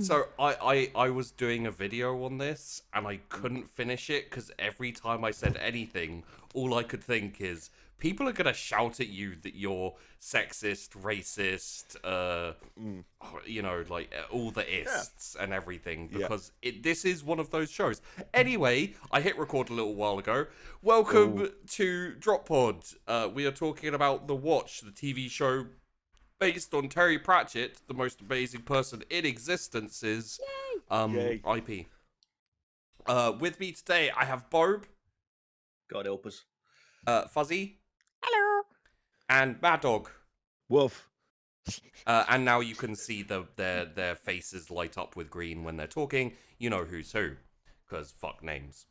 So I was doing a video on this and I couldn't finish it because every time I said anything, all I could think is people are gonna shout at you that you're sexist, racist, like all the Yeah. ists and everything Yeah. because this is one of those shows. Anyway, I hit record a little while ago. Welcome Oh. to DropPod. We are talking about The Watch, the TV show based on Terry Pratchett, the most amazing person in existence's Yay. IP. With me today, I have Bob, God help us. Fuzzy, Hello. and Mad Dog. Woof. And now you can see their faces light up with green when they're talking. You know who's who, because fuck names.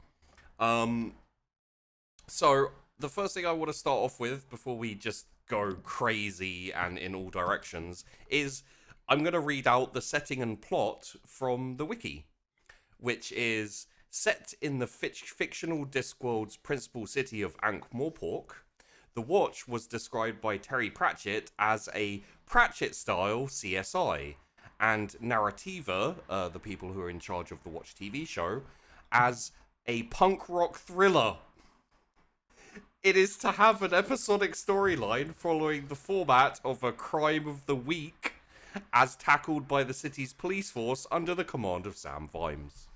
So the first thing I want to start off with before we just go crazy and in all directions is I'm going to read out the setting and plot from the wiki, which is set in the fictional Discworld's principal city of Ankh-Morpork. The Watch was described by Terry Pratchett as a Pratchett-style CSI, and Narrativa, the people who are in charge of the Watch TV show, as a punk rock thriller. It is to have an episodic storyline following the format of a crime of the week as tackled by the city's police force under the command of Sam Vimes.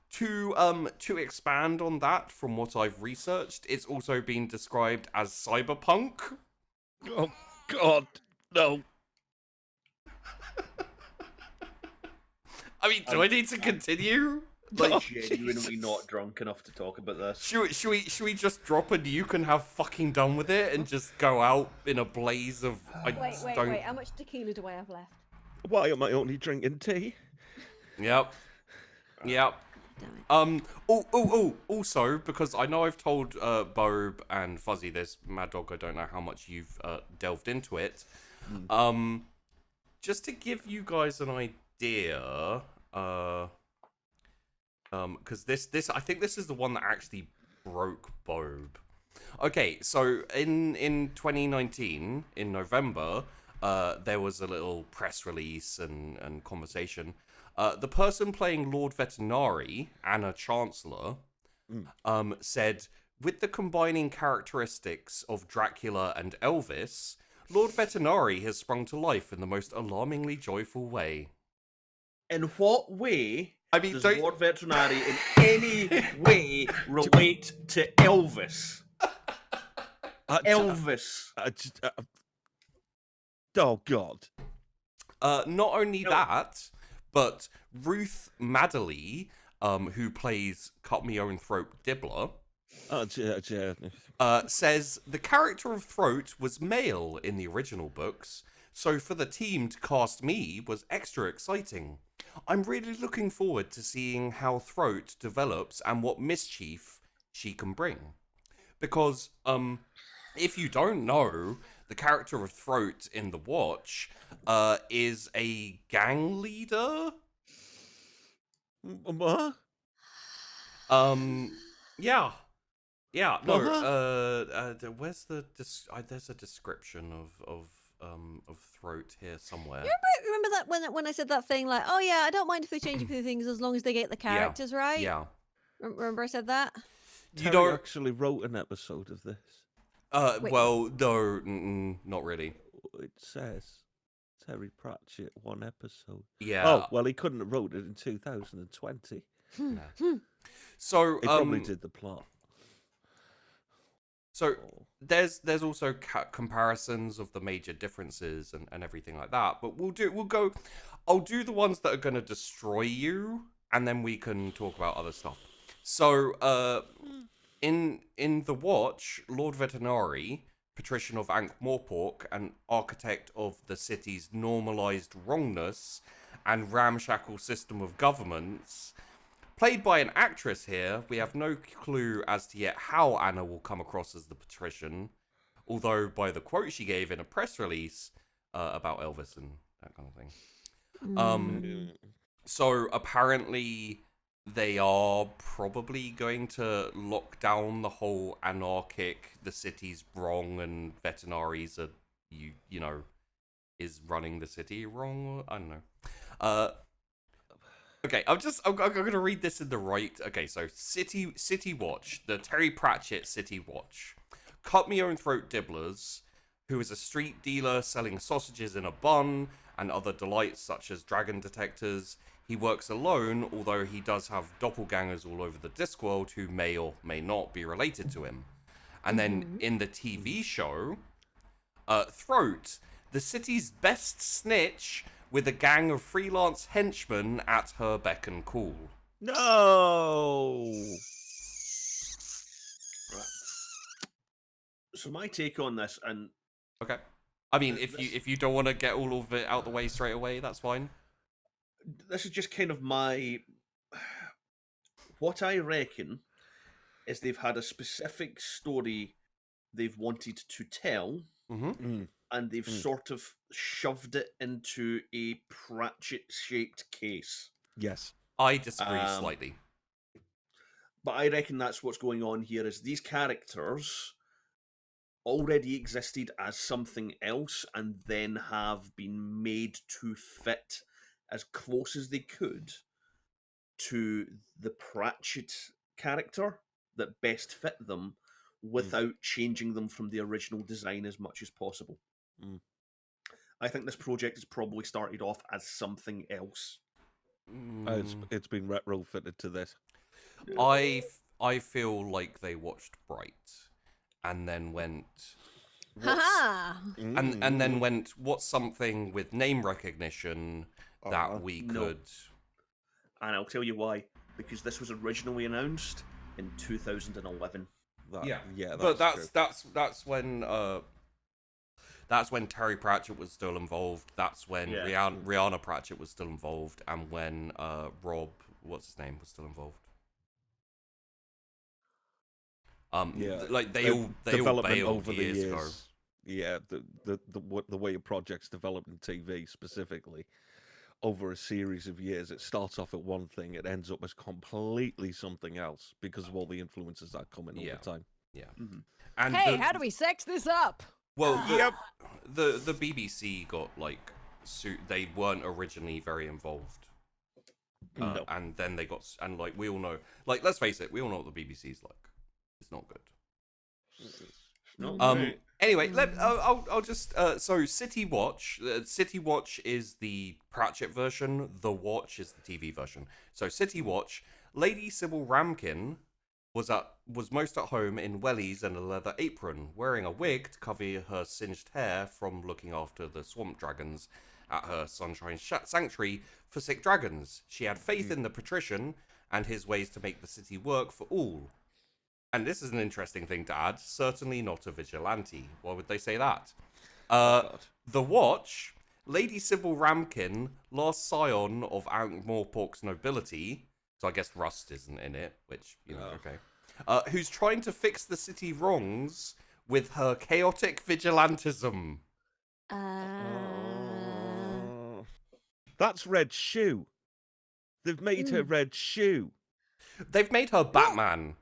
To expand on that from what I've researched, it's also been described as cyberpunk. Oh, God. No. I mean, do I need to continue? Like, genuinely not drunk enough to talk about this. Should we just drop a nuke and have fucking done with it and just go out in a blaze of... Wait. How much tequila do I have left? Why am I only drinking tea? Yep. Damn it. Also, because I know I've told Bob and Fuzzy this, Mad Dog, I don't know how much you've delved into it. Just to give you guys an idea, because this I think this is the one that actually broke Bob. Okay, so in 2019, in November, there was a little press release and conversation. The person playing Lord Vetinari, Anna Chancellor, said, with the combining characteristics of Dracula and Elvis, Lord Vetinari has sprung to life in the most alarmingly joyful way. In what way I mean, does don't... Lord Veterinary in any way relate to Elvis? Elvis. Oh, God. Not only that, but Ruth Madeley, who plays Cut Me Own Throat Dibbler, says the character of Throat was male in the original books, so for the team to cast me was extra exciting. I'm really looking forward to seeing how Throat develops and what mischief she can bring. Because, if you don't know, the character of Throat in The Watch is a gang leader. What? Yeah. No. Where's the there's a description of Throat here somewhere. Remember that when I said that thing like, oh yeah, I don't mind if they change a few things as long as they get the characters right. Yeah. Remember I said that? You Terry don't actually wrote an episode of this. Wait. well, no, not really. It says Terry Pratchett, one episode. Yeah. Oh, well, he couldn't have wrote it in 2020. So He probably did the plot. So there's also comparisons of the major differences and everything like that. But I'll do the ones that are going to destroy you, and then we can talk about other stuff. So in The Watch, Lord Vetinari, patrician of Ankh-Morpork, and architect of the city's normalized wrongness and ramshackle system of governments, played by an actress here, we have no clue as to yet how Anna will come across as the patrician, although by the quote she gave in a press release about Elvis and that kind of thing. So apparently they are probably going to lock down the whole anarchic, the city's wrong and veterinaries are, you know, is running the city wrong. I don't know. Okay, I'm gonna read this in the right. Okay, so City Watch, the Terry Pratchett City Watch. Cut me own throat dibblers, who is a street dealer selling sausages in a bun and other delights such as dragon detectors. He works alone, although he does have doppelgangers all over the Discworld who may or may not be related to him. And then in the TV show, Throat, the city's best snitch with a gang of freelance henchmen at her beck and call. No. So my take on this, and Okay. I mean, if you don't want to get all of it out the way straight away, that's fine. this is just kind of my... What I reckon is they've had a specific story they've wanted to tell, and they've sort of shoved it into a Pratchett-shaped case. Yes. I disagree slightly. But I reckon that's what's going on here, is these characters already existed as something else and then have been made to fit as close as they could to the Pratchett character that best fit them without changing them from the original design as much as possible. I think this project has probably started off as something else. It's been retrofitted to this. I feel like they watched Bright and then went Haha! and then went, what's something with name recognition that we No. could... And I'll tell you why. Because this was originally announced in 2011. But that's when Terry Pratchett was still involved. That's when Rihanna Pratchett was still involved, and when Rob, what's his name, was still involved. Like they all bailed over the years ago. Yeah, the way a project's developed in TV specifically over a series of years, it starts off at one thing, it ends up as completely something else because of all the influences that come in over time. Yeah. Mm-hmm. And How do we sex this up? Well, the BBC got like sued. They weren't originally very involved, and then they got and like we all know, like let's face it, we all know what the BBC's like. It's not good. No, Anyway, I'll just so City Watch. City Watch is the Pratchett version. The Watch is the TV version. So City Watch. Lady Sybil Ramkin was most at home in wellies and a leather apron, wearing a wig to cover her singed hair from looking after the swamp dragons at her Sunshine Sanctuary for sick dragons. She had faith in the patrician and his ways to make the city work for all. And this is an interesting thing to add. Certainly not a vigilante. Why would they say that? The Watch, Lady Sybil Ramkin, last scion of Ankh-Morpork's nobility. So I guess Rust isn't in it, which, you know, okay. Who's trying to fix the city wrongs with her chaotic vigilantism. That's Red Shoe. They've made her Red Shoe. They've made her Batman.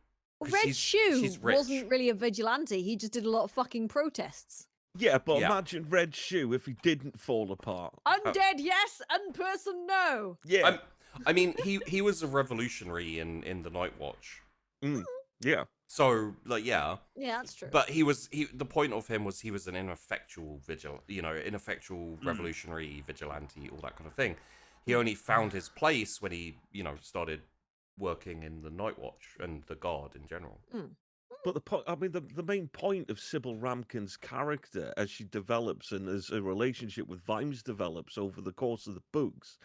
Red Shoe she's rich. wasn't really a vigilante. He just did a lot of fucking protests. Yeah, but imagine Red Shoe if he didn't fall apart. Undead, yes. Unperson, no. Yeah. I mean, he was a revolutionary in the Night Watch. Yeah. So, like, yeah. Yeah, that's true. But the point of him was he was an ineffectual revolutionary vigilante, all that kind of thing. He only found his place when he, started working in the Night Watch and the Guard in general. But the main point of Sybil Ramkin's character as she develops and as a relationship with Vimes develops over the course of the books,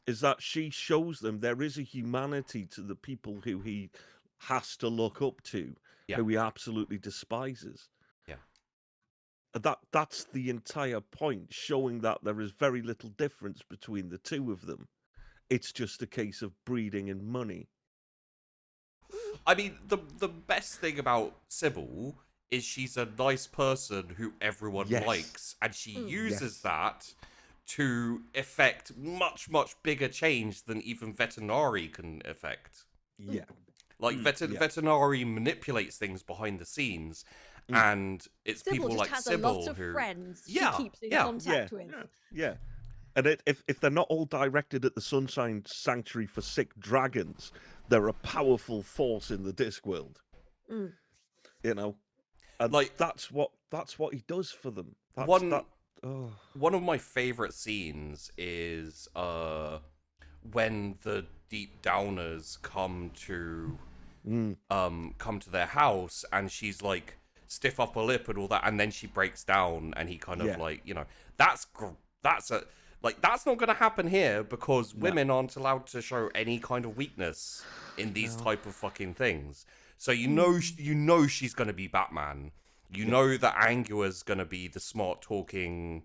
is that she shows them there is a humanity to the people who he has to look up to, who he absolutely despises. That's the entire point, showing that there is very little difference between the two of them. It's just a case of breeding and money. I mean, the best thing about Sybil is she's a nice person who everyone likes, and she uses that to effect much, much bigger change than even Vetinari can effect. Yeah. Like, Vetinari manipulates things behind the scenes, and it's Sybil people just like has Sybil a lot of who friends Yeah, she keeps in yeah. contact with. Yeah. And if they're not all directed at the Sunshine Sanctuary for sick dragons, they're a powerful force in the Discworld. Mm. You know, and Like- that's what he does for them. One of my favorite scenes is when the Deep Downers come to their house, and she's like stiff upper lip and all that, and then she breaks down, and he kind of like, you know, that's not going to happen here, because women aren't allowed to show any kind of weakness in these type of fucking things. So you know she's going to be Batman. You know that Angua's going to be the smart talking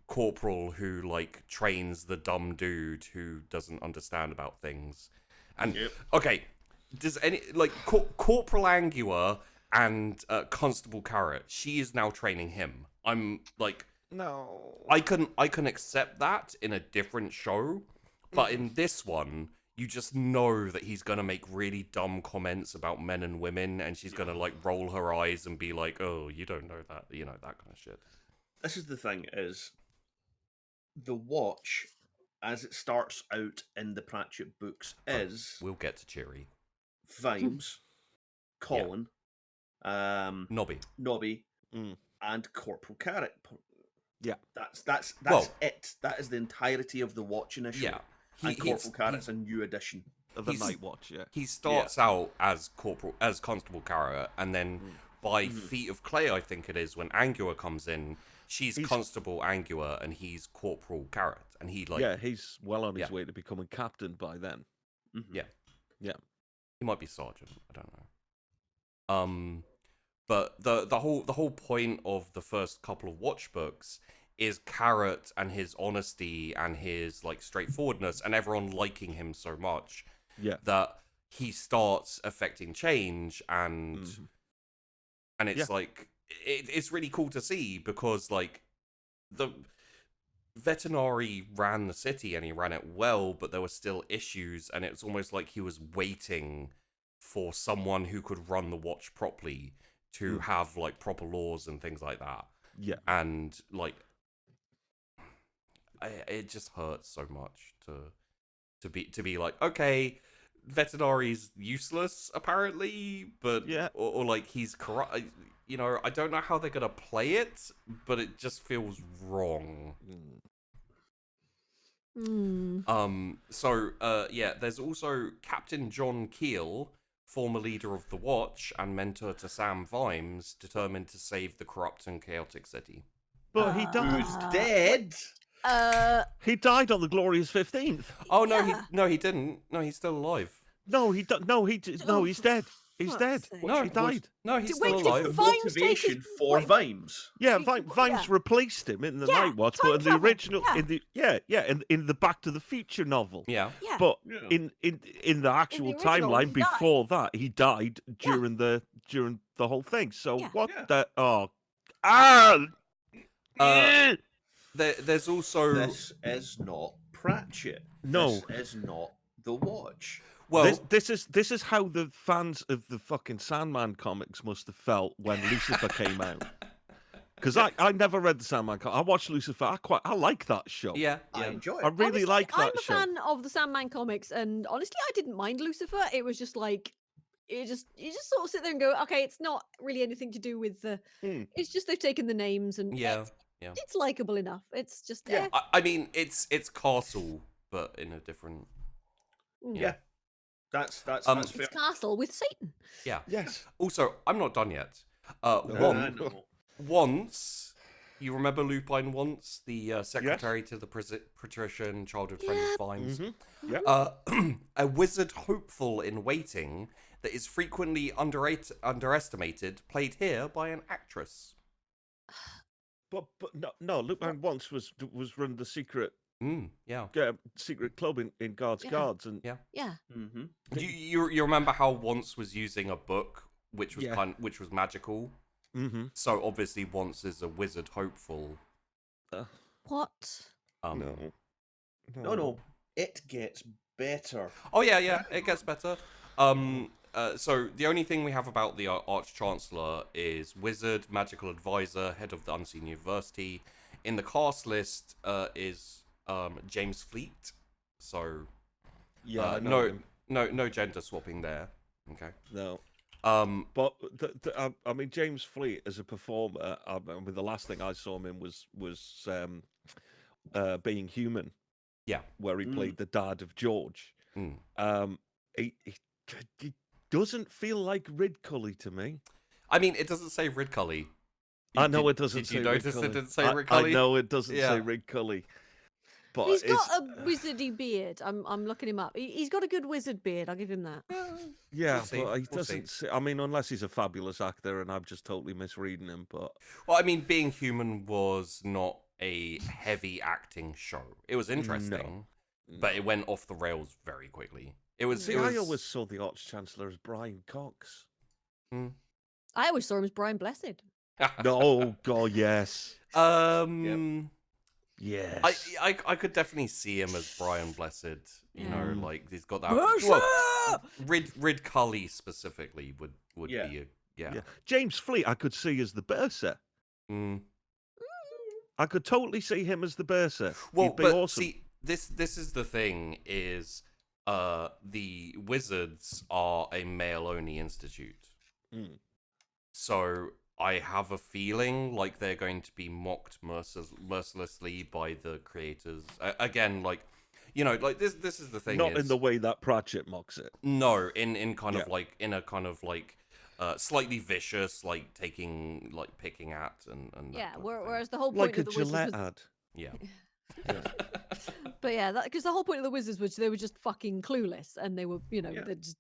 corporal who like trains the dumb dude who doesn't understand about things. And okay, does any like Corporal Angua and Constable Carrot? She is now training him. I'm like, no. I can accept that in a different show, but in this one, you just know that he's gonna make really dumb comments about men and women, and she's gonna like roll her eyes and be like, "Oh, you don't know that," you know, that kind of shit. This is the thing: is the Watch, as it starts out in the Pratchett books, is We'll get to Cheery, Vimes, Colin, Nobby, and Corporal Carrot. Yeah, that's it. That is the entirety of the Watch initially. Yeah. And Corporal Carrot's a new addition. of the Night Watch. Yeah, He starts out as Constable Carrot, and then by Feet of Clay, I think it is, when Angua comes in, he's Constable Angua and he's Corporal Carrot, and he like he's well on his way to becoming captain by then. Yeah. He might be sergeant. I don't know. But the whole point of the first couple of Watch books is Carrot and his honesty and his like straightforwardness, and everyone liking him so much that he starts affecting change, and it's like it's really cool to see, because like the Vetinari ran the city and he ran it well, but there were still issues, and it's almost like he was waiting for someone who could run the Watch properly to have like proper laws and things like that. Yeah, and like it just hurts so much to be like, okay, Vetinari's useless apparently, but or like he's corrupt. You know, I don't know how they're gonna play it, but it just feels wrong. So there's also Captain John Keel, former leader of the Watch and mentor to Sam Vimes, determined to save the corrupt and chaotic city. but he died. Who's dead? He died on the glorious 15th. Oh no, he didn't. No, he's still alive. No, he's dead. He's dead. No, he died. No, he's Wait, still alive. did Vimes take Motivation his- for wait. Vimes. Yeah, Wait, Vimes replaced him in the Yeah, Night Watch, time but in the travel, original, in the Back to the Future novel. Yeah. Yeah. But in the actual original, timeline he died. before that, he died during the whole thing. So what the There's also This is not Pratchett. No. This is not the Watch. well, this is how the fans of the fucking Sandman comics must have felt when Lucifer came out. Because I never read the Sandman comic. I watched Lucifer. I like that show. yeah. I enjoy it. I really Honestly, like that I'm a show. fan of the Sandman comics, and honestly, I didn't mind Lucifer. It was just like, you just sort of sit there and go, okay, it's not really anything to do with the. It's just they've taken the names and it's likable enough. It's just I mean, it's Castle, but in a different. Yeah. That's fair. It's Castle with Satan. Yeah. Yes. Also, I'm not done yet. No. Once, you remember Lupine Once, the secretary to the patrician, childhood friend of Vimes? A wizard hopeful in waiting that is frequently underestimated, played here by an actress. But no. Lupin once was run the secret secret club in Guards Guards and Yeah. Mm-hmm. You remember how Once was using a book which was which was magical? Mm-hmm. So obviously Once is a wizard hopeful. What? No. It gets better. Oh yeah, it gets better. so the only thing we have about the Arch Chancellor is wizard, magical advisor, head of the Unseen University. In the cast list is James Fleet. So yeah, no gender swapping there. Okay. No. But I mean, James Fleet as a performer. I mean, the last thing I saw him in was Being Human. Yeah, where he played the dad of George. He doesn't feel like Ridcully to me. I mean, it doesn't say Ridcully. I know it doesn't. Did you notice it didn't say Ridcully? I know it doesn't say Ridcully. But he's got a wizardy beard. I'm looking him up. He's got a good wizard beard. I'll give him that. Yeah, but he doesn't. I mean, unless he's a fabulous actor, and I'm just totally misreading him. But well, I mean, Being Human was not a heavy acting show. It was interesting, but it went off the rails very quickly. It was. I always saw the Arch Chancellor as Brian Cox. I always saw him as Brian Blessed. Oh God, yes. Yes. I could definitely see him as Brian Blessed. You know, like he's got that. Rid Cully specifically would be a James Fleet, I could see as the Bursar. I could totally see him as the Bursar. Well, but awesome. See, this is the thing is, the Wizards are a male-only institute, so I have a feeling like they're going to be mocked mercilessly by the creators. Again, like, you know, like this is the thing. Not in the way that Pratchett mocks it. No, in kind of like in a kind of like slightly vicious, like picking at and whereas the whole point like of a the Wizards Gillette was... ad. Yeah. But yeah, because the whole point of the Wizards was they were just fucking clueless, and they were, you know, they're just.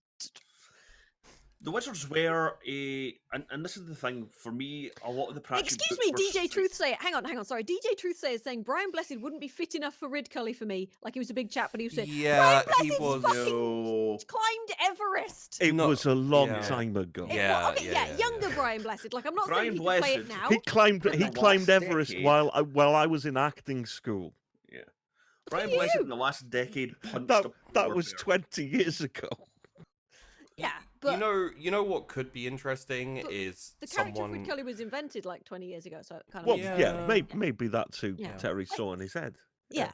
The Wizards were and this is the thing for me. A lot of the Pratchett Excuse books me, were DJ Truthsayer. Hang on. Sorry, DJ Truthsayer is saying Brian Blessed wouldn't be fit enough for Ridcully for me. Like he was a big chap, but he was saying, yeah, Brian he was. climbed Everest. It was a long time ago. Younger Brian Blessed. Like I'm not saying he can play it now. He climbed Everest while I was in acting school. Yeah, Brian Blessed in the last decade punched that was 20 years ago. Yeah. But you know what could be interesting is the character someone... of Ridcully was invented like 20 years ago, so it kind of maybe that's who Terry saw in his head. Yeah,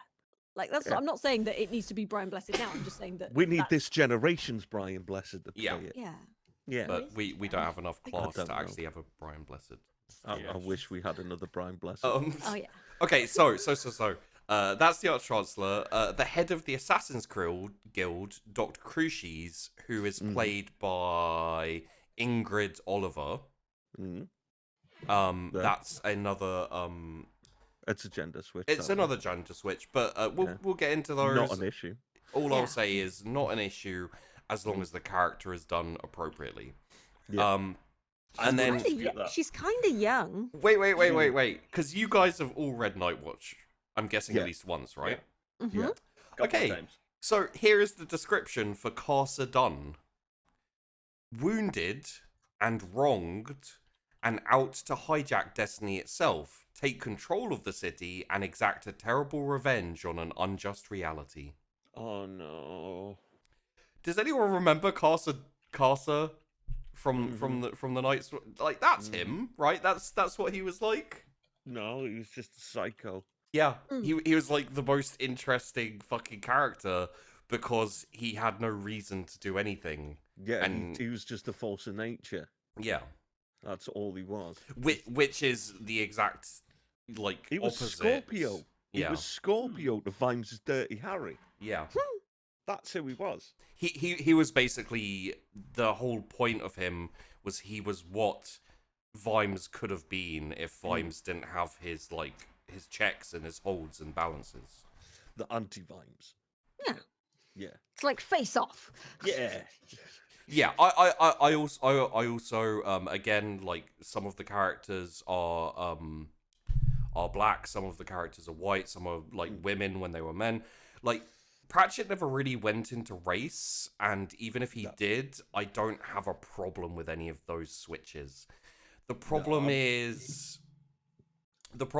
like that's. I'm not saying that it needs to be Brian Blessed now. I'm just saying that we need this generation's Brian Blessed to play it. Yeah. But we don't have enough class to actually have a Brian Blessed. I wish we had another Brian Blessed. Oh yeah. Okay, so that's the Arch Chancellor. The head of the Assassin's Guild, Dr. Cruces, who is played by Ingrid Oliver. That's another. It's a gender switch. It's another gender switch, but we'll get into those. Not an issue. All I'll say is not an issue as long as the character is done appropriately. Yeah. And then she's kind of young. Wait, because you guys have all read Nightwatch. I'm guessing at least once, right? Yeah. Okay. So here is the description for Carcer Dunn. Wounded and wronged and out to hijack destiny itself, take control of the city and exact a terrible revenge on an unjust reality. Oh no. Does anyone remember Carcer from the Nights? Like that's him, right? That's what he was like. No, he was just a psycho. Yeah, he was like the most interesting fucking character because he had no reason to do anything. Yeah, and he was just a force of nature. Yeah, that's all he was. Which is the exact like he was opposite. Scorpio. Yeah. He was Scorpio to Vimes' Dirty Harry. Yeah, that's who he was. He was basically the whole point of him was he was what Vimes could have been if Vimes didn't have his checks and his holds and balances. The anti-Vimes. Yeah. It's like Face Off. Yeah. Yeah, I also again, like some of the characters are black, some of the characters are white, some are like women when they were men. Like Pratchett never really went into race, and even if he did, I don't have a problem with any of those switches. The problem is let's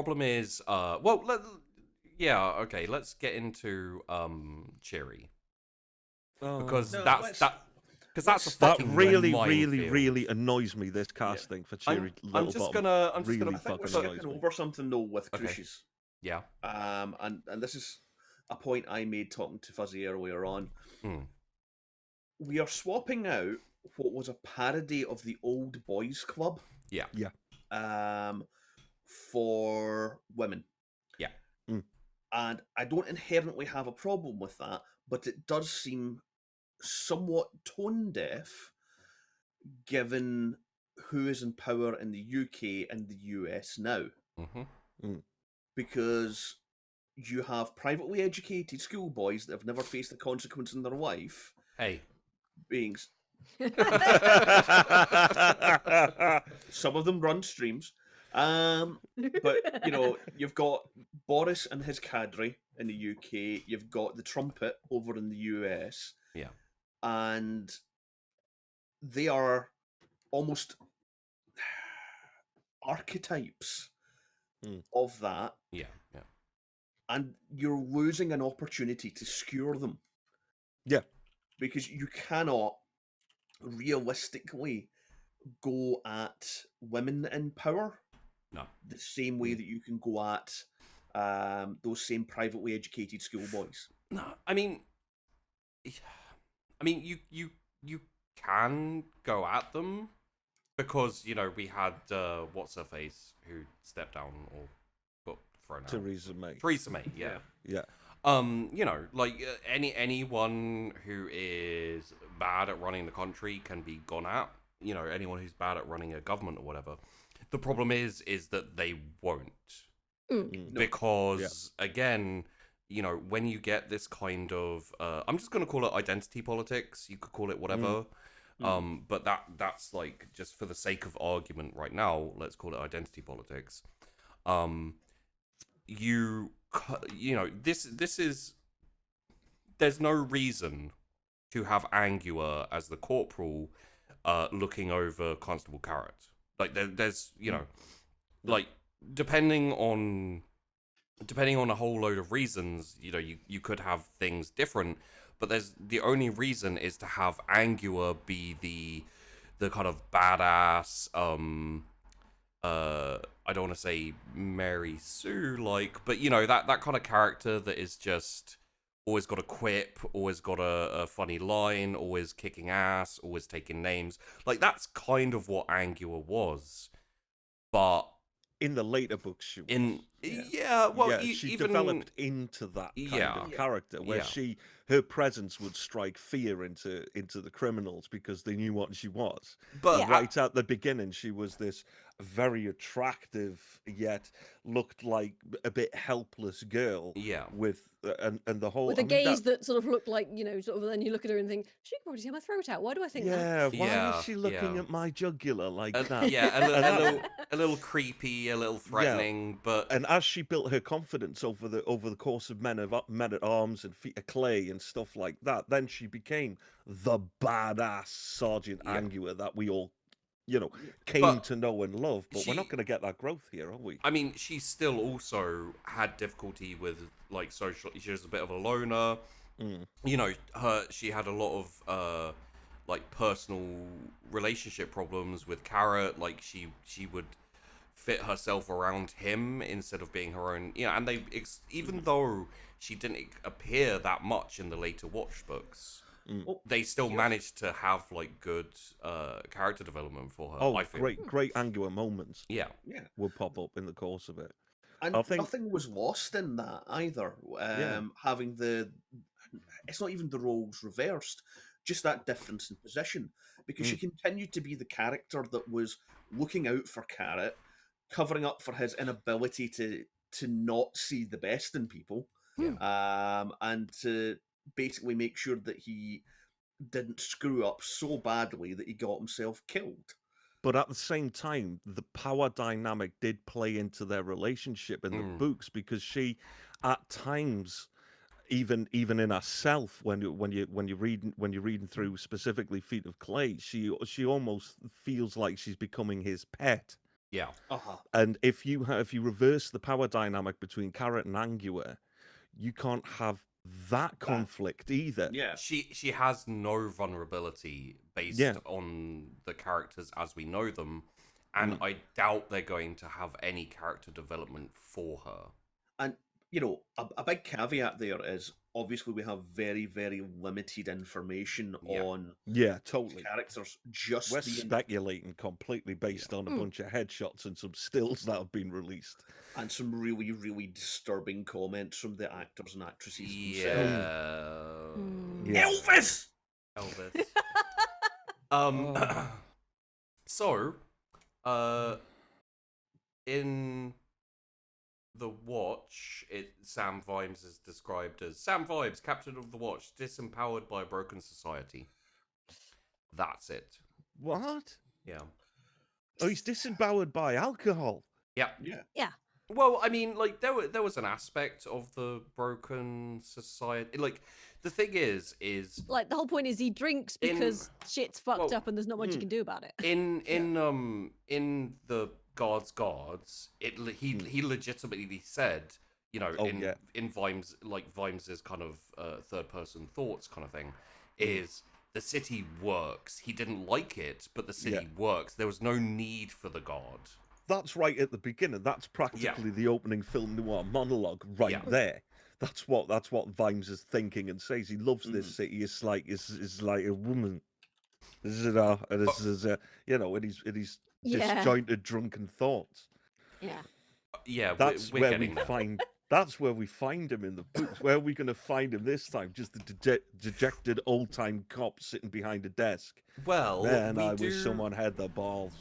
get into Cheery. Because because that's a that fucking really, minefield. really annoys me. This casting for Cherry Littlebottom. I'm just gonna I think we're skipping over something though with Crucius. Yeah. And this is a point I made talking to Fuzzy earlier on. We are swapping out what was a parody of the Old Boys Club. Yeah. For women. Yeah. And I don't inherently have a problem with that, but it does seem somewhat tone deaf given who is in power in the UK and the US now. Because you have privately educated schoolboys that have never faced the consequence in their life. Hey. Being... Some of them run streams. But, you know, you've got Boris and his cadre in the UK. You've got the Trumpet over in the US. Yeah. And they are almost archetypes of that. Yeah. And you're losing an opportunity to skewer them. Yeah. Because you cannot realistically go at women in power. No. The same way that you can go at those same privately educated schoolboys. No, I mean, you can go at them because, you know, we had what's her face who stepped down or got thrown out. Theresa May, yeah. You know, like anyone who is bad at running the country can be gone at. You know, anyone who's bad at running a government or whatever. The problem is that they won't, because again, you know, when you get this kind of, I'm just going to call it identity politics. You could call it whatever, but that's like, just for the sake of argument right now, let's call it identity politics. You know, this is, there's no reason to have Angua as the corporal looking over Constable Carrot. Like there's you know, like depending on a whole load of reasons, you know, you could have things different, but the only reason is to have Angua be the kind of badass I don't want to say Mary Sue like, but you know, that kind of character that is just always got a quip, always got a funny line, always kicking ass, always taking names. Like, that's kind of what Angua was. But in the later books, she was. She even developed into that kind of character where her presence would strike fear into the criminals because they knew what she was. But right at the beginning, she was this very attractive yet looked like a bit helpless girl. With and the whole with a gaze that sort of looked like, you know, sort of. Then you look at her and think, she can probably see my throat out. Why do I think that? Why is she looking at my jugular like that? A little creepy, a little threatening, but and as she built her confidence over the course of Men at Arms and Feet of Clay and stuff like that, then she became the badass Sergeant Angua that we all, you know, came to know and love. But we're not going to get that growth here, are we? I mean, she still also had difficulty with like social. She was a bit of a loner. You know, she had a lot of like personal relationship problems with Carrot. Like she would fit herself around him instead of being her own. You know, and even though she didn't appear that much in the later Watch books, they still managed to have like good character development for her. Oh, great Angua moments. Yeah, will pop up in the course of it. And nothing was lost in that either. Having it's not even the roles reversed, just that difference in position, because she continued to be the character that was looking out for Carrot, covering up for his inability to not see the best in people, and to basically make sure that he didn't screw up so badly that he got himself killed. But at the same time, the power dynamic did play into their relationship in the books, because she, at times, even in herself, when you're reading through specifically Feet of Clay, she almost feels like she's becoming his pet. Yeah. And if you reverse the power dynamic between Carrot and Angua, you can't have that conflict either. Yeah. She has no vulnerability based on the characters as we know them, and I doubt they're going to have any character development for her. And, you know, a big caveat there is obviously we have very, very limited information on totally characters. We're speculating completely based on a bunch of headshots and some stills that have been released. And some really, really disturbing comments from the actors and actresses themselves. Elvis! So, in the Watch, Sam Vimes is described as Sam Vimes, Captain of the Watch, disempowered by a broken society. That's it. What? Yeah. Oh, he's disempowered by alcohol. Yeah. Yeah. Well, I mean, like there was an aspect of the broken society. Like the thing is like the whole point is he drinks because shit's fucked up and there's not much you can do about it. In the Guards, he legitimately said, you know, in Vimes, like Vimes's kind of third person thoughts kind of thing, is the city works. He didn't like it, but the city works. There was no need for the Guard. That's right at the beginning. That's practically the opening film noir monologue there. That's what Vimes is thinking and says. He loves this city. It's like a woman. This is you know, in his disjointed drunken thoughts. Yeah. That's we're where we find. That's where we find him in the books. Where are we going to find him this time? Just the dejected old-time cop sitting behind a desk. Well, man, I wish someone had the balls.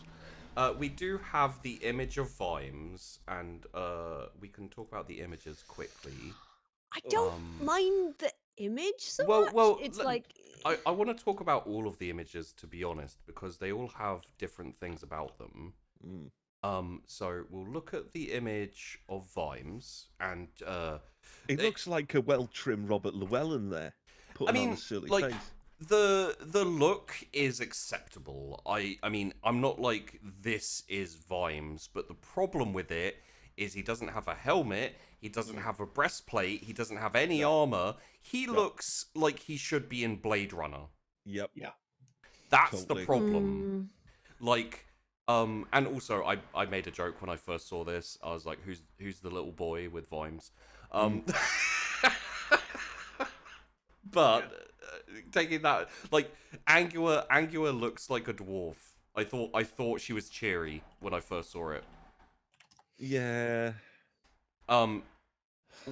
We do have the image of Vimes, and we can talk about the images quickly. I don't mind the image so much. Well, it's like... I want to talk about all of the images, to be honest, because they all have different things about them. So we'll look at the image of Vimes, and it looks like a well-trimmed Robert Llewellyn there, putting on a silly face. The look is acceptable. I mean, I'm not like this is Vimes, but the problem with it is he doesn't have a helmet, he doesn't have a breastplate, he doesn't have any armor. He looks like he should be in Blade Runner. Yep. Yeah. That's the problem. Like, and also I made a joke when I first saw this. I was like, who's the little boy with Vimes? But taking that, like, Angua looks like a dwarf. I thought she was cheery when I first saw it. Yeah. I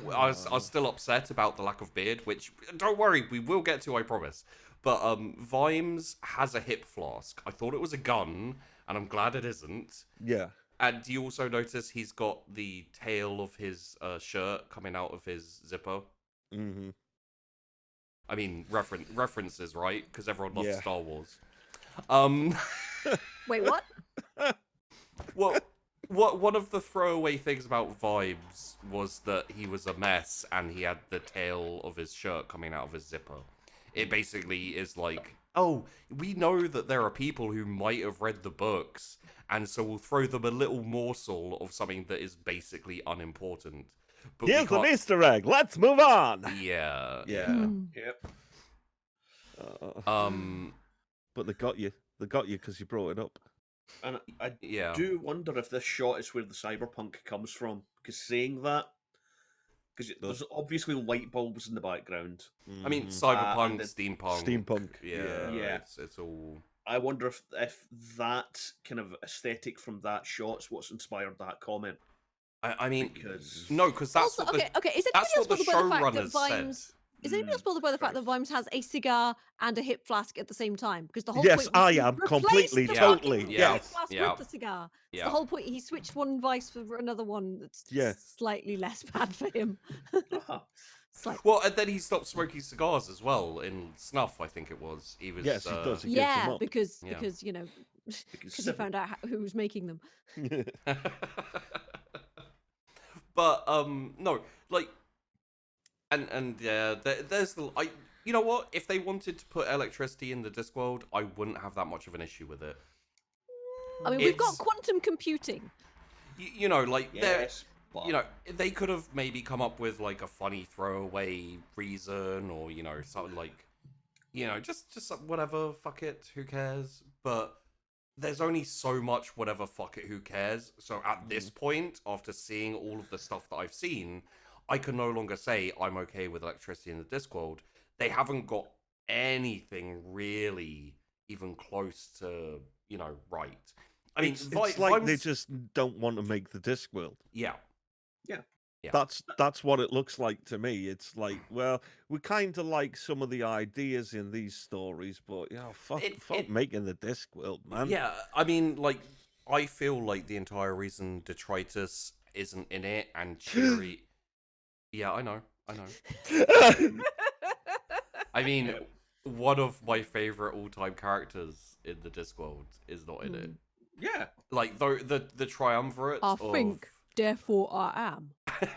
was still upset about the lack of beard, which, don't worry, we will get to, I promise. But Vimes has a hip flask. I thought it was a gun, and I'm glad it isn't. Yeah. And do you also notice he's got the tail of his shirt coming out of his zipper? Mm-hmm. I mean, references, right? Because everyone loves Star Wars. Wait, what? One of the throwaway things about Vimes was that he was a mess and he had the tail of his shirt coming out of his zipper. It basically is like, oh, we know that there are people who might have read the books, and so we'll throw them a little morsel of something that is basically unimportant. But here's an Easter egg. Let's move on. Yeah. Yep. But they got you. They got you because you brought it up. And I do wonder if this shot is where the cyberpunk comes from. Because saying that, because there's obviously light bulbs in the background. I mean, cyberpunk, steampunk. Yeah. It's all. I wonder if that kind of aesthetic from that shot's what's inspired that comment. I mean, because that's also, what Is that's what the showrunners said. Is anybody else bothered by the fact that Vimes has a cigar and a hip flask at the same time? Because the whole yes, point I am completely, totally. Hip flask with the cigar. Yeah. The whole point. He switched one vice for another one that's slightly less bad for him. Well, and then he stopped smoking cigars as well in Snuff. I think it was. He was. Yes, he does. He because you know because he found out who was making them. But no, like. And there's the you know what? If they wanted to put electricity in the Discworld, I wouldn't have that much of an issue with it. I mean, we've got quantum computing. You know, like you know, they could have maybe come up with like a funny throwaway reason, or you know, something like, you know, just whatever, fuck it, who cares? But there's only so much whatever, fuck it, who cares? So at this point, after seeing all of the stuff that I've seen, I can no longer say I'm okay with electricity in the Discworld. They haven't got anything really even close to, you know, right. I mean, it's like they just don't want to make the Discworld. Yeah. That's what it looks like to me. It's like, well, we kind of like some of the ideas in these stories, but you know, fuck making the Discworld, man. Yeah, I mean, like, I feel like the entire reason Detritus isn't in it and Cheery. Yeah, I know. I mean, one of my favorite all-time characters in the Discworld is not in it. Yeah, like the triumvirate. I think, therefore I am.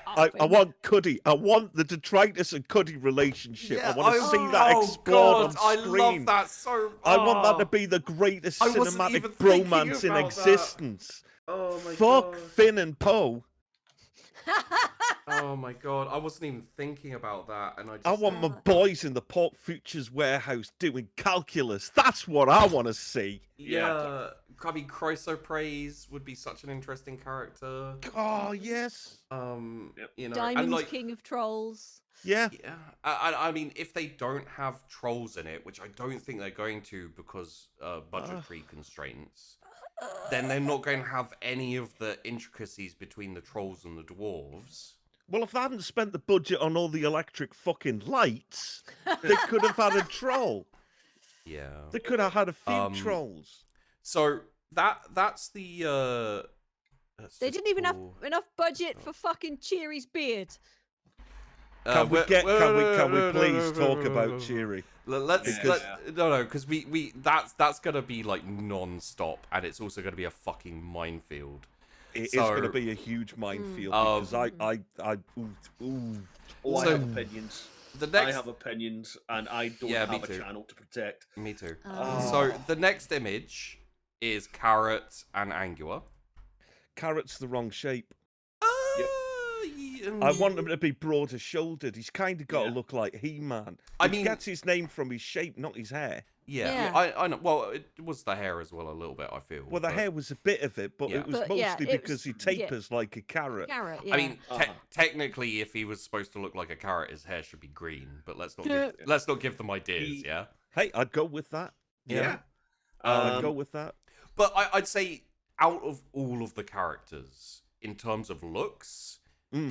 I want Cuddy. I want the Detritus and Cuddy relationship. I want to see that explored on screen. I love that so much. I want that to be the greatest cinematic bromance in existence. Oh my Fuck Finn and Poe. Oh my god, I wasn't even thinking about that, and I want my boys in the Port Futures warehouse doing calculus. That's what I want to see. Yeah, I mean, Chrysoprase would be such an interesting character. Oh yes. You know, Diamond and like, King of Trolls. Yeah. I mean, if they don't have trolls in it, which I don't think they're going to because budgetary constraints, then they're not going to have any of the intricacies between the trolls and the dwarves. Well, if they hadn't spent the budget on all the electric fucking lights, they could have had a troll. Yeah. They could have had a few trolls. So that's the they didn't even have enough budget for fucking Cheery's beard. Can we please talk about Cheery? Because we that's gonna be like non-stop, and it's also gonna be a fucking minefield. It is going to be a huge minefield because I have opinions. I have opinions, and I don't have a channel to protect. Me too. So the next image is Carrot and Angua. Carrot's the wrong shape. I want him to be broader shouldered. He's kind of got to look like He-Man. He gets his name from his shape, not his hair. Yeah. I know. Well, it was the hair as well, a little bit, I feel. Well, the hair was a bit of it, but it was mostly because he tapers like a carrot. I mean, technically, if he was supposed to look like a carrot, his hair should be green. But let's not give them ideas. Hey, I'd go with that. Yeah. I'd go with that. But I'd say out of all of the characters, in terms of looks,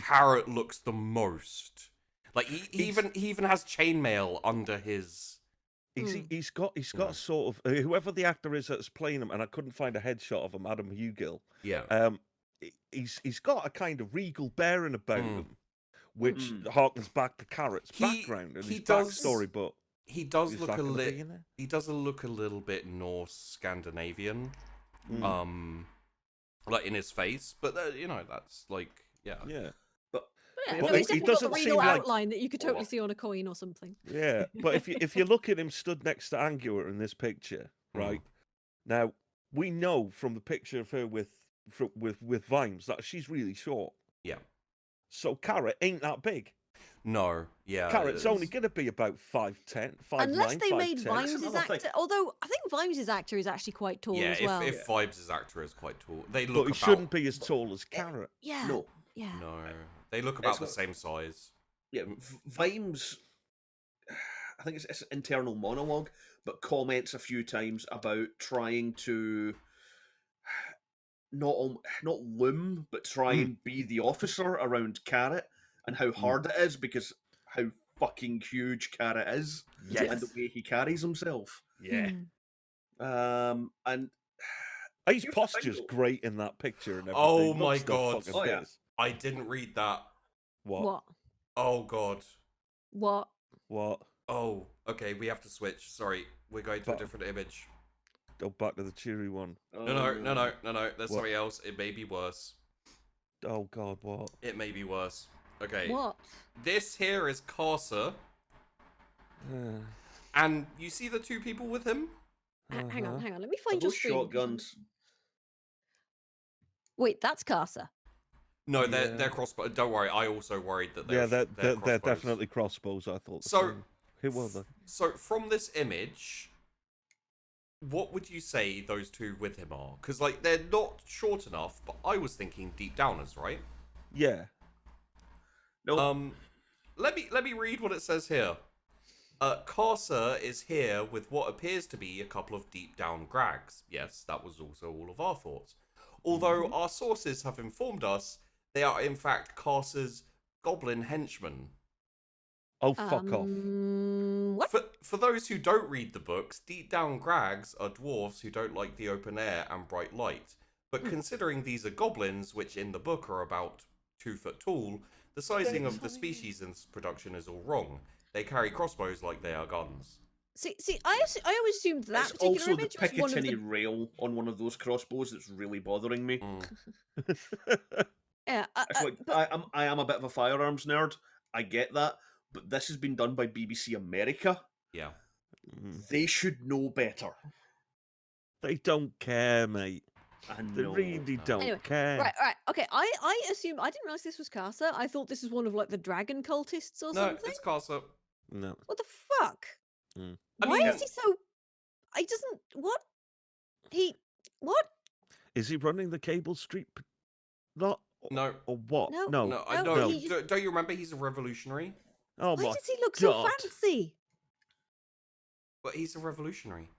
Carrot looks the most. Like he even has chainmail under his. He's got sort of whoever the actor is that's playing him, and I couldn't find a headshot of him, Adam Hugill. Yeah. He's got a kind of regal bearing about him, which harkens back to Carrot's background and his backstory. But he does look a little. He does look a little bit Norse Scandinavian, like in his face. But you know, that's like Yeah, no, he's definitely got the regal outline that you could totally see on a coin or something. Yeah, but if you look at him stood next to Angua in this picture, right now, we know from the picture of her with Vimes that she's really short. Yeah. So Carrot ain't that big. No. Yeah. Carrot's only going to be about 5'10", 5'9", unless they 5'10". made Vimes' actor. Although I think Vimes' actor is actually quite tall as well. If Vimes' actor is quite tall, they look. But he shouldn't be as tall as Carrot. Yeah. No. Yeah. No. They look about the same size. Yeah, Vimes, I think it's internal monologue, but comments a few times about trying to not loom, but try and be the officer around Carrot, and how hard it is because how fucking huge Carrot is, and the way he carries himself. Yeah. And his posture's great in that picture and everything. Oh my god! I didn't read that. What? Oh god. What? Oh, okay. We have to switch. Sorry, we're going to a different image. Go back to the cheery one. No. There's something else. It may be worse. Oh god, what? It may be worse. Okay. What? This here is Carcer. And you see the two people with him? Hang on. Let me find your stream. Shotguns. Wait, that's Carcer. No, they're crossbows. Don't worry, I also worried that they're they're definitely crossbows. I thought. Who were they? So from this image, what would you say those two with him are? Because like they're not short enough, but I was thinking deep downers, right? Yeah. No. Let me read what it says here. Carcer is here with what appears to be a couple of deep down grags. Yes, that was also all of our thoughts. Although our sources have informed us they are in fact Carcer's goblin henchmen. Oh, fuck off. What? For those who don't read the books, deep down grags are dwarves who don't like the open air and bright light. But considering these are goblins, which in the book are about 2 foot tall, the sizing of the species in this production is all wrong. They carry crossbows like they are guns. See, I always assumed that It's particular also the image was one of Picatinny the... rail on one of those crossbows that's really bothering me. Yeah, I am a bit of a firearms nerd. I get that, but this has been done by BBC America. Yeah. They should know better. They don't care, mate. They know. really don't care. Right. Okay, I assume I didn't realize this was Carcer. I thought this was one of like the dragon cultists or something. No, it's Carcer. No. What the fuck? I Why is he so? I doesn't. What? What? Is he running the Cable Street? Not. No. Or what? No. No. Don't you remember he's a revolutionary? Oh why my does he look so God. fancy? But he's a revolutionary.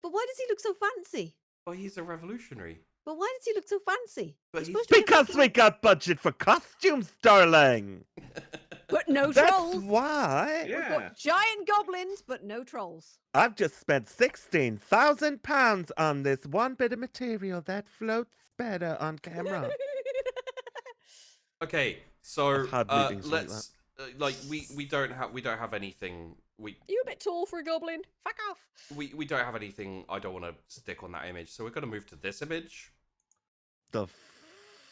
But why does he look so fancy? Well, he's a revolutionary. But why does he look so fancy? But He's he's- supposed to be Because we got budget for costumes, darling. But no That's trolls. why. We've got giant goblins, but no trolls. I've just spent £16,000 on this one bit of material that floats better on camera. Okay, so I've had meetings like let's we don't have anything. You a bit tall for a goblin? Fuck off. We don't have anything. I don't want to stick on that image, so we're gonna move to this image. The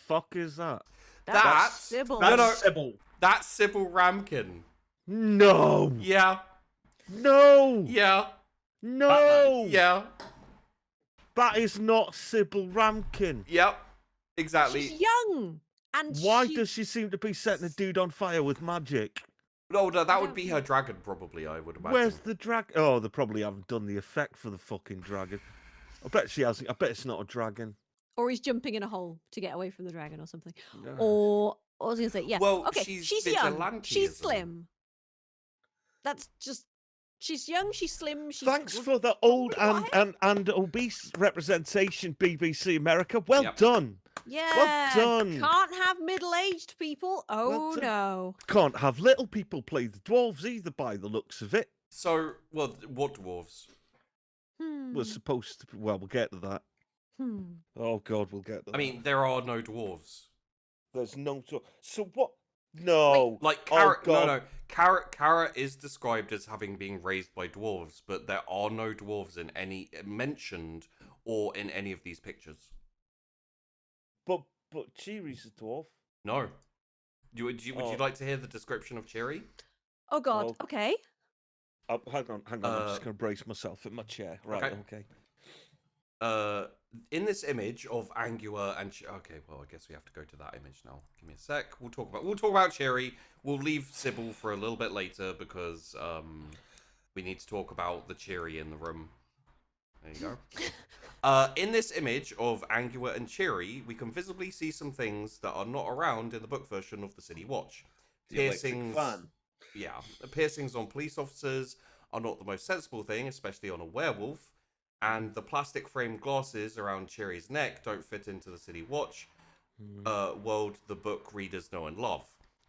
fuck is that? That's Sybil. That's Sybil. That's Sybil Ramkin. No. Yeah. No. Yeah. No. Yeah. That is not Sybil Ramkin. Yep. Exactly. She's young. And Why does she seem to be setting a dude on fire with magic? No, that would be her dragon, probably. I would imagine. Where's the dragon? Oh, they probably haven't done the effect for the fucking dragon. I bet she hasn't. I bet it's not a dragon. Or he's jumping in a hole to get away from the dragon or something. Yeah. Or I was going to say, yeah. Well, okay, she's young. She's vigilantism. slim. That's just... She's young, she's slim, she's... Thanks for the old and obese representation, BBC America. Well done. Yeah. Well done. Can't have middle-aged people. Oh, Well done. no. Can't have little people play the dwarves either, by the looks of it. So, well, what dwarves? We're supposed to... Well, we'll get to that. Oh, God, we'll get to that. I mean, there are no dwarves. There's no... So what? No. Like, Oh, God. no. Kara is described as having been raised by dwarves, but there are no dwarves in any mentioned or in any of these pictures. But Chiri's a dwarf. No. Would you like to hear the description of Chiri? Oh, God. Oh. Okay. Oh, hang on. I'm just going to brace myself in my chair. Right, okay. In this image of Angua and okay, well, I guess we have to go to that image now. Give me a sec. We'll talk about Chiri. We'll leave Sybil for a little bit later because we need to talk about the Chiri in the room. There you go. In this image of Angua and Chiri, we can visibly see some things that are not around in the book version of the City Watch. Piercings. Yeah, piercings on police officers are not the most sensible thing, especially on a werewolf. And the plastic framed glasses around Chiri's neck don't fit into the City Watch world the book readers know and love.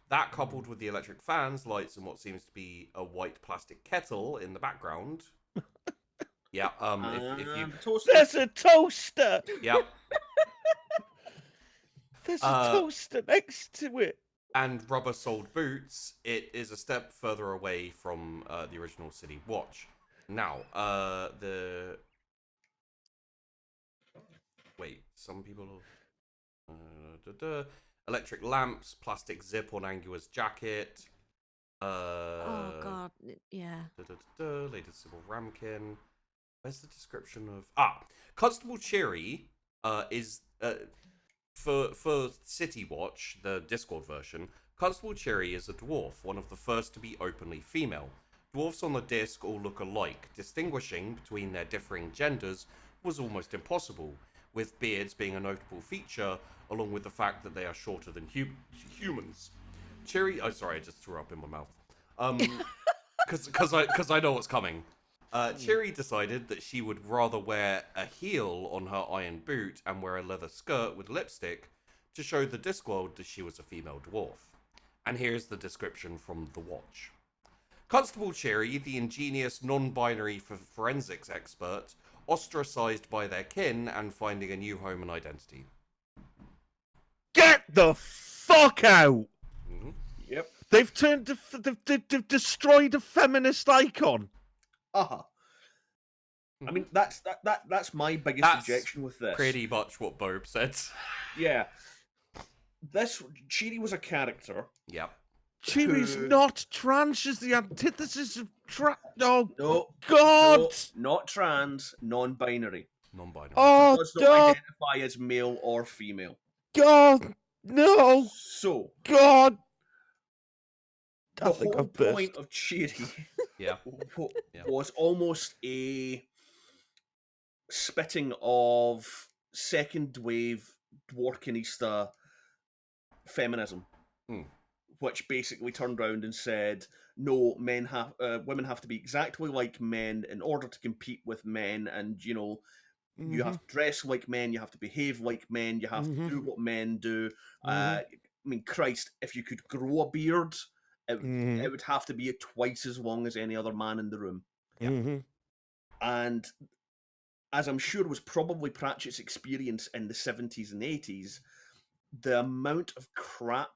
That, coupled with the electric fans, lights, and what seems to be a white plastic kettle in the background. Yeah, if you... There's a toaster! Yeah. There's a toaster next to it. And rubber-soled boots, it is a step further away from the original City Watch. Now, Wait, some people... Electric lamps, plastic zip on Angua's jacket. Oh, God. Yeah. Latest Sybil Ramkin. Where's the description of... Constable Chiri is... for City Watch, the Discworld version, Constable Cherry is a dwarf, one of the first to be openly female. Dwarfs on the disc all look alike. Distinguishing between their differing genders was almost impossible, with beards being a notable feature, along with the fact that they are shorter than humans. Cherry, oh sorry, I just threw up in my mouth. Because I know what's coming. Cherry decided that she would rather wear a heel on her iron boot and wear a leather skirt with lipstick to show the Discworld that she was a female dwarf. And here's the description from The Watch. Constable Cherry, the ingenious non-binary forensics expert, ostracized by their kin and finding a new home and identity. Get the fuck out! Mm-hmm. Yep. They've they've destroyed a feminist icon. I mean, that's my biggest objection with this. Pretty much what Bob said. Yeah. Cherry was a character. Yep. Cherry's not trans. She's the antithesis of trans. Oh, no, God! No, not trans, non-binary. Non-binary. Oh, Does not identify as male or female. God, no. So, God. The whole point of Cherry was almost a spitting of second wave Dworkinista feminism, which basically turned around and said, no, women have to be exactly like men in order to compete with men, and you have to dress like men, you have to behave like men, you have to do what men do. I mean, Christ, if you could grow a beard, it would have to be twice as long as any other man in the room. And as I'm sure was probably Pratchett's experience in the 70s and 80s, the amount of crap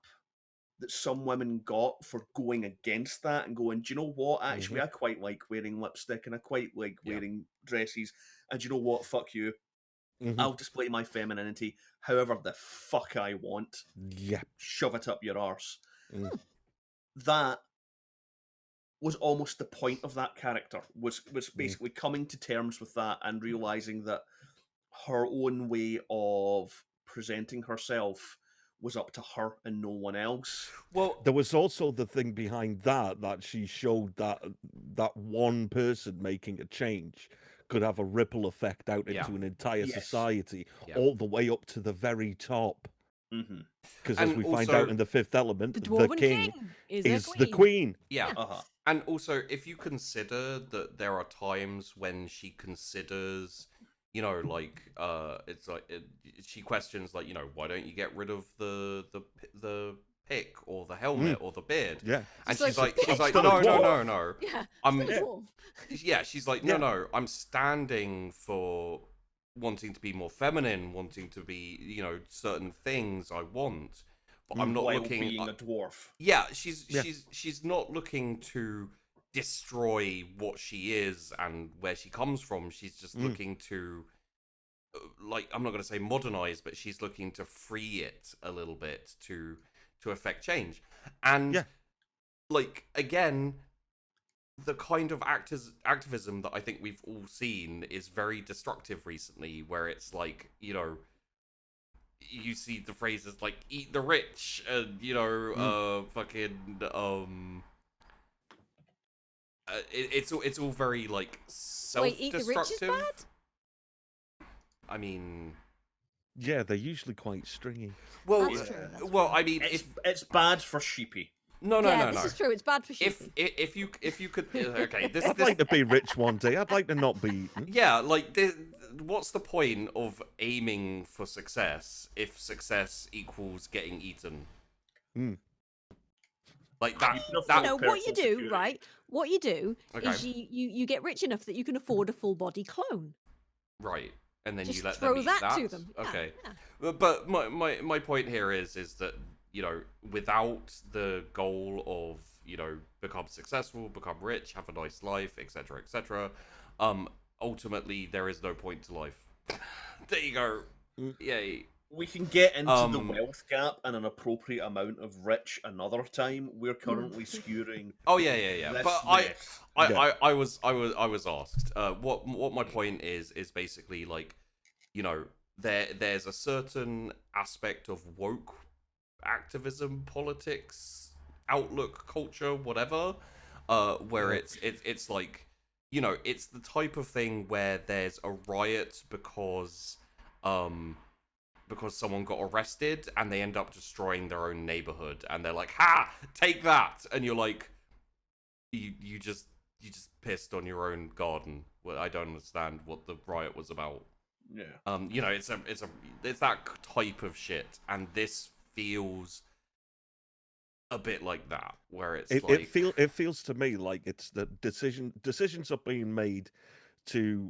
that some women got for going against that and going, do you know what? Actually, I quite like wearing lipstick and I quite like wearing dresses. And do you know what? Fuck you. I'll display my femininity however the fuck I want. Yeah. Shove it up your arse. That was almost the point of that character, was basically coming to terms with that and realizing that her own way of presenting herself was up to her and no one else. Well, there was also the thing behind that she showed that one person making a change could have a ripple effect out into an entire society, all the way up to the very top. Because as we find out in the Fifth Element, the king is the queen. Yeah. And also, if you consider that there are times when she considers, it's like she questions, like, why don't you get rid of the pick or the helmet or the beard? Yeah. And she's like, no. Yeah. She's like, no, I'm standing for wanting to be more feminine, wanting to be, certain things I want, but I'm not looking being a dwarf. Yeah, she's not looking to destroy what she is and where she comes from. She's just looking to, I'm not going to say modernize, but she's looking to free it a little bit to affect change. And again, the kind of activism that I think we've all seen is very destructive recently, where it's like, you see the phrases like "eat the rich" and it's all very like self-destructive. Wait, eat the rich is bad? I mean, yeah, they're usually quite stringy. Well, That's true. I mean, it's bad for sheepy. No. This is true. It's bad for sheep. If you could, okay, I'd like to be rich one day. I'd like to not be eaten. Yeah, what's the point of aiming for success if success equals getting eaten? Like that. What you do, right? What you do is you get rich enough that you can afford a full body clone. Right. And then just you let throw them eat that to them. Okay. Yeah. But my point here is that, without the goal of, become successful, become rich, have a nice life, etc., ultimately there is no point to life. There you go. Yay. We can get into the wealth gap and an appropriate amount of rich another time. We're currently skewering. Oh yeah. But I was asked what my point is basically like, there's a certain aspect of woke activism, politics, outlook, culture, whatever, where it's like, you know, it's the type of thing where there's a riot because someone got arrested and they end up destroying their own neighborhood, and they're like, "Ha! Take that!" And you're like, you just pissed on your own garden. Well, I don't understand what the riot was about. Yeah. You know, it's that type of shit, and this feels a bit like that, where it feels to me like it's the decisions are being made to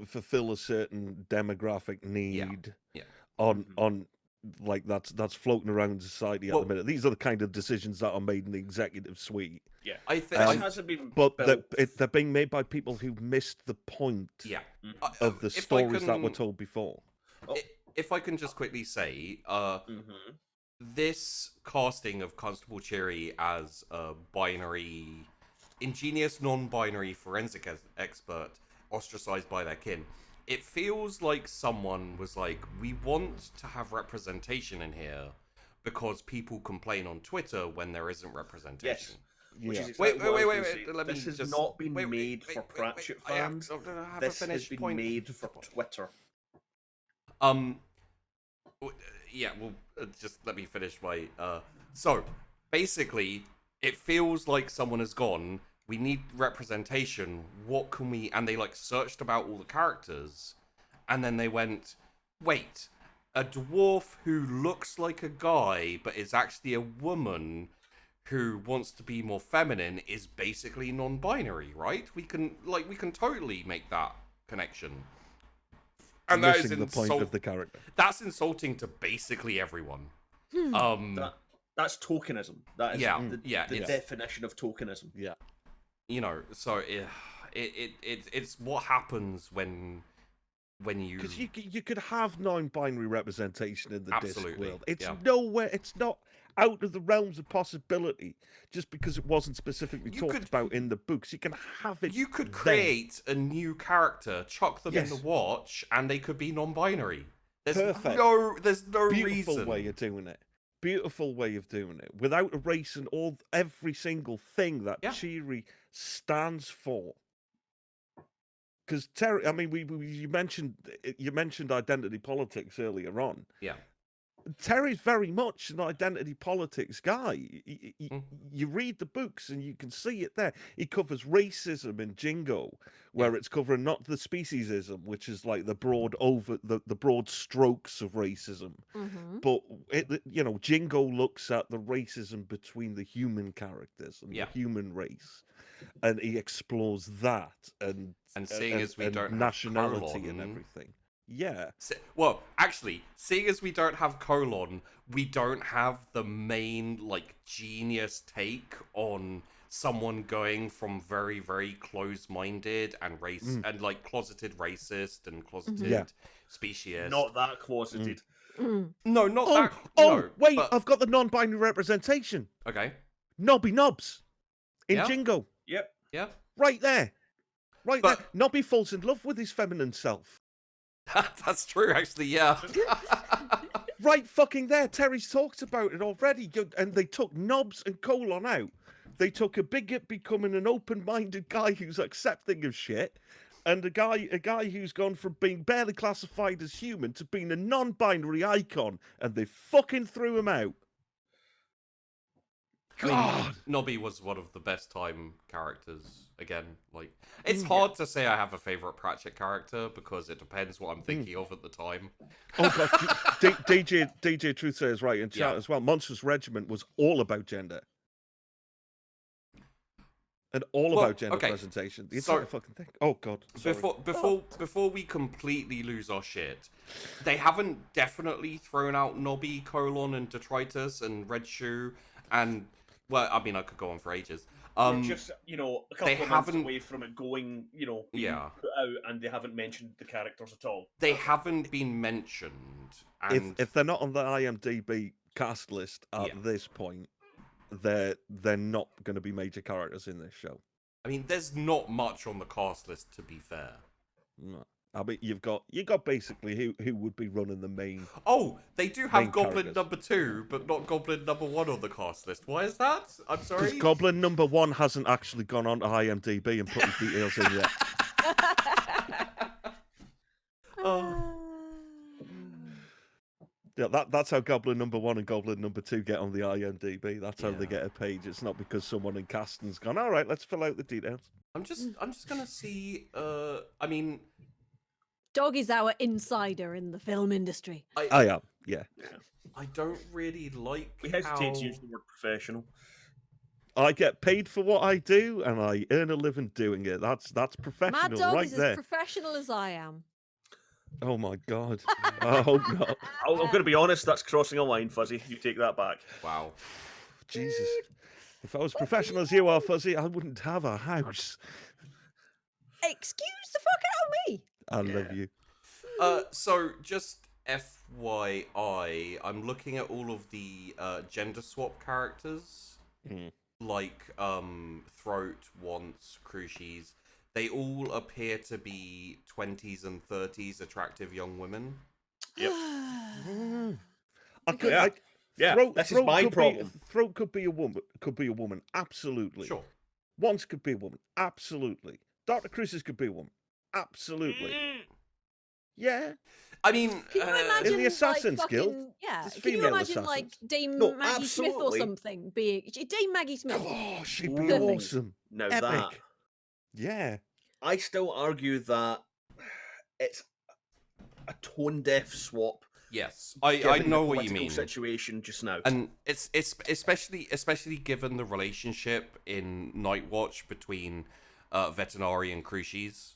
fulfill a certain demographic need. Yeah. On like that's floating around society at the minute. These are the kind of decisions that are made in the executive suite. Yeah, I think, hasn't been, but they're being made by people who missed the point. Yeah. Of the stories that were told before. If I can just quickly say, this casting of Constable Cheery as a ingenious non-binary forensic expert ostracized by their kin, it feels like someone was like, we want to have representation in here because people complain on Twitter when there isn't representation. Yes. Wait. This has not been made for Pratchett fans. This has been made for Twitter. Yeah, well, just let me finish my... So, basically, it feels like someone has gone, we need representation, what can we... And they, like, searched about all the characters, and then they went, wait, a dwarf who looks like a guy, but is actually a woman who wants to be more feminine is basically non-binary, right? We can totally make that connection. And that is the point of the character. That's insulting to basically everyone. That's tokenism. That is the definition of tokenism. Yeah. You know, so it's what happens when you... Because you could have non-binary representation in the Discworld. It's yeah. nowhere. It's not out of the realms of possibility just because it wasn't specifically talked about in the books. You can have it. You could create a new character, chuck them in the Watch, and they could be non-binary. Perfect. There's no Beautiful reason. way of doing it. Beautiful way of doing it without erasing every single thing that Cheery stands for. Because Terry, I mean, you mentioned identity politics earlier on. Yeah. Terry's very much an identity politics guy. You read the books and you can see it there. He covers racism in Jingo, where it's covering not the speciesism, which is like the broad strokes of racism, but Jingo looks at the racism between the human characters and the human race, and he explores that and seeing as we don't have nationality and everything. Yeah. Well, actually, seeing as we don't have colon, we don't have the main, like, genius take on someone going from very, very closed-minded and and, like, closeted racist and closeted speciesist. Not that closeted. No, not that. Wait, I've got the non-binary representation. Okay. Nobby Nobs in Jingo. Yep. Yeah. Right there. There. Nobby falls in love with his feminine self. That's true, actually, yeah. Right fucking there. Terry's talked about it already. And they took Nobs and colon out. They took a bigot becoming an open-minded guy who's accepting of shit, and a guy who's gone from being barely classified as human to being a non-binary icon, and they fucking threw him out. God. I mean, Nobby was one of the best time characters. Again, like, it's hard to say I have a favorite Pratchett character because it depends what I'm thinking of at the time. Oh god, DJ Truth says right in chat as well. Monstrous Regiment was all about gender. And all about gender presentation. The entire fucking thing. Oh god. Sorry. Before we completely lose our shit, they haven't definitely thrown out Nobby, colon, and Detritus and Red Shoe, and well, I mean, I could go on for ages. We're just, a couple of months away from it going, being put out, and they haven't mentioned the characters at all. They haven't been mentioned. And if they're not on the IMDb cast list at this point, they're not going to be major characters in this show. I mean, there's not much on the cast list, to be fair. No. I mean, you've got basically who would be running the main. Oh, they do have Goblin characters. #2, but not Goblin #1 on the cast list. Why is that? I'm sorry. Because Goblin #1 hasn't actually gone on to IMDb and put his details in yet. Yeah, that's how Goblin #1 and Goblin #2 get on the IMDb. That's how they get a page. It's not because someone in casting's gone, all right, let's fill out the details. I'm just gonna see. I mean, Dog is our insider in the film industry. I am, yeah. I don't really like. We hesitate to use the word professional. I get paid for what I do, and I earn a living doing it. That's professional, Mad Dog right is there. as professional as I am. Oh my god! I hope not. I'm going to be honest. That's crossing a line, Fuzzy. You take that back. Wow. Jesus. If I was professional as you are, Fuzzy, I wouldn't have a house. Excuse the fuck out of me. I love you. So just FYI, I'm looking at all of the gender swap characters, like Throat, Wants, Crucies. They all appear to be 20s and 30s attractive young women. Yep. This is my problem. Throat could be a woman. Could be a woman. Absolutely. Sure. Once could be a woman. Absolutely. Dr. Cruises could be a woman. Absolutely. Yeah. I mean, can you imagine in the Assassin's like, Guild, fucking, yeah, can you imagine like Dame Maggie Smith or something being Dame Maggie Smith? Oh, she'd be awesome. Now Epic. that, yeah, I still argue that it's a tone deaf swap. Yes, I know what you mean. Situation just now, and it's especially given the relationship in Night Watch between Vetinari and Crucies.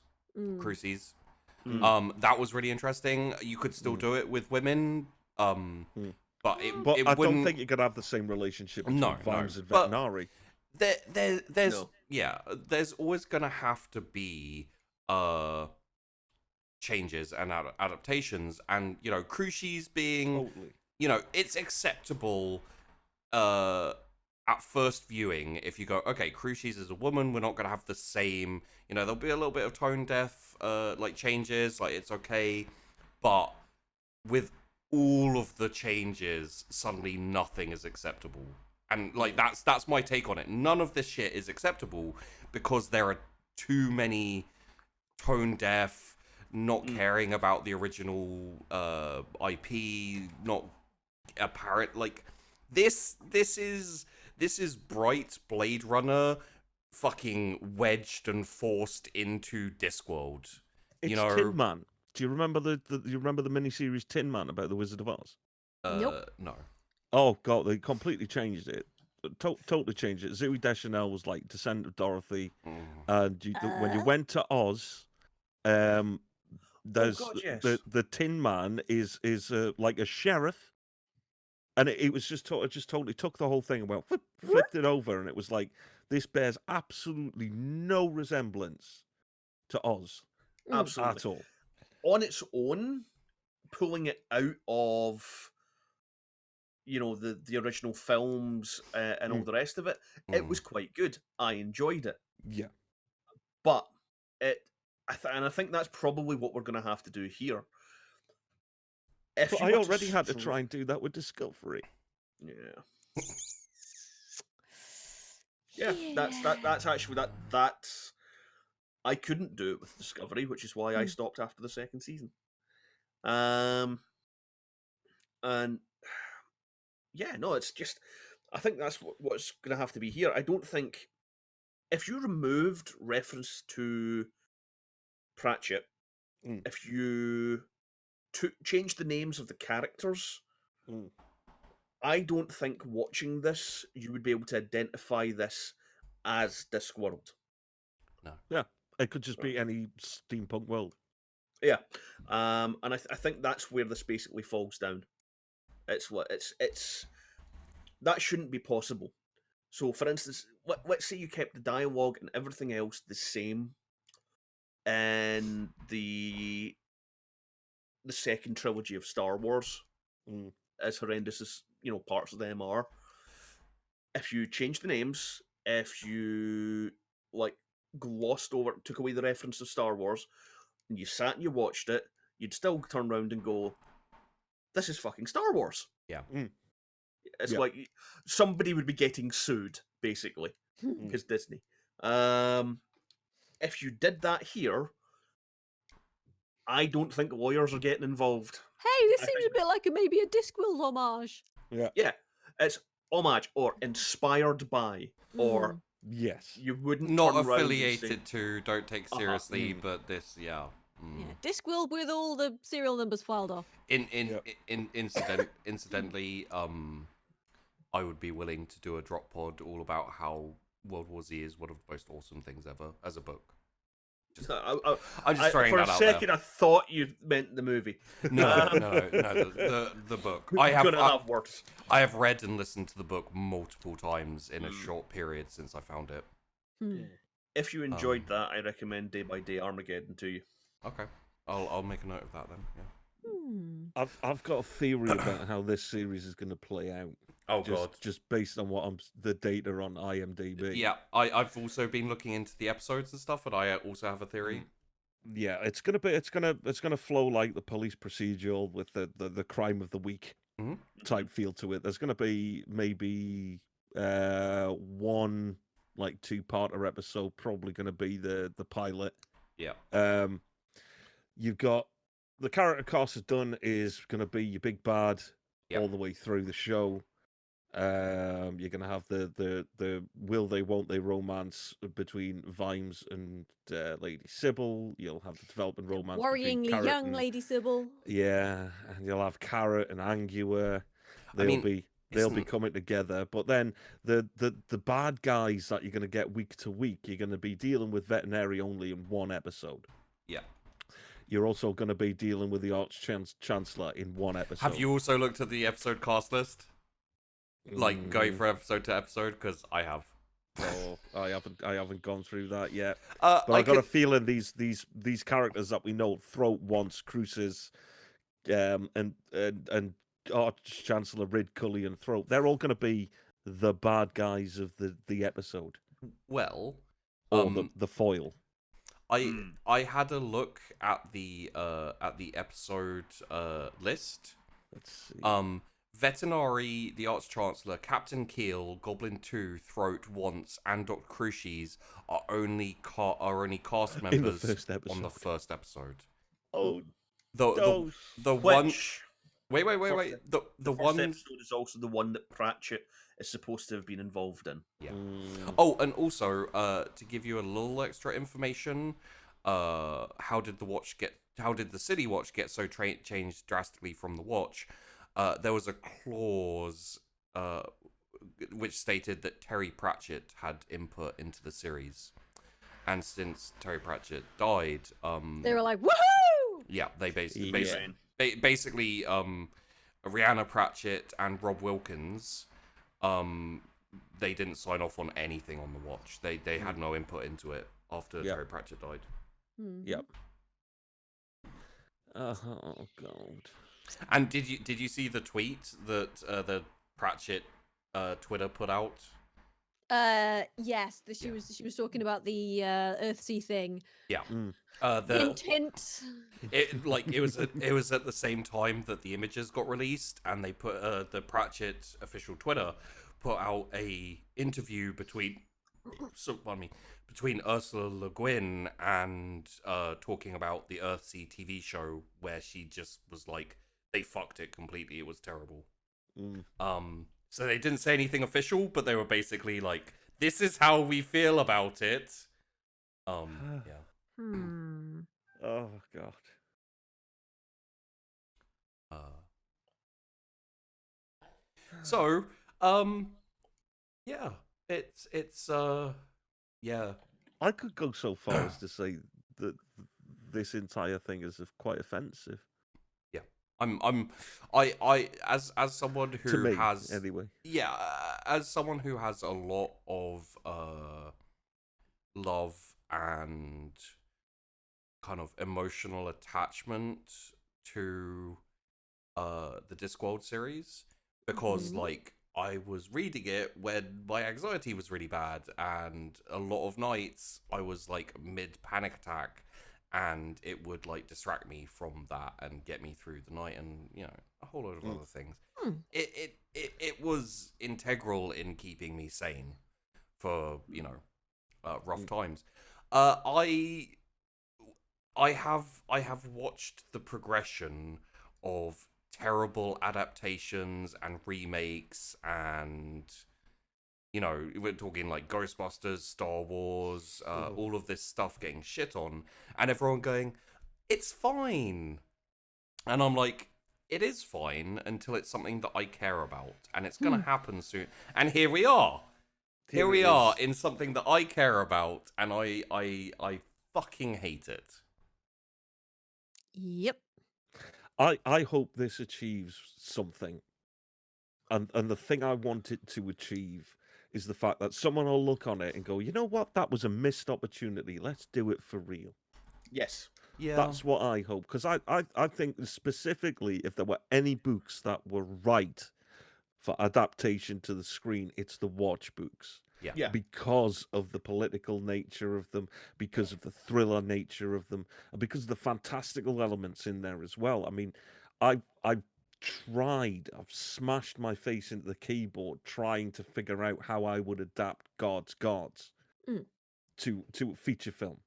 That was really interesting. You could still do it with women, but I don't think you could have the same relationship between Vimes and Vetinari. There's always gonna have to be changes and adaptations, and Crucies being it's acceptable at first viewing. If you go, okay, Crucies is a woman, we're not gonna have the same, there'll be a little bit of tone deaf like changes, like it's okay, but with all of the changes, suddenly nothing is acceptable. And like that's my take on it. None of this shit is acceptable because there are too many tone deaf, not caring about the original IP, not apparent. Like this is Bright Blade Runner fucking wedged and forced into Discworld. It's Tin Man. Do you remember the miniseries Tin Man about the Wizard of Oz? Nope. No. Oh god, they completely changed it. Totally changed it. Zooey Deschanel was like descendant of Dorothy, and when you went to Oz, there's the Tin Man is like a sheriff, and it was just totally took the whole thing and went flipped it over, and it was like, this bears absolutely no resemblance to Oz, absolutely at all. On its own, pulling it out of the original films and all the rest of it, it was quite good. I enjoyed it. Yeah, but I think that's probably what we're going to have to do here. But I already had to try and do that with Discovery. Yeah, that's actually that's I couldn't do it with Discovery, which is why I stopped after the second season. And yeah, no, it's just, I think that's what's going to have to be here. I don't think, if you removed reference to Pratchett, if you changed the names of the characters, I don't think watching this, you would be able to identify this as Discworld. No. Yeah, it could just be any steampunk world. Yeah, and I think that's where this basically falls down. It's that shouldn't be possible. So, for instance, let's say you kept the dialogue and everything else the same in the second trilogy of Star Wars, as horrendous as parts of them are. If you change the names, if you glossed over, took away the reference to Star Wars, and you sat and you watched it, you'd still turn around and go, "This is fucking Star Wars." Yeah. It's like somebody would be getting sued, basically, because Disney. If you did that here, I don't think lawyers are getting involved. Hey, this seems a bit like maybe a Discworld homage. Yeah, it's homage or inspired by, or yes, you wouldn't not turn affiliated to, don't take seriously, but this, Yeah, Discworld with all the serial numbers filed off. Incidentally, I would be willing to do a drop pod all about how World War Z is one of the most awesome things ever as a book. I'm just throwing that out there. For a second, I thought you meant the movie. No, the book. I have read and listened to the book multiple times in a short period since I found it. If you enjoyed that, I recommend Day by Day Armageddon to you. Okay, I'll make a note of that then. Yeah. I've got a theory about how this series is going to play out. Oh God! Just based on the data on IMDb. Yeah, I've also been looking into the episodes and stuff, and I also have a theory. Yeah, it's gonna flow like the police procedural with the crime of the week type feel to it. There's gonna be maybe one like 2-parter episode, probably gonna be the pilot. Yeah. You've got the character cast is done is gonna be your big bad all the way through the show. You're gonna have the will they won't they romance between Vimes and Lady Sybil. You'll have the development romance worryingly between Carrot young and, Lady Sybil. Yeah, and you'll have Carrot and Angua. They'll be coming together. But then the bad guys that you're gonna get week to week, you're gonna be dealing with Veterinary only in one episode. Yeah. You're also going to be dealing with the Arch-Chancellor in one episode. Have you also looked at the episode cast list? Like going from episode to episode, because I have. Oh, I haven't gone through that yet. But I got a feeling these characters that we know, Throat once, Cruces, and Arch Chancellor Rid, Cully, and Throat, they're all going to be the bad guys of the episode. Well, or the foil. I had a look at the episode list. Let's see. Veterinary, the Arch-Chancellor, Captain Keel, Goblin 2, Throat, Once, and Dr. Cruces are only cast members on the first episode. Oh, the one. Wait. The first episode is also the one that Pratchett is supposed to have been involved in. Yeah. Oh, and also to give you a little extra information, how did the City Watch get so changed drastically from the Watch? There was a clause which stated that Terry Pratchett had input into the series, and since Terry Pratchett died, they were like, "Woohoo!" Yeah, they basically Rhianna Pratchett and Rob Wilkins, they didn't sign off on anything on the Watch. They had no input into it after Terry Pratchett died. Yep. Oh God. And did you see the tweet that the Pratchett Twitter put out? Yes, she was talking about the Earthsea thing. Yeah. The intent. It was at the same time that the images got released, and they put the Pratchett official Twitter put out a interview between Ursula Le Guin and talking about the Earthsea TV show, where she just was like, they fucked it completely. It was terrible. So they didn't say anything official, but they were basically like, this is how we feel about it. Yeah. Oh God. So, yeah, it's yeah. I could go so far as to say that this entire thing is quite offensive. Yeah, I as someone who has anyway. Yeah, as someone who has a lot of love and kind of emotional attachment to the Discworld series, because like I was reading it when my anxiety was really bad, and a lot of nights I was like mid panic attack, and it would like distract me from that and get me through the night, and a whole load of other things. It was integral in keeping me sane for rough times. I have watched the progression of terrible adaptations and remakes, and we're talking like Ghostbusters, Star Wars, all of this stuff getting shit on, and everyone going, it's fine. And I'm like, it is fine until it's something that I care about, and it's going to happen soon. And here we are. Here we are in something that I care about, and I fucking hate it. Yep. I hope this achieves something. And the thing I want it to achieve is the fact that someone will look on it and go, you know what, that was a missed opportunity. Let's do it for real. Yes. Yeah. That's what I hope. Because I think specifically, if there were any books that were right for adaptation to the screen, it's the Watch books. Yeah. Because of the political nature of them, because of the thriller nature of them, and because of the fantastical elements in there as well. I mean, I've I've smashed my face into the keyboard trying to figure out how I would adapt God's Gods to a feature film.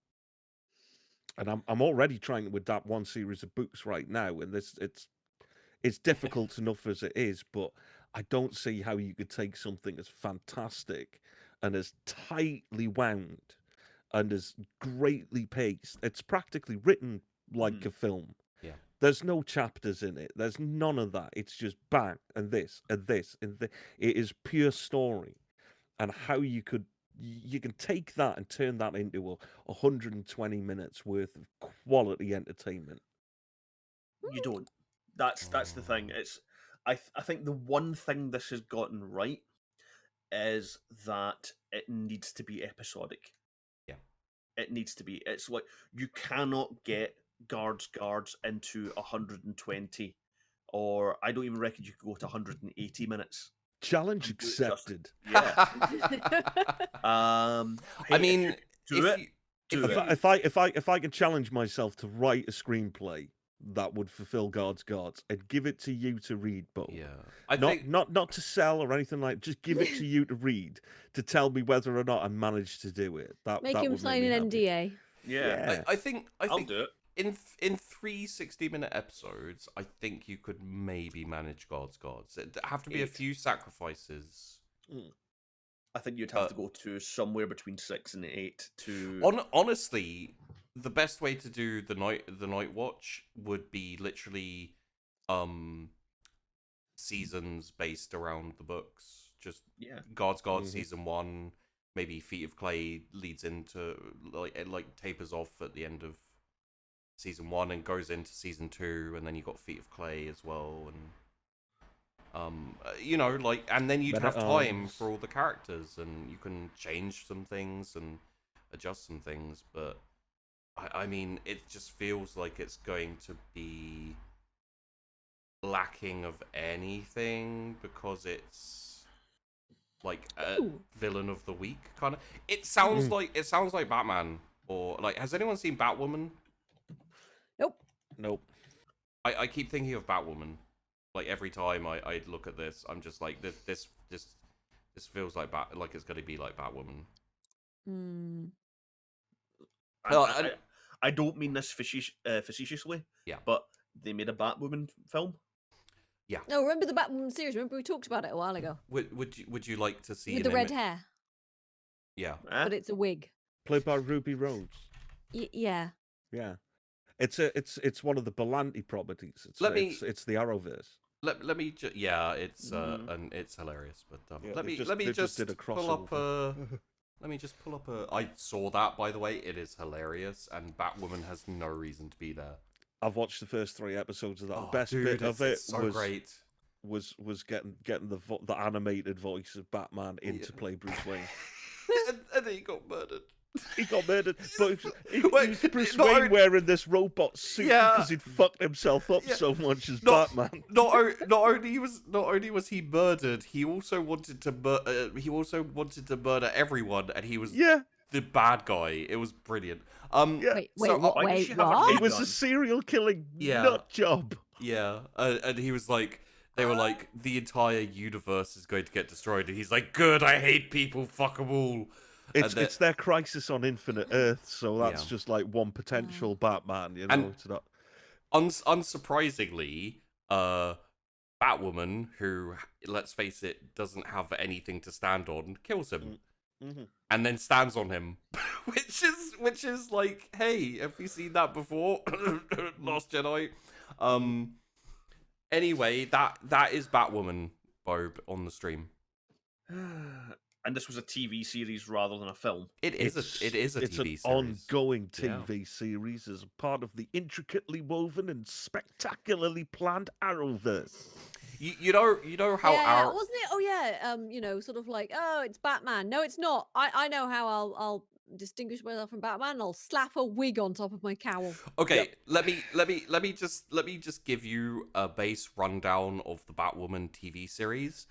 And I'm already trying to adapt one series of books right now, and it's difficult enough as it is, but I don't see how you could take something as fantastic and as tightly wound and as greatly paced. It's practically written like a film. Yeah. There's no chapters in it. There's none of that. It's just bang, and this, and this, and this. It is pure story. And how you can take that and turn that into 120 minutes worth of quality entertainment. You don't. That's the thing. I think the one thing this has gotten right is that it needs to be episodic. Yeah. It needs to be. It's like you cannot get guards into 120, or I don't even reckon you could go to 180 minutes. Challenge accepted. Yeah. I mean, if I could challenge myself to write a screenplay that would fulfill God's Gods and give it to you to read, Bo. Yeah. Not to sell or anything like. Just give it to you to read, to tell me whether or not I managed to do it. Make him sign an NDA. Yeah. I think I'll do it. In 3 60-minute episodes, I think you could maybe manage God's Gods. It'd have to be 8. A few sacrifices. I think you'd have to go to somewhere between 6 and 8 to. Honestly, the best way to do the night watch would be literally seasons based around the books. Just God's Gods season 1, maybe Feet of Clay leads into like tapers off at the end of season 1 and goes into season 2, and then you got Feet of Clay as well, and and then you'd have time for all the characters, and you can change some things and adjust some things. But I mean, it just feels like it's going to be lacking of anything because it's like a villain of the week kind of. It sounds like Batman, or like, has anyone seen Batwoman? Nope. I keep thinking of Batwoman. Like every time I look at this, I'm just like, this feels like it's going to be like Batwoman. I don't mean this facetiously. Yeah. But they made a Batwoman film. Yeah. No, remember the Batwoman series? Remember we talked about it a while ago. Would you like to see with the red hair? Yeah. But it's a wig. Played by Ruby Rhodes. Yeah. Yeah. It's one of the Berlanti properties. It's the Arrowverse. Let me and it's hilarious. But let me just pull up let me just pull up I saw that, by the way. It is hilarious, and Batwoman has no reason to be there. I've watched the first 3 episodes of that. The best bit of it was getting the animated voice of Batman in to play Bruce Wayne. and then he got murdered. He got murdered, but he was Bruce Wayne wearing this robot suit because he'd fucked himself up so much as Batman. Not only was he murdered, he also wanted to murder everyone, and he was the bad guy. It was brilliant. Wait, what? It It was a serial killing nut job. Yeah, and he was like, they were like, the entire universe is going to get destroyed, and he's like, good, I hate people, fuck them all. It's their Crisis on Infinite Earth, so that's just like one potential Batman, you know. And it's not... unsurprisingly, Batwoman, who, let's face it, doesn't have anything to stand on, kills him. Mm-hmm. And then stands on him, which is like, hey, have we seen that before? Last Jedi. Anyway, that is Batwoman, Bob, on the stream. And this was a TV series rather than a film. It is a TV series. It's an ongoing TV series as part of the intricately woven and spectacularly planned Arrowverse. You know how wasn't it? Oh yeah, sort of like, oh, it's Batman. No, it's not. I know how I'll distinguish myself from Batman. I'll slap a wig on top of my cowl. Okay, let me just give you a base rundown of the Batwoman TV series.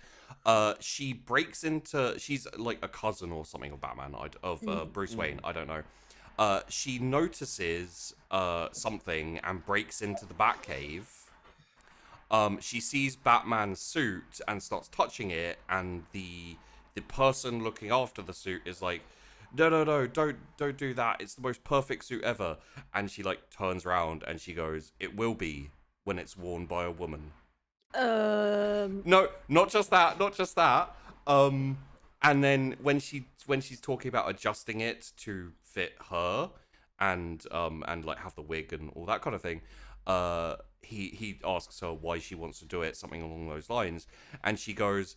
She breaks into, she's like a cousin or something of Batman, of Bruce Wayne. I don't know. She notices something and breaks into the Batcave. She sees Batman's suit and starts touching it, and the person looking after the suit is like, no, don't do that. It's the most perfect suit ever. And she like turns around and she goes, it will be when it's worn by a woman. No, not just that. And then when she's talking about adjusting it to fit her and like have the wig and all that kind of thing, he asks her why she wants to do it, something along those lines, and she goes,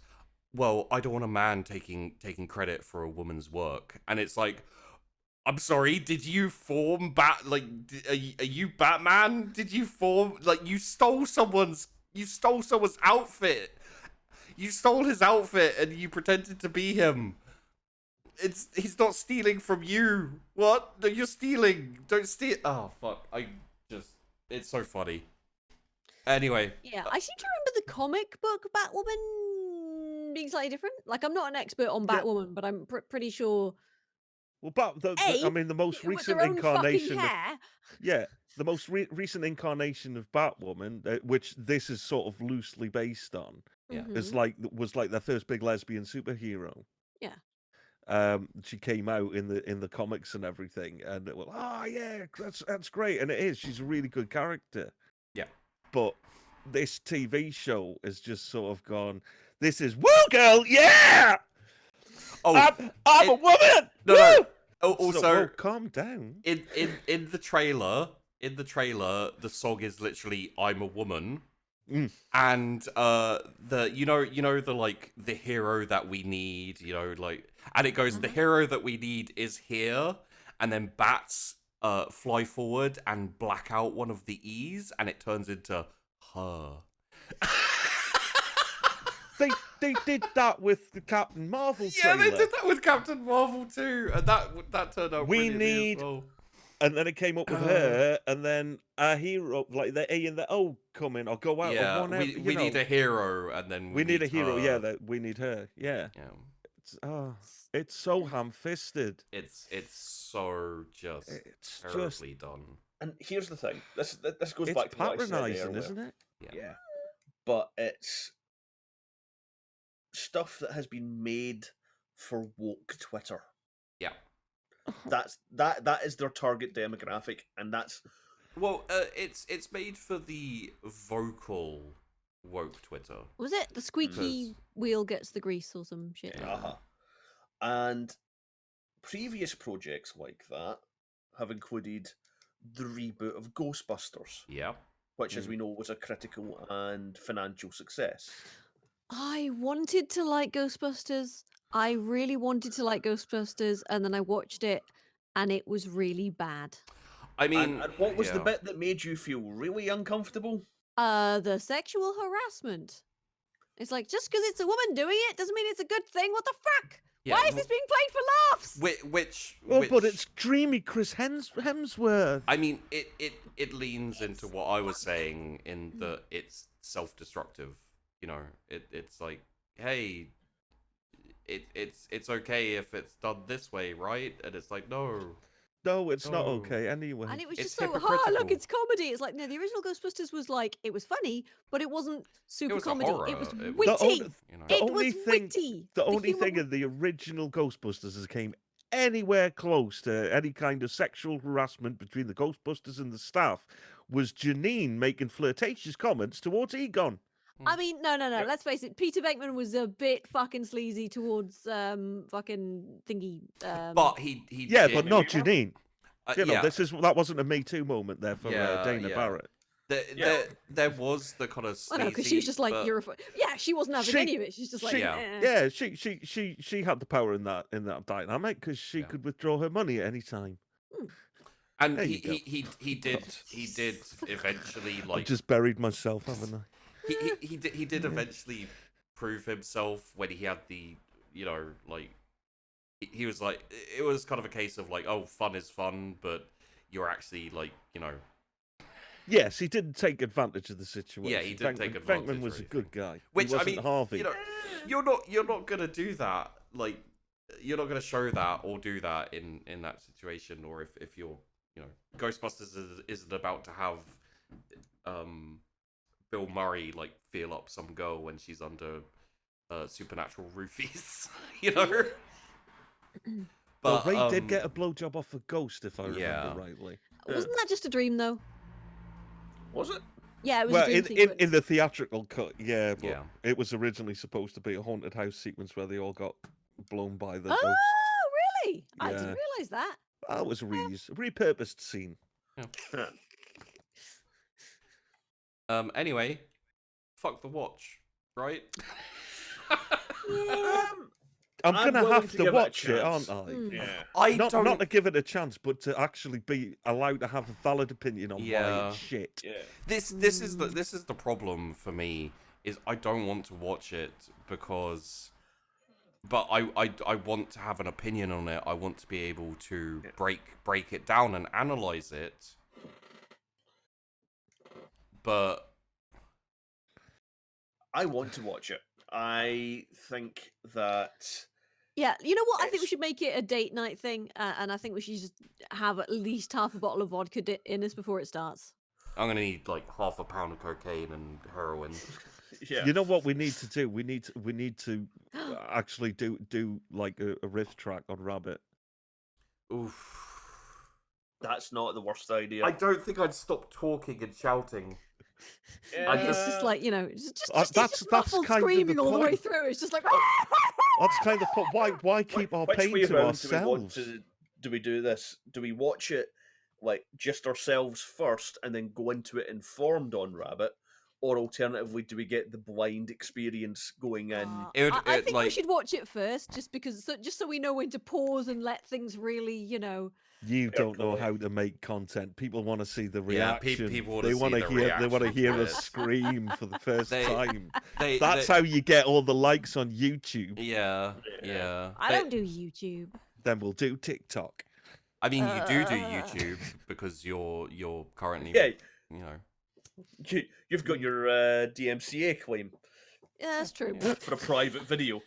well, I don't want a man taking credit for a woman's work. And it's like, I'm sorry, did you form are you Batman? Did you form, like, you stole someone's outfit. You stole his outfit and you pretended to be him. He's not stealing from you. What? No, you're stealing. Don't steal. Oh, fuck. It's so funny. Anyway. Yeah, I seem to remember the comic book Batwoman being slightly different. Like, I'm not an expert on Batwoman, but I'm pretty sure. Well, the most recent incarnation. The most recent incarnation of Batwoman, which this is sort of loosely based on, was like their first big lesbian superhero. Yeah. She came out in the comics and everything, and it was, that's great, and it is. She's a really good character. Yeah. But this TV show has just sort of gone, this is woo girl, yeah. Oh, I'm a woman. No. Oh, also, so, calm down. In the trailer, the song is literally "I'm a woman," and the hero that we need, and it goes, the hero that we need is here, and then bats fly forward and black out one of the E's, and it turns into her. They did that with the Captain Marvel trailer. Yeah, they did that with Captain Marvel too, and that turned out brilliantly as well. And then it came up with her, and then a hero, like the A and the O come in or go out. Yeah, of one we need a hero, and then we need a hero. Her. Yeah, we need her. Yeah. It's so ham-fisted. It's so terribly done. And here's the thing. This goes it's back to what I said patronizing, isn't it? Yeah. But it's stuff that has been made for woke Twitter. Yeah. That is their target demographic, and that's it's made for the vocal woke Twitter. Was it the squeaky wheel gets the grease or some shit? And previous projects like that have included the reboot of Ghostbusters. Yeah. Which, as we know, was a critical and financial success. I wanted to like Ghostbusters. I really wanted to like Ghostbusters, and then I watched it, and it was really bad. I mean, and what was the bit that made you feel really uncomfortable? The sexual harassment. It's like, just because it's a woman doing it doesn't mean it's a good thing. What the fuck? Yeah, why is this being played for laughs? Which but it's dreamy Chris Hemsworth. I mean, it leans into what I was saying in that it's self-destructive. It's like, hey, it's okay if it's done this way, right? And it's like, no, it's not okay anyway. And it was It's just so, hypocritical. look, it's comedy. It's like, no, the original Ghostbusters was like, it was funny, but it wasn't super was a comedy. horror. It was It witty. was, The It only was thing, witty. the only thing in the original Ghostbusters that came anywhere close to any kind of sexual harassment between the Ghostbusters and the staff was Janine making flirtatious comments towards Egon. I mean, no. Let's face it. Peter Venkman was a bit fucking sleazy towards fucking thingy. But he Yeah, did, but not Janine. You know, yeah. that wasn't a Me Too moment there for Dana Barrett. There was the kind of sleazy, I know, because she was just like, but... you're a... Yeah, she wasn't having any of it. She's just like, she had the power in that dynamic because she could withdraw her money at any time. And he did eventually, like... I've just buried myself, haven't I? He did eventually prove himself when he had the, you know, like... He was like... It was kind of a case of like, oh, fun is fun, but you're actually like, you know... Yes, he didn't take advantage of the situation. Yeah, he didn't take advantage. Venkman was a good guy. Which, he wasn't I mean, Harvey. you know, you're not gonna do that. Like, you're not gonna show that or do that in that situation. Or if you're, you know, Ghostbusters isn't about to have Bill Murray like feel up some girl when she's under supernatural roofies, you know. But Ray did get a blowjob off a ghost, if I remember rightly. Wasn't that just a dream, though? Was it? Yeah, it was a dream sequence. in the theatrical cut, but it was originally supposed to be a haunted house sequence where they all got blown by the ghost. Oh, really? I didn't realise that. That was a repurposed scene. Yeah. Anyway, fuck the watch, right? I'm gonna have to watch it, aren't I? Yeah. Not to give it a chance, but to actually be allowed to have a valid opinion on why it's shit. Yeah. This is the problem for me, is I don't want to watch it because, but I want to have an opinion on it. I want to be able to break it down and analyze it. But I want to watch it. I think that... Yeah, you know what? I think we should make it a date night thing, and I think we should just have at least half a bottle of vodka in us before it starts. I'm gonna need like half a pound of cocaine and heroin. Yeah. You know what we need to do? We need to actually do like a riff track on Rabbit. Oof. That's not the worst idea. I don't think I'd stop talking and shouting. It's just like, you know, that's muffled kind screaming of the all the way point. through. It's just like... That's kind of why keep our Which pain way to around ourselves? Do we do this? Do we watch it like just ourselves first and then go into it informed on Rabbit? Or alternatively, do we get the blind experience going in? I think we should watch it first, just so we know when to pause and let things really, you know. You don't know how to make content. People want to see the reaction. People they want to hear us scream for the first time. That's how you get all the likes on YouTube. Yeah. I don't do YouTube. Then we'll do TikTok. I mean, you do YouTube because you're currently, you know. You've got your DMCA claim. Yeah, that's true. For a private video.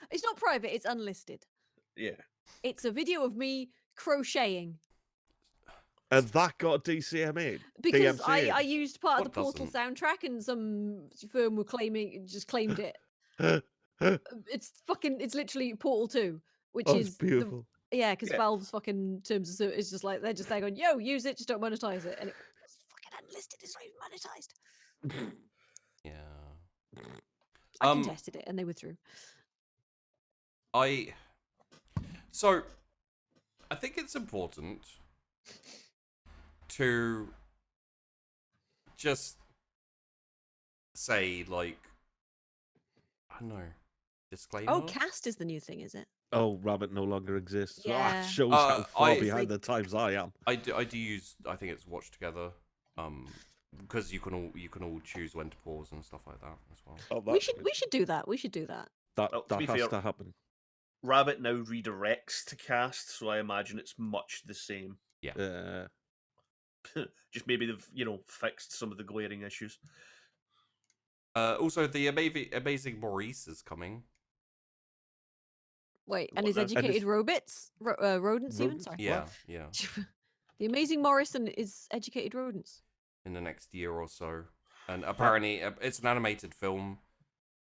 It's not private, it's unlisted. Yeah. It's a video of me crocheting. And that got DCMA'd? Because I used part of the Portal soundtrack and some firm were claimed it. It's literally Portal 2, which is beautiful. Because Valve's fucking terms of it's just like they're just there going, yo, use it, just don't monetize it. And it's fucking unlisted, it's not even monetized. Yeah. I contested it and they were through. So I think it's important to just say, like, I don't know, disclaimer. Oh, cast is the new thing, is it? Oh, Rabbit no longer exists. Yeah. That shows how far behind the times I am. I do use, I think it's Watch Together, because you can all choose when to pause and stuff like that as well. Oh, we should do that. That has to happen. Rabbit now redirects to cast, so I imagine it's much the same. Yeah. Just maybe they've fixed some of the glaring issues. Also, the amazing Maurice is coming. Wait, and his educated rodents even? Sorry. Yeah, yeah. The amazing Morrison is educated rodents. In the next year or so. And apparently, it's an animated film.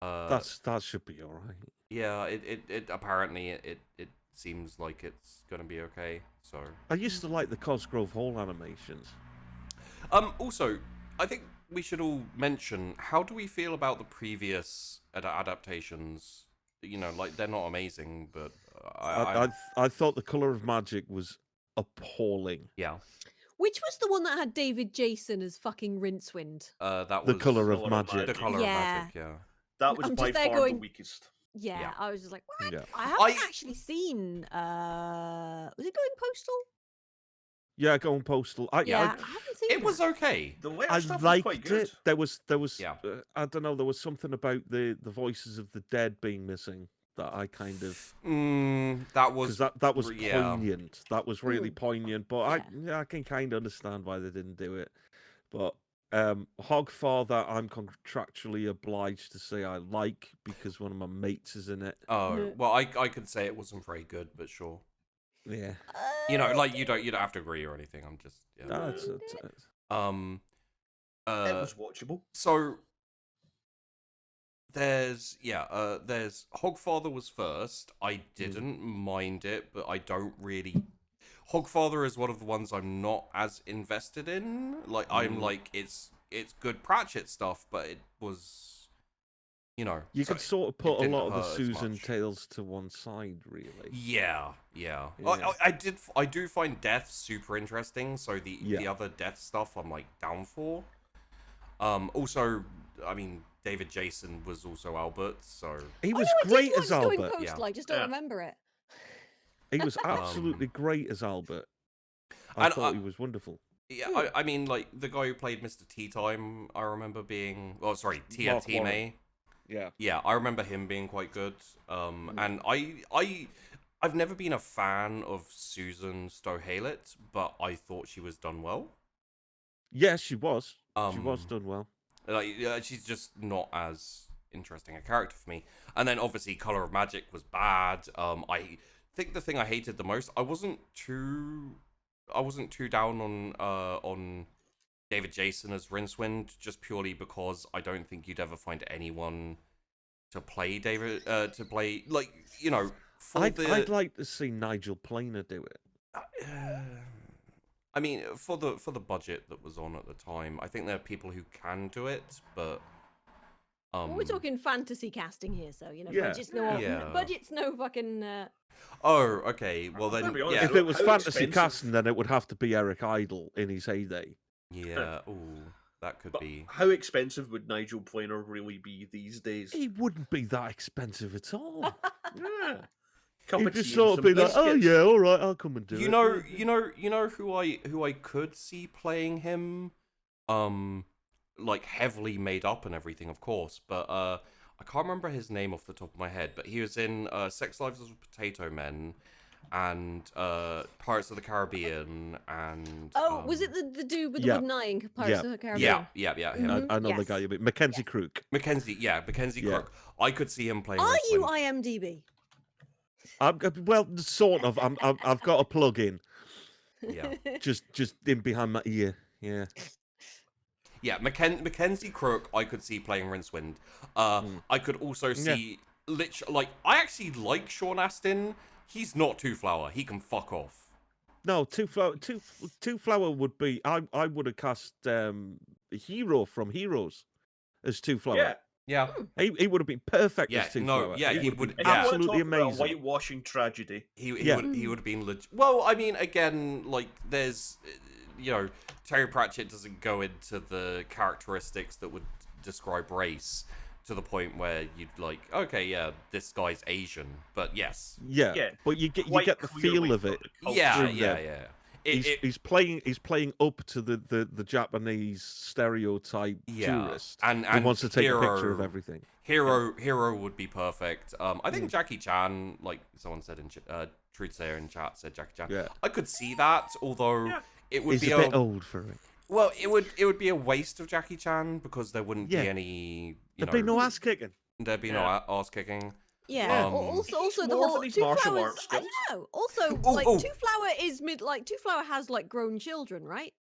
That should be all right. Yeah, it apparently it seems like it's gonna be okay. So I used to like the Cosgrove Hall animations. Also, I think we should all mention, how do we feel about the previous adaptations? You know, like, they're not amazing, but I thought The Color of Magic was appalling. Yeah. Which was the one that had David Jason as fucking Rincewind? That was The Color of Magic. The Color of Magic, yeah. That was by far the weakest. Yeah, I was just like, what? Yeah. I haven't actually seen. Was it Going Postal? Yeah, Going Postal. I haven't it seen it. Was okay. The later I stuff liked was quite good. it. There was Yeah. I don't know, there was something about the voices of the dead being missing that I kind of that was that was poignant. That was really poignant. But I can kind of understand why they didn't do it. But Hogfather, I'm contractually obliged to say I like, because one of my mates is in it. Oh well, I could say it wasn't very good, but sure. Yeah. You know, like, you don't have to agree or anything. I'm just it was watchable. So there's Hogfather was first. I didn't mind it, but I don't really. Hogfather is one of the ones I'm not as invested in. Like, I'm like, it's good Pratchett stuff, but it was, you know, you could sort of put a lot of the hurt as Susan much. tales to one side, really. Yeah. I do find Death super interesting. So the other Death stuff, I'm like down for. Also, I mean, David Jason was also Albert, so he was great as Albert. Going Postal, I just don't remember it. He was absolutely great as Albert. I thought he was wonderful. Yeah, I mean, like, the guy who played Mr. Tea Time, I remember being... Oh, sorry, Tia Time. Yeah. Yeah, I remember him being quite good. And I've never been a fan of Susan Stohalet, but I thought she was done well. Yes, she was. She was done well. Like, she's just not as interesting a character for me. And then, obviously, Color of Magic was bad. I think the thing I hated the most, I wasn't too down on David Jason as Rincewind, just purely because I don't think you'd ever find anyone to play David like, you know, I'd like to see Nigel Planer do it. I mean, for the budget that was on at the time, I think there are people who can do it, but we're talking fantasy casting here, so, you know, budget's no fucking Oh, okay. Well, then, honest, if it was fantasy casting, then it would have to be Eric Idle in his heyday. Yeah, that could be. How expensive would Nigel Planer really be these days? He wouldn't be that expensive at all. Yeah. He'd just sort of be like, "Oh yeah, all right, I'll come and do it." You know who I could see playing him, like, heavily made up and everything, of course, but I can't remember his name off the top of my head, but he was in Sex Lives of Potato Men and Pirates of the Caribbean and... was it the dude with the wooden eye in Pirates of the Caribbean? Yeah, him. I know the guy you mean. Mackenzie Crook. Mackenzie Crook. I could see him playing... Are you IMDb? Well, sort of. I've got a plug in. Yeah. Just in behind my ear. Yeah. Yeah, Mackenzie Crook, I could see playing Rincewind. I could also see, I actually like Sean Astin. He's not Two Flower. He can fuck off. No, Two Flower would be. I would have cast Hero from Heroes as Two Flower. Yeah. He would have been perfect as Two Flower. Yeah, he would. Absolutely amazing. Whitewashing tragedy. He would have been legit. Well, I mean, again, like, there's, you know, Terry Pratchett doesn't go into the characteristics that would describe race to the point where you'd like, okay, yeah, this guy's Asian, but yes. Yeah. But you get the feel of it. Yeah. He's playing up to the Japanese stereotype tourist and who wants to take a picture of everything. Hero would be perfect. I think Jackie Chan, like someone said in Truth Sayer in chat, said Jackie Chan. Yeah. I could see that, although it would be a bit old for it. Well, it would be a waste of Jackie Chan because there wouldn't be any. There'd be no ass kicking. There'd be no ass kicking. Yeah. Also, the whole Two Flowers. I don't know. Also, Two Flower is Two Flower has like grown children, right?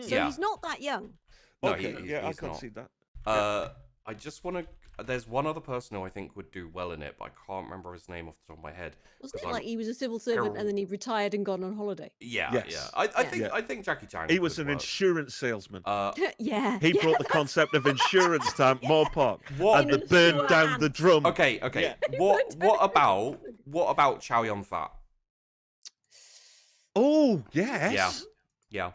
So he's not that young. No, Okay, I can see that. I just want to. There's one other person who I think would do well in it, but I can't remember his name off the top of my head. Wasn't it like he was a civil servant and then he retired and gone on holiday? Yeah. I think Jackie Chan. He was an insurance salesman. Yeah. He brought the concept of insurance to Ankh-Morpork and burned down the drum. Okay. Yeah. What about Chow Yun-Fat? Oh yes. Yeah.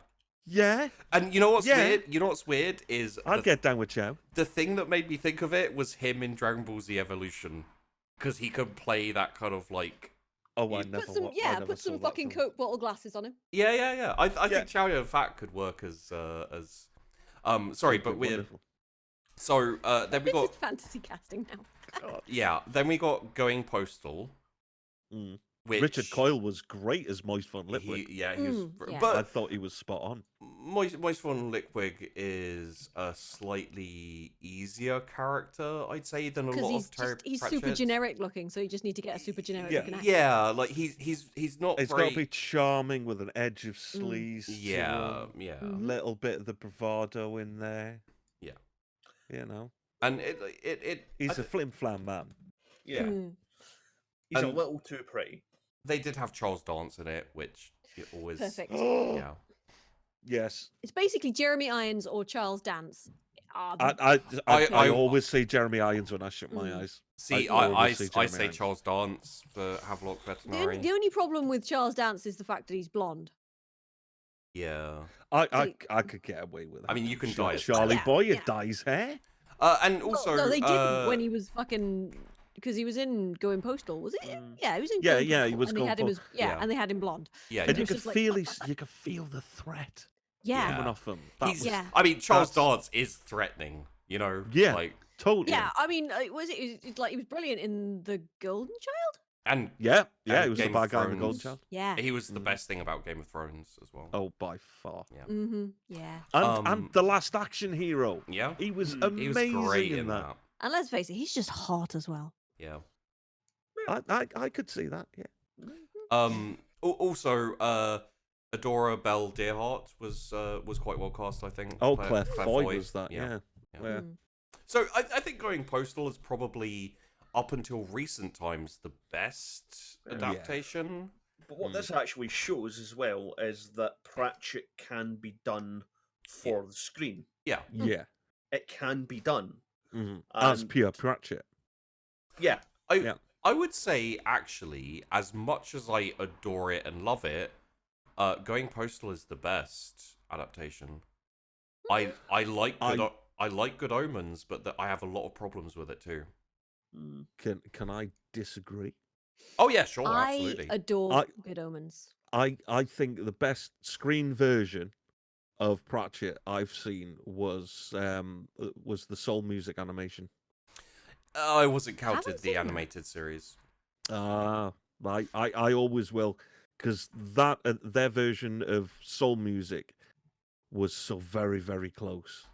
Yeah. And you know what's weird? You know what's weird is I'd get down with Chow. The thing that made me think of it was him in Dragon Ball Z Evolution, because he could play that kind of like. Oh, I never. Put some fucking Coke bottle glasses on him. Yeah. I think Chow Yun-Fat could work as. Sorry, but we're. So then we got just fantasy casting now. Yeah, then we got Going Postal. Which, Richard Coyle was great as Moist Von Lipwig. He was. Yeah. But I thought he was spot on. Moist Von Lipwig is a slightly easier character, I'd say, than a lot of Terry Pratchett. He's super generic looking, so you just need to get a super generic looking actor. Yeah, like he's not. He's got to be charming with an edge of sleaze. Yeah. A little bit of the bravado in there. Yeah. You know. And he's a flim flam man. Yeah. He's a little too pretty. They did have Charles Dance in it, which it always perfect. Yeah. Yes. It's basically Jeremy Irons or Charles Dance. I always say Jeremy Irons when I shut my eyes. See, I say Charles Dance for Havelock Veterinary. The only problem with Charles Dance is the fact that he's blonde. Yeah. I could get away with that. I mean, you can dye Charlie Boy, you dye his hair. And also, no, they didn't when he was fucking. Because he was in Going Postal, was it? Yeah, he was in. Going Postal, he was and Going Postal. And they had him blonde. Yeah, and you could feel you could feel the threat. Yeah, coming off him. I mean, Charles Dance is threatening. You know. Yeah. Like totally. Yeah, I mean, was it like he was brilliant in The Golden Child? And he was the bad guy in The Golden Child. Yeah, he was the best thing about Game of Thrones as well. Oh, by far. Yeah. Yeah. And the Last Action Hero. Yeah, he was amazing. He was great in that. And let's face it, he's just hot as well. Yeah. I could see that. Yeah. Also, Adora Belle Dearheart was quite well cast, I think. Oh, Claire Foy was that. Yeah. So I think Going Postal is probably up until recent times the best adaptation. But what this actually shows as well is that Pratchett can be done for the screen. Yeah. Yeah. It can be done. As pure Pratchett. Yeah. I would say, actually, as much as I adore it and love it, Going Postal is the best adaptation. I like Good Omens, but I have a lot of problems with it too. Can I disagree? Oh yeah, sure, absolutely. I adore Good Omens. I think the best screen version of Pratchett I've seen was the Soul Music animation. I wasn't counted the animated series. I always will, because that their version of Soul Music was so very, very close.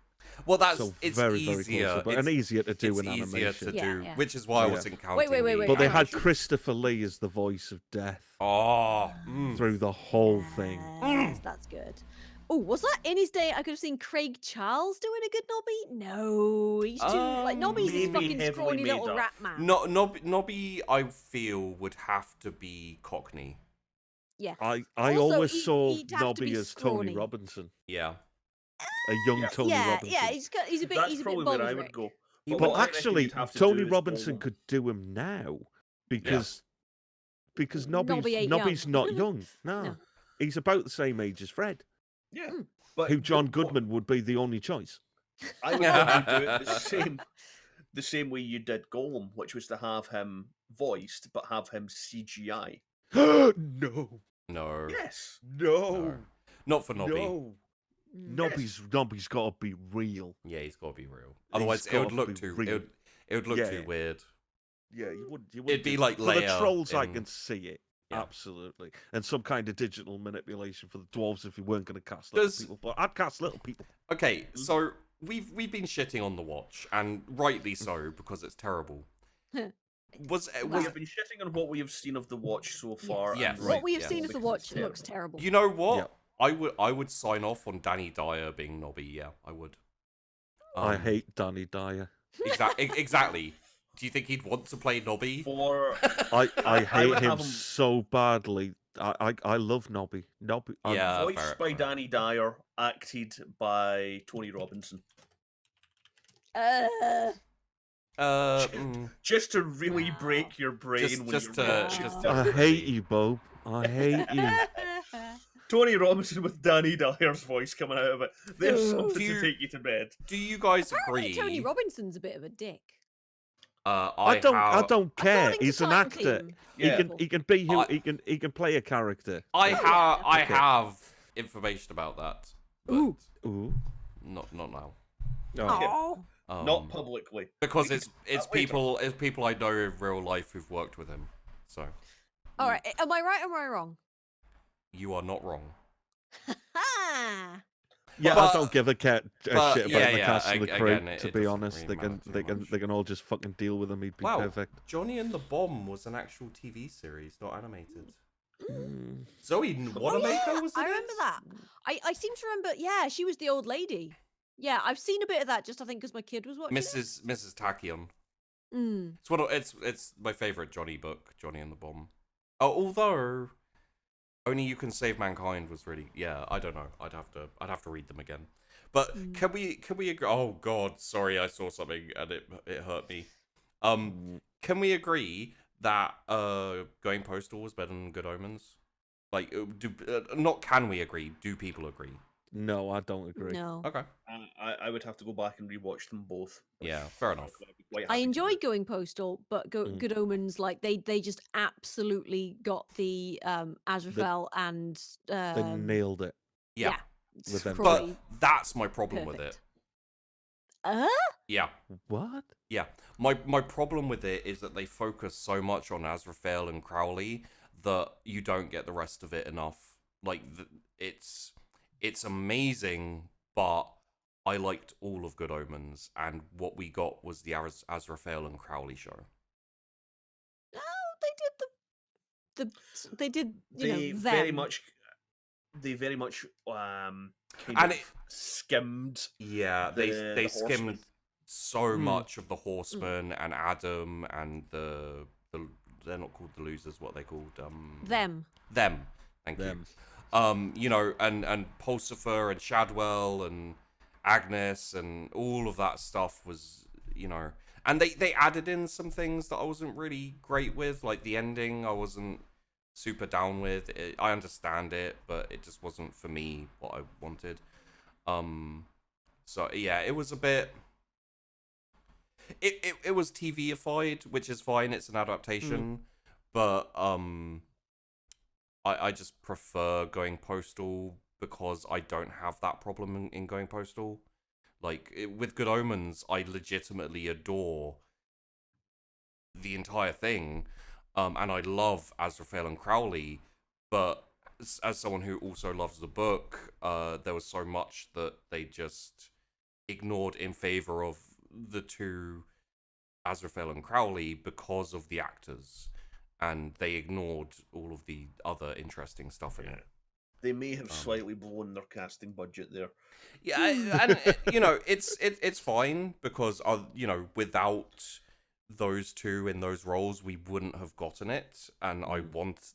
Well, it's very easier, but easier to do in animation. Easier to do, which is why I wasn't counting. Wait. But they had Christopher Lee as the voice of Death. Through the whole thing. Yes, that's good. Oh, was that in his day? I could have seen Craig Charles doing a good Nobby. No, he's too like Nobby's this fucking scrawny little rat man. Nobby, I feel would have to be Cockney. Yeah. I always saw Nobby as Tony Robinson. Yeah. A young Tony Robinson. Yeah, he's a bit. He's a bit where I would go. But actually, Tony Robinson could do him now because Nobby's not young. No, he's about the same age as Fred. Yeah, but who John Goodman would be the only choice. I would probably do it the same way you did Gollum, which was to have him voiced but have him CGI. No. Yes. No. Not for Nobby. No. Nobby's got to be real. Yeah, he's got to be real. Otherwise, it would look too. It would look too weird. Yeah, you wouldn't. It'd be like for Leia the trolls. I can see it. Yeah. Absolutely. And some kind of digital manipulation for the dwarves if we weren't going to cast little people. But I'd cast little people. Okay, so we've been shitting on The Watch, and rightly so, because it's terrible. We have been shitting on what we have seen of The Watch so far. Yes. And What we have seen of The Watch terrible. looks terrible. You know what? Yeah. I would sign off on Danny Dyer being Nobby. Yeah, I would. I hate Danny Dyer. Exactly. Do you think he'd want to play Nobby? I hate him so badly. I love Nobby. Voiced by Danny Dyer, acted by Tony Robinson. Just to really break your brain I hate you, Bob. I hate you. Tony Robinson with Danny Dyer's voice coming out of it. There's something to take you to bed. Do you guys agree? Tony Robinson's a bit of a dick. I don't care. He's an actor. Yeah. He can be who he can play a character. I have information about that. But Not now. Oh. Not publicly. Because it's people I know in real life who've worked with him. So. All right. Am I right or am I wrong? You are not wrong. Yeah, I don't give a shit about the cast of the crew. To be honest, really they can all just fucking deal with him. He'd be perfect. Johnny and the Bomb was an actual TV series, not animated. Zoe Wanamaker was in it? I remember that. I seem to remember. Yeah, she was the old lady. Yeah, I've seen a bit of that. Just I think because my kid was watching. Mrs. Tachyon. It's my favorite Johnny book, Johnny and the Bomb. Although. Only You Can Save Mankind was really I don't know. I'd have to read them again. But can we agree? Oh God, sorry, I saw something and it hurt me. Can we agree that Going Postal was better than Good Omens? Like, not can we agree? Do people agree? No, I don't agree. No. Okay. I would have to go back and rewatch them both. Yeah, fair enough. I enjoyed Going Postal, but Good Omens, like they just absolutely got the Azrael and they nailed it. Yeah. But that's my problem with it. Yeah. What? Yeah. My problem with it is that they focus so much on Azrael and Crowley that you don't get the rest of it enough. Like it's amazing, but I liked all of Good Omens, and what we got was the Azrael and Crowley show. No, they did them. They very much skimmed. Yeah, they skimmed so much of the Horsemen and Adam and the they're not called the Losers. What are they called? Them. Thank you. And Pulsifer and Shadwell and Agnes and all of that stuff was, and they added in some things that I wasn't really great with, like the ending I wasn't super down with. I understand it, but it just wasn't for me what I wanted. So yeah, it was a bit. It was TV-ified, which is fine. It's an adaptation, but I just prefer Going Postal because I don't have that problem in Going Postal. Like, with Good Omens, I legitimately adore the entire thing, and I love Azrael and Crowley, but as someone who also loves the book, there was so much that they just ignored in favor of the two Azrael and Crowley because of the actors. And they ignored all of the other interesting stuff in it. They may have slightly blown their casting budget there. Yeah, and it's fine because without those two in those roles, we wouldn't have gotten it. And I want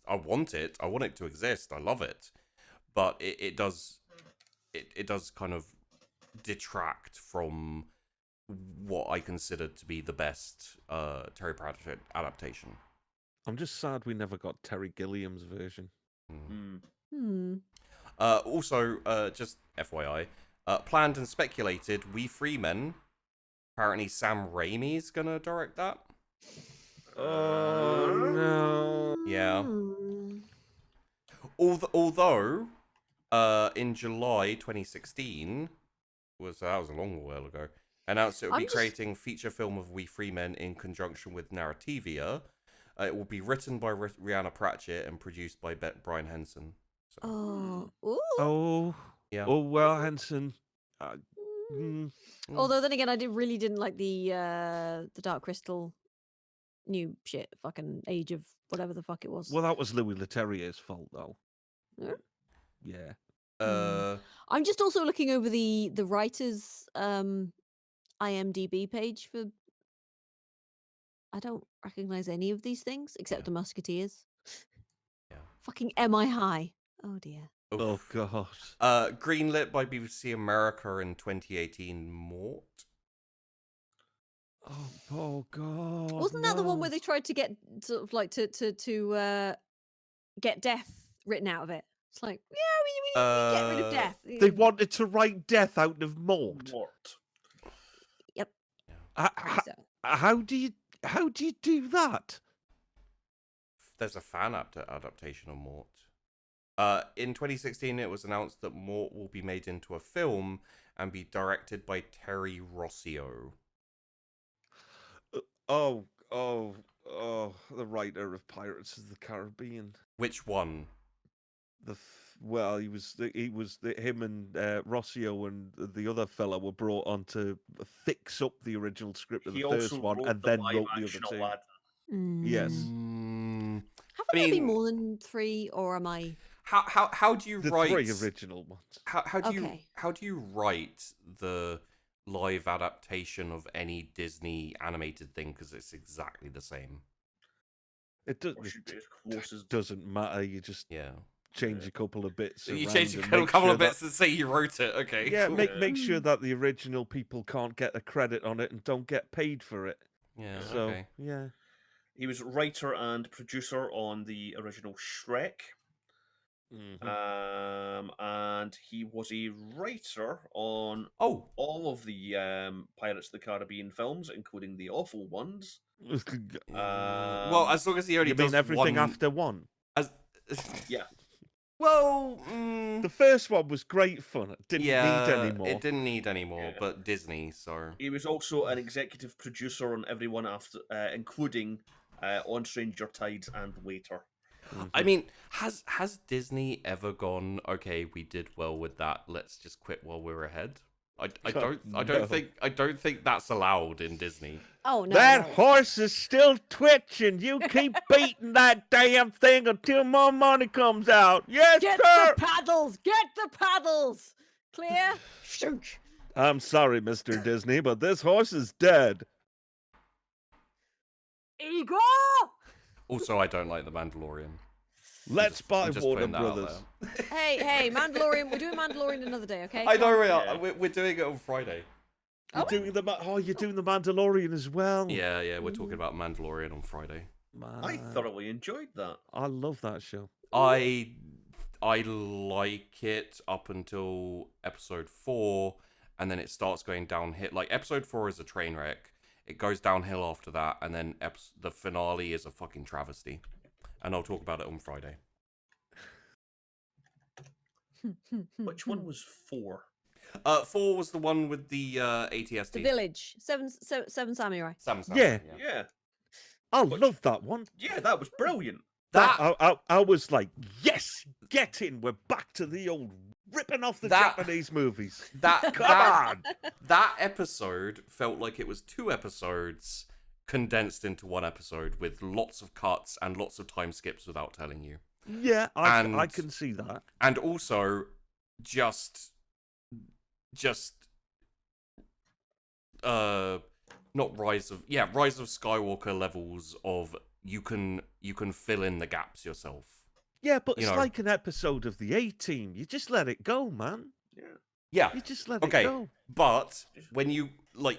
it. I want it to exist. I love it, but it does kind of detract from what I consider to be the best Terry Pratchett adaptation. I'm just sad we never got Terry Gilliam's version. Also, just FYI, planned and speculated, We Free Men. Apparently Sam Raimi's gonna direct that. Oh, no. Yeah. Although, in July 2016, that was a long while ago, announced it would be creating feature film of We Free Men in conjunction with Narrativia. It will be written by Rihanna Pratchett and produced by Brian Henson. So. Oh, yeah. Oh well, Henson. Although then again, I really didn't like the Dark Crystal new shit, fucking Age of whatever the fuck it was. Well, that was Louis Leterrier's fault, though. Yeah. I'm just also looking over the writers' IMDb page for. I don't recognize any of these things except the Musketeers. Yeah. Fucking Am I High? Oh dear. Oof. Oh god. Greenlit by BBC America in 2018. Mort. Oh god. Wasn't that the one where they tried to get sort of like to get death written out of it? It's like, yeah, we need to get rid of death. They wanted to write death out of Mort. Yep. How do you do that? There's a fan adaptation of Mort. In 2016, it was announced that Mort will be made into a film and be directed by Terry Rossio. The writer of Pirates of the Caribbean. Which one? Him and Rossio and the other fella were brought on to fix up the original script of the first one, and then wrote the other two. Yes. Have there been more than 3, or am I? How do you write the 3 original ones? How do you write the live adaptation of any Disney animated thing? Because it's exactly the same. It doesn't matter. You just change a couple of bits. You change a couple of bits and say you wrote it. Okay. Yeah, cool. make sure that the original people can't get a credit on it and don't get paid for it. Yeah. So okay. yeah. He was writer and producer on the original Shrek. Mm-hmm. And he was a writer on all of the Pirates of the Caribbean films, including the awful ones. Well, as long as he only does everything one... after one. Yeah. Well, the first one was great fun. It didn't need any more. It didn't need any more, but Disney, so... He was also an executive producer on everyone after, including On Stranger Tides and later. I mean, has Disney ever gone, okay, we did well with that, let's just quit while we're ahead? I don't think that's allowed in Disney. Oh no. That horse is still twitching. You keep beating that damn thing until more money comes out. Yes, Get sir. the paddles. Get the paddles. Clear. Shunk. I'm sorry, Mr. Disney, but this horse is dead. Igor. Also, I don't like The Mandalorian. Let's buy Warner Brothers. Hey, Mandalorian. We're doing Mandalorian another day, okay? I know we are. We're doing it on Friday. You're doing the Mandalorian as well. Yeah. We're talking about Mandalorian on Friday. Man. I thoroughly enjoyed that. I love that show. I like it up until episode 4, and then it starts going downhill. Like episode 4 is a train wreck. It goes downhill after that, and then the finale is a fucking travesty. And I'll talk about it on Friday. Which one was 4? 4 was the one with the ATST. The Village. Seven Samurai. Yeah. I love that one. Yeah, that was brilliant. I was like, yes, get in. We're back to the old ripping off the Japanese movies. That episode felt like it was 2 episodes condensed into 1 episode with lots of cuts and lots of time skips without telling you. Yeah, I can see that. And also just not Rise of Skywalker levels of you can fill in the gaps yourself. Yeah, but it's like an episode of the A-Team. You just let it go, man. Yeah. You just let it go. But when you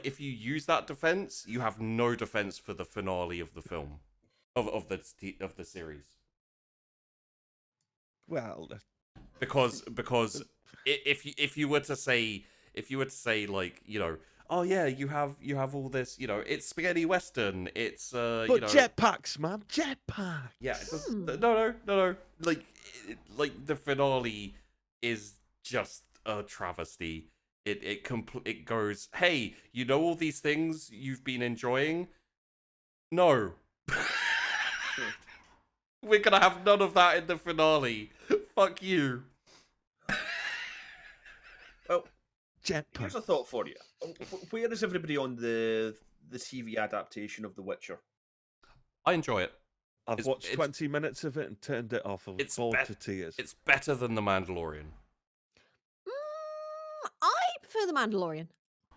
if you use that defense, you have no defense for the finale of the film of the series. Well, because if you were to say like, oh yeah, you have all this, it's spaghetti western, it's but jetpacks, man, jetpacks. Yeah, no. Like the finale is just a travesty. It goes, hey, all these things you've been enjoying? No. We're gonna have none of that in the finale. Fuck you. Well, Jetpack. here's a thought for you. Where is everybody on the TV adaptation of The Witcher? I enjoy it. I've watched 20 minutes of it and turned it off. I was bored to tears. It's better than The Mandalorian. I prefer The Mandalorian.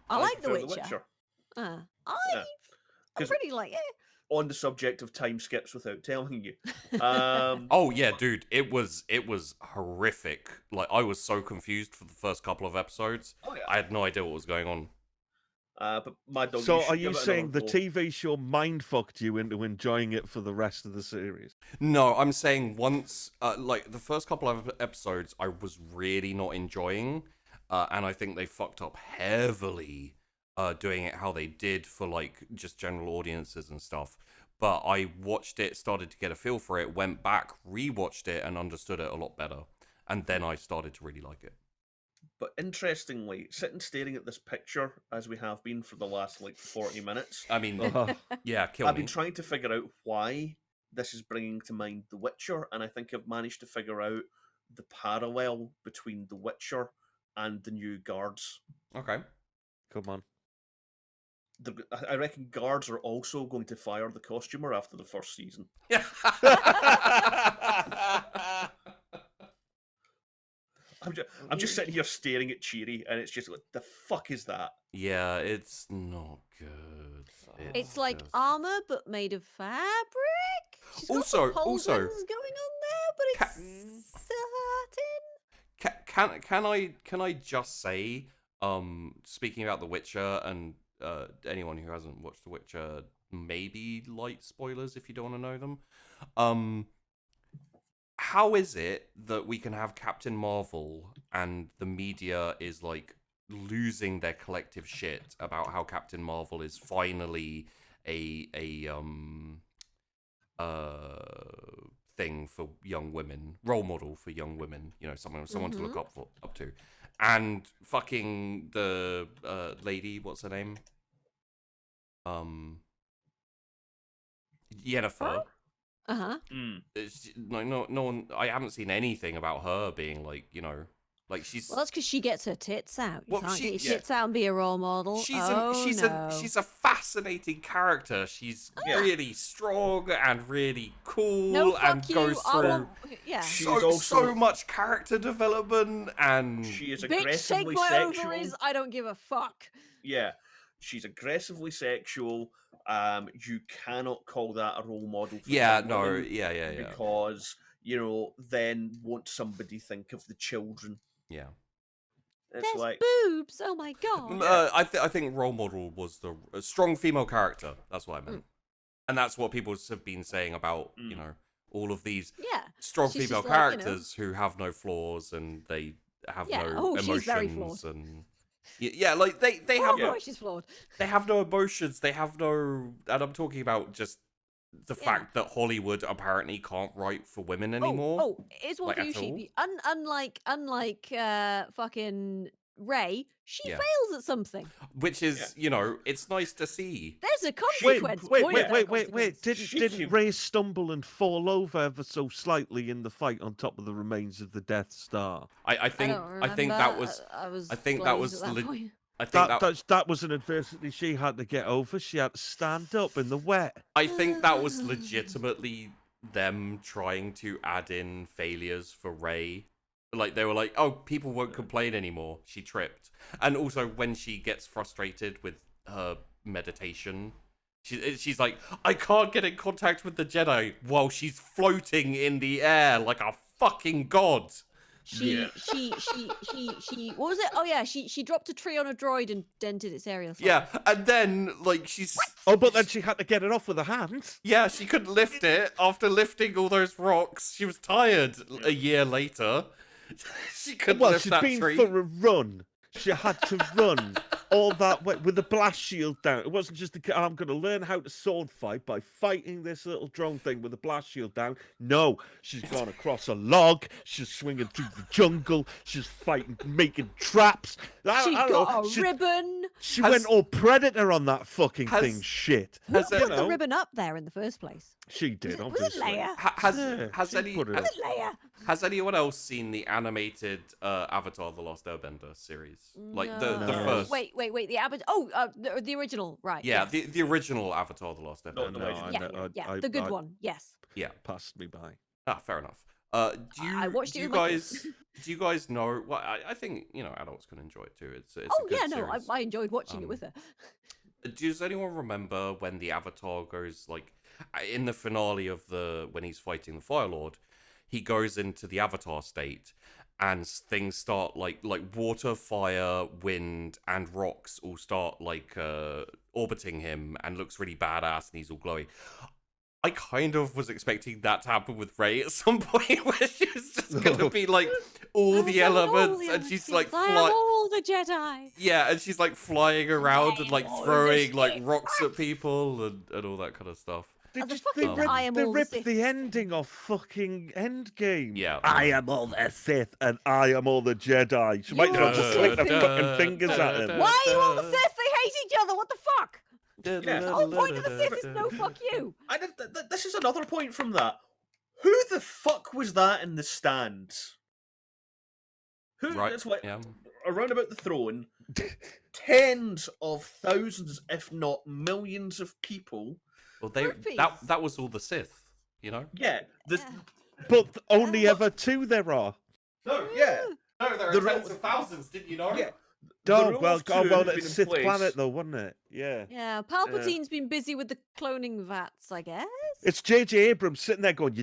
I like The Witcher. Yeah. I pretty like it. On the subject of time skips without telling you. Oh yeah, dude, it was horrific. Like I was so confused for the first couple of episodes. Oh, yeah. I had no idea what was going on. But my dog. So are you saying the TV show mindfucked you into enjoying it for the rest of the series? No, I'm saying once, like the first couple of episodes, I was really not enjoying, and I think they fucked up heavily, doing it how they did for like just general audiences and stuff. But I watched it, started to get a feel for it, went back, rewatched it, and understood it a lot better, and then I started to really like it. But interestingly, sitting staring at this picture as we have been for the last like 40 minutes. I mean, yeah, I've been trying to figure out why this is bringing to mind The Witcher, and I think I've managed to figure out the parallel between The Witcher and the new guards. Okay. Come on. I reckon guards are also going to fire the costumer after the first season. I'm just sitting here staring at Cheery, and it's just like, the fuck is that? Yeah, it's not good. It's like armor, but made of fabric. She's got also, some going on there, but it's satin. Can I just say, speaking about The Witcher, and anyone who hasn't watched The Witcher, maybe light spoilers if you don't want to know them. How is it that we can have Captain Marvel and the media is like losing their collective shit about how Captain Marvel is finally a thing for young women, role model for young women, you know, someone to look up to, and fucking the lady, what's her name? Yennefer. No one. I haven't seen anything about her being like, you know, like she's. Well, that's because she gets her tits out. You can't get your tits out and be a role model. She's a fascinating character. She's really strong and really cool and goes through so much character development, and she is big aggressively segue sexual. over is I don't give a fuck. Yeah, she's aggressively sexual. You cannot call that a role model. For women because you know, then won't somebody think of the children? Yeah, it's There's like boobs. Oh my god. I think role model was a strong female character. That's what I meant, and that's what people have been saying about you know all of these strong female characters who have no flaws and they have no emotions. She's very flawed. And yeah, like they have no. She's flawed. They have no emotions. They have no, and I'm talking about just the fact that Hollywood apparently can't write for women anymore. Here's one for you, Sheepy. Unlike fucking Ray, she fails at something. Which is, you know, it's nice to see. There's a consequence. Wait. Didn't Ray stumble and fall over ever so slightly in the fight on top of the remains of the Death Star? I think that was that was an adversity she had to get over. She had to stand up in the wet. I think that was legitimately them trying to add in failures for Ray. Like, they were like, oh, people won't complain anymore. She tripped. And also, when she gets frustrated with her meditation, she's like, I can't get in contact with the Jedi while she's floating in the air like a fucking god. She what was it? Oh yeah, she dropped a tree on a droid and dented its area. Yeah, and then like she's but then she had to get it off with her hands. Yeah, she couldn't lift it after lifting all those rocks. She was tired a year later. She couldn't lift that tree. Well, she'd been for a run. She had to run all that way with the blast shield down. It wasn't just I'm going to learn how to sword fight by fighting this little drone thing with the blast shield down. No, she's gone across a log. She's swinging through the jungle. She's fighting, making traps. She got a ribbon. She went all Predator on that fucking thing. Shit. Who put the ribbon up there in the first place? She did, Was obviously. it Leia? Has anyone else seen the animated Avatar: The Last Airbender series? Like the first. Wait. The Avatar. Oh, the original, right? Yeah, yes. the original Avatar: The Last Airbender. The good one. Yes. Yeah, passed me by. Ah, fair enough. I watched do it you with my guys kids. do you guys know? Well, I think adults can enjoy it too. It's Oh a good yeah, no, series. I enjoyed watching it with her. Does anyone remember when the Avatar goes like in the finale of when he's fighting the Fire Lord, he goes into the Avatar state and things start like water, fire, wind, and rocks all start like orbiting him and looks really badass and he's all glowy. I kind of was expecting that to happen with Rey at some point, where she was just going to be like all the elements, and she's like flying. I am all the Jedi. Yeah, and she's like flying around and like throwing like rocks at people and all that kind of stuff. They ripped the ending of fucking Endgame. Yeah. I am all the Sith and I am all the Jedi. She might as well just flick the fucking fingers at him. Why are you all the Sith? They hate each other. What the fuck? Yeah. The whole point of the Sith is no fuck you. This is another point from that. Who the fuck was that in the stands? That's what, around about the throne, tens of thousands, if not millions of people. Well, that was all the Sith, Yeah. But only ever two there are. No, yeah. No, there are tens of thousands, didn't you know? Yeah. Well, it's Sith planet though, wasn't it? Yeah. Yeah, Palpatine's been busy with the cloning vats, I guess. It's J.J. Abrams sitting there going,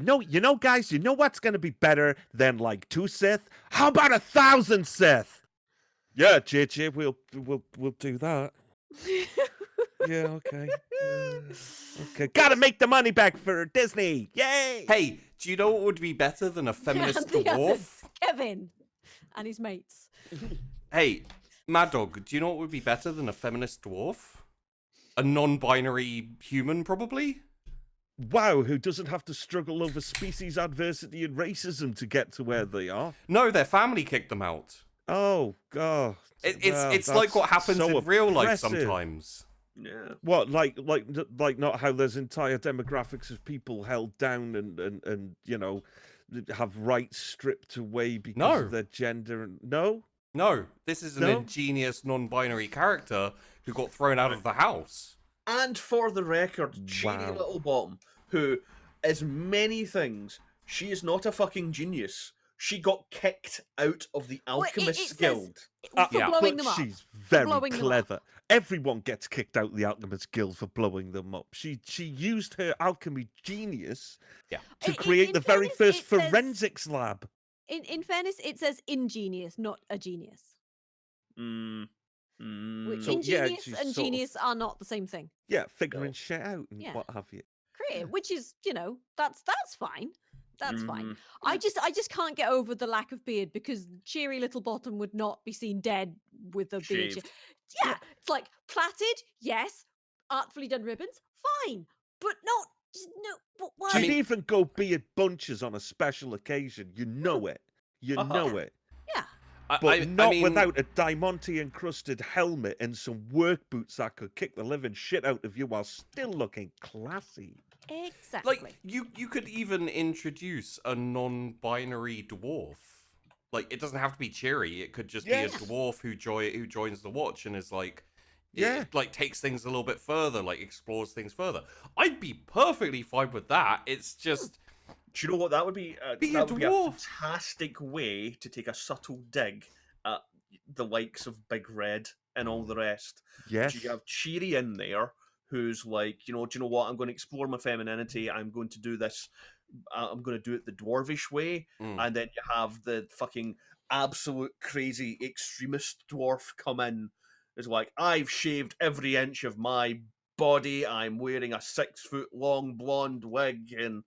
guys, you know what's going to be better than like 2 Sith? How about 1,000 Sith? Yeah, J.J., we'll do that. Yeah, okay. Okay, gotta make the money back for Disney. Yay! Hey, do you know what would be better than a feminist dwarf? Kevin and his mates. Hey, Mad Dog, do you know what would be better than a feminist dwarf? A non-binary human, probably? Wow, who doesn't have to struggle over species adversity and racism to get to where they are? No, their family kicked them out. Oh, God. It's like what happens in real life sometimes. Yeah. What, like not how there's entire demographics of people held down and have rights stripped away because of their gender and No, this is an ingenious non-binary character who got thrown out of the house. And for the record, Cheery Little Bottom, who is many things, she is not a fucking genius. She got kicked out of the Alchemist's Guild. For blowing them up. She's very clever. Everyone gets kicked out of the Alchemist Guild for blowing them up. She used her alchemy genius to create the very first forensics lab. In fairness, it says ingenious, not a genius. Ingenious and genius are not the same thing. Yeah, figuring shit out and what have you. Creative, which is, that's fine. That's fine. I just can't get over the lack of beard because Cheery Little Bottom would not be seen dead with a beard. Yeah, it's like plaited, yes. Artfully done ribbons, fine. But but why? She'd even go beard bunches on a special occasion. You know it. You know it. Yeah. But not without a Diamante-encrusted helmet and some work boots that could kick the living shit out of you while still looking classy. Exactly. Like, you could even introduce a non-binary dwarf. Like, it doesn't have to be Cheery. It could just be a dwarf who joins the Watch and is like, like takes things a little bit further, like explores things further. I'd be perfectly fine with that. It's just... Do you know what that would be? That would be a fantastic way to take a subtle dig at the likes of Big Red and all the rest. Yes. You have Cheery in there, who's like, do you know what? I'm going to explore my femininity. I'm going to do this. I'm going to do it the dwarvish way. And then you have the fucking absolute crazy extremist dwarf come in. It's like, I've shaved every inch of my body. I'm wearing a 6-foot-long blonde wig and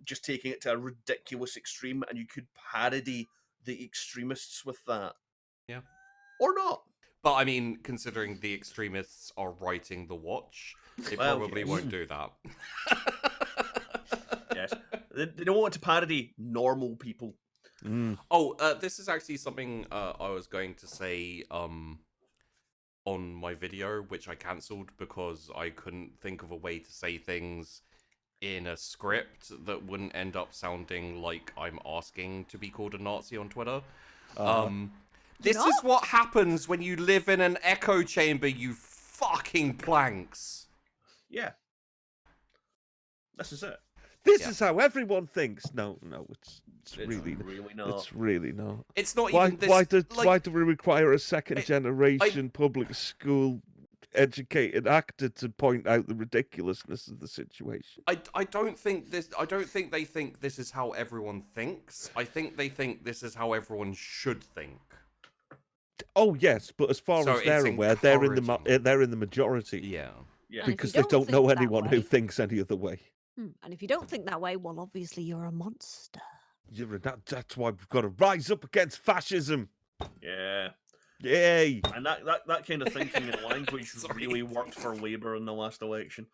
just taking it to a ridiculous extreme, and you could parody the extremists with that. Yeah. Or not. But I mean, considering the extremists are writing the Watch, they probably won't do that. Yes. They don't want to parody normal people. Oh, this is actually something I was going to say on my video, which I cancelled because I couldn't think of a way to say things in a script that wouldn't end up sounding like I'm asking to be called a Nazi on Twitter. This is what happens when you live in an echo chamber, you fucking planks. Yeah. This is it. This is how everyone thinks. No, it's really not. It's really not. It's not why, even this. Why do we require a second generation public school educated actor to point out the ridiculousness of the situation? I don't think they think this is how everyone thinks. I think they think this is how everyone should think. Oh yes, but as far as they're aware, they're in the majority. Yeah. Because they don't know anyone who thinks any other way. And if you don't think that way, well, obviously you're a monster. That's why we've got to rise up against fascism. Yeah. Yay! And that kind of thinking and language really worked for Labour in the last election.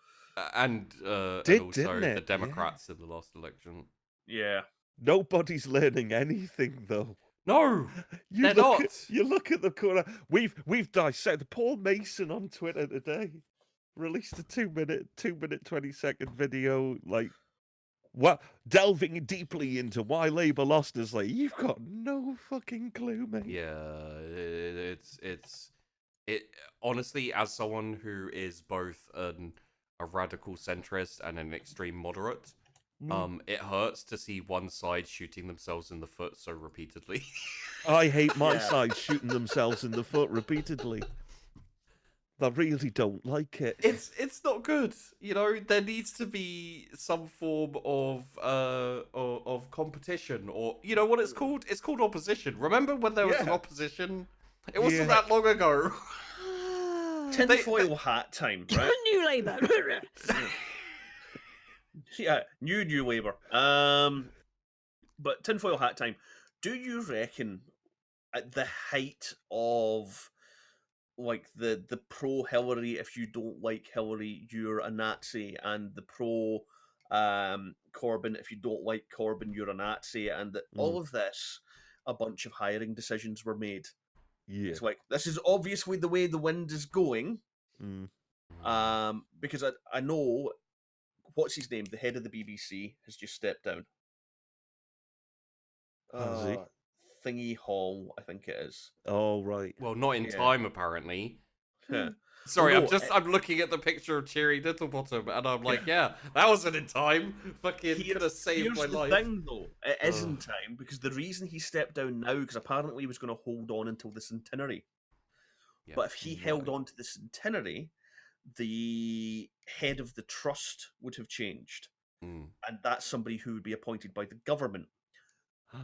And also the Democrats in the last election. Yeah. Nobody's learning anything, though. No, they're not. You look at the corner. We've dissected. Paul Mason on Twitter today released a 2 minute 20-second video, delving deeply into why Labour lost. Is like, you've got no fucking clue, mate. Yeah, it honestly, as someone who is both a radical centrist and an extreme moderate, it hurts to see one side shooting themselves in the foot so repeatedly. I hate my side shooting themselves in the foot repeatedly. I really don't like it. It's not good. You know, there needs to be some form of competition, or you know what it's called? It's called opposition. Remember when there was an opposition? It wasn't that long ago. Tinfoil hat time, right? New Labour. Yeah, new Labour. But tinfoil hat time. Do you reckon at the height of the pro Hillary, if you don't like Hillary, you're a Nazi, and the pro Corbyn, if you don't like Corbyn, you're a Nazi, and that all of this, a bunch of hiring decisions were made. Yeah. It's like, this is obviously the way the wind is going. Because I know, what's his name? The head of the BBC has just stepped down. Has he? Thingy Hall, I think it is. Oh, right. Well, not in time, apparently. Yeah. Sorry, I'm looking at the picture of Cherry Littlebottom, and I'm like, yeah, that wasn't in time. Fucking could have saved my life. Here's the thing, though. It is in time, because the reason he stepped down now, because apparently he was going to hold on until the centenary. Yeah, but if he held on to the centenary, the head of the trust would have changed. And that's somebody who would be appointed by the government.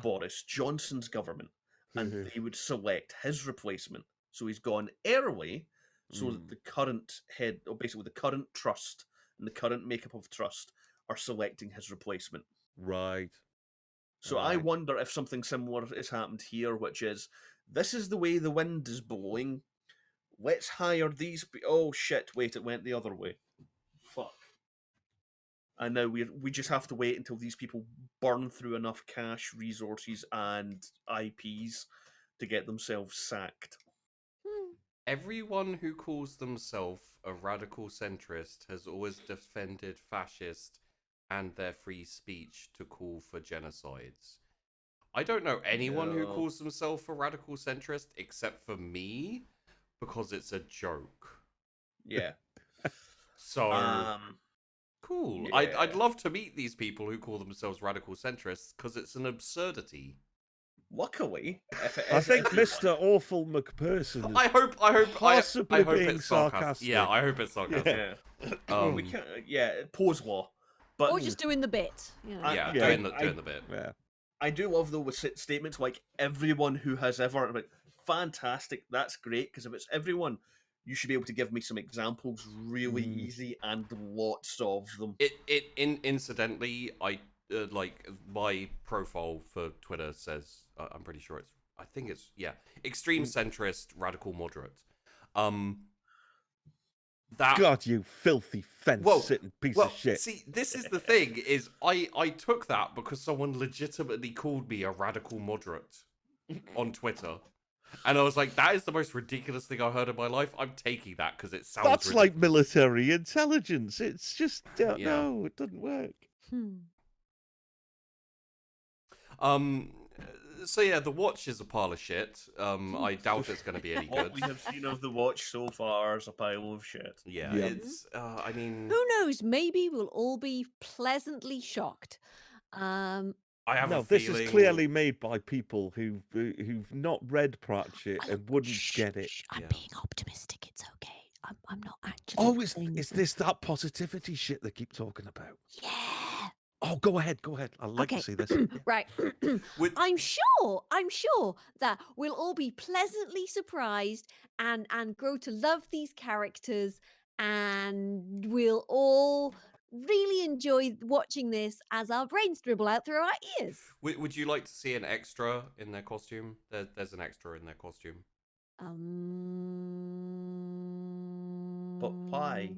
Boris Johnson's government, and they would select his replacement. So he's gone early, so that the current head, or basically the current trust and the current makeup of trust, are selecting his replacement. Right. So I wonder if something similar has happened here, which is, this is the way the wind is blowing. Let's hire these. Oh shit! Wait, it went the other way. Fuck. And now we just have to wait until these people burn through enough cash, resources, and IPs to get themselves sacked. Everyone who calls themselves a radical centrist has always defended fascists and their free speech to call for genocides. I don't know anyone who calls themselves a radical centrist except for me, because it's a joke. Yeah. So... Cool. Yeah. I'd love to meet these people who call themselves radical centrists, because it's an absurdity. Luckily, I think Mr. Awful McPherson. I hope being it's sarcastic. Yeah, I hope it's sarcastic. We can't. Yeah, pause law. But or just doing the bit. You know. Doing the bit. Yeah. I do love though with statements like everyone who has ever. Like, fantastic. That's great, because if it's everyone, you should be able to give me some examples really easy, and lots of them. Incidentally, I like my profile for Twitter says I'm pretty sure it's extreme centrist, radical moderate. God, you filthy fence-sitting piece of shit. See, this is the thing: is I took that because someone legitimately called me a radical moderate on Twitter. And I was like, that is the most ridiculous thing I've heard in my life. I'm taking that because it sounds That's ridiculous. like military intelligence. It's just, no, it doesn't work. So yeah, the watch is a pile of shit. I doubt it's going to be any What good. we have seen of the watch so far is a pile of shit. Yeah, Yeah. it's. I mean, Who knows? Maybe we'll all be pleasantly shocked. I have a this feeling. is clearly made by people who've not read Pratchett and wouldn't get it. I'm Yeah. being optimistic. It's okay. I'm not actually. Oh, is this that positivity shit they keep talking about? Yeah. Oh, go ahead. I'd like to see this. Yeah. Right. I'm sure that we'll all be pleasantly surprised and grow to love these characters, and we'll all really enjoy watching this as our brains dribble out through our ears. Would you like to see an extra in their costume? There's an extra in their costume. But why?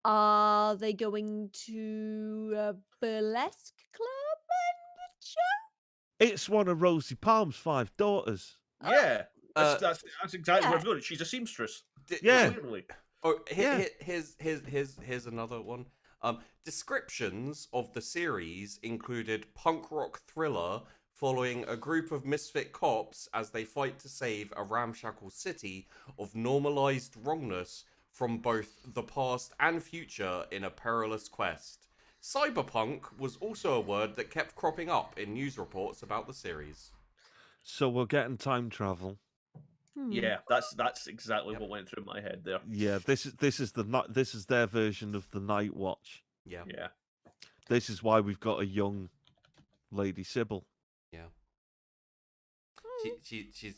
Are they going to a burlesque club and show? It's one of Rosie Palm's 5 daughters. Yeah, that's exactly where yeah. I'm going. She's a seamstress. Yeah. Clearly. Oh, here's another one. Descriptions of the series included punk rock thriller following a group of misfit cops as they fight to save a ramshackle city of normalized wrongness from both the past and future in a perilous quest. Cyberpunk was also a word that kept cropping up in news reports about the series. So we're getting time travel. Yeah, that's exactly what went through my head there. Yeah, this is their version of the Night Watch. Yeah. This is why we've got a young Lady Sybil. Yeah. She's.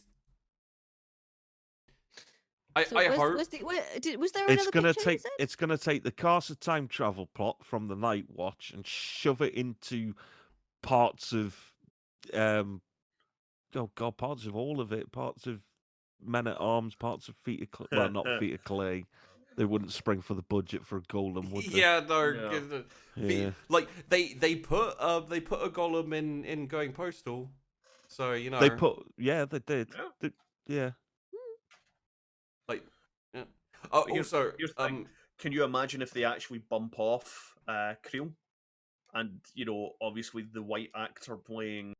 I hope Was there It's another gonna picture, take you said? the Casa time travel plot from the Night Watch and shove it into parts of parts of all of it, parts of Men at Arms, parts of Feet of Clay. Well, not Feet of Clay. They wouldn't spring for the budget for a golem, would they? Yeah, no. Yeah. Like they put a golem in Going Postal, so you know They did. Yeah. Yeah. Like, yeah. Oh, Here's also, the thing. Can you imagine if they actually bump off Creel? And, obviously the white actor playing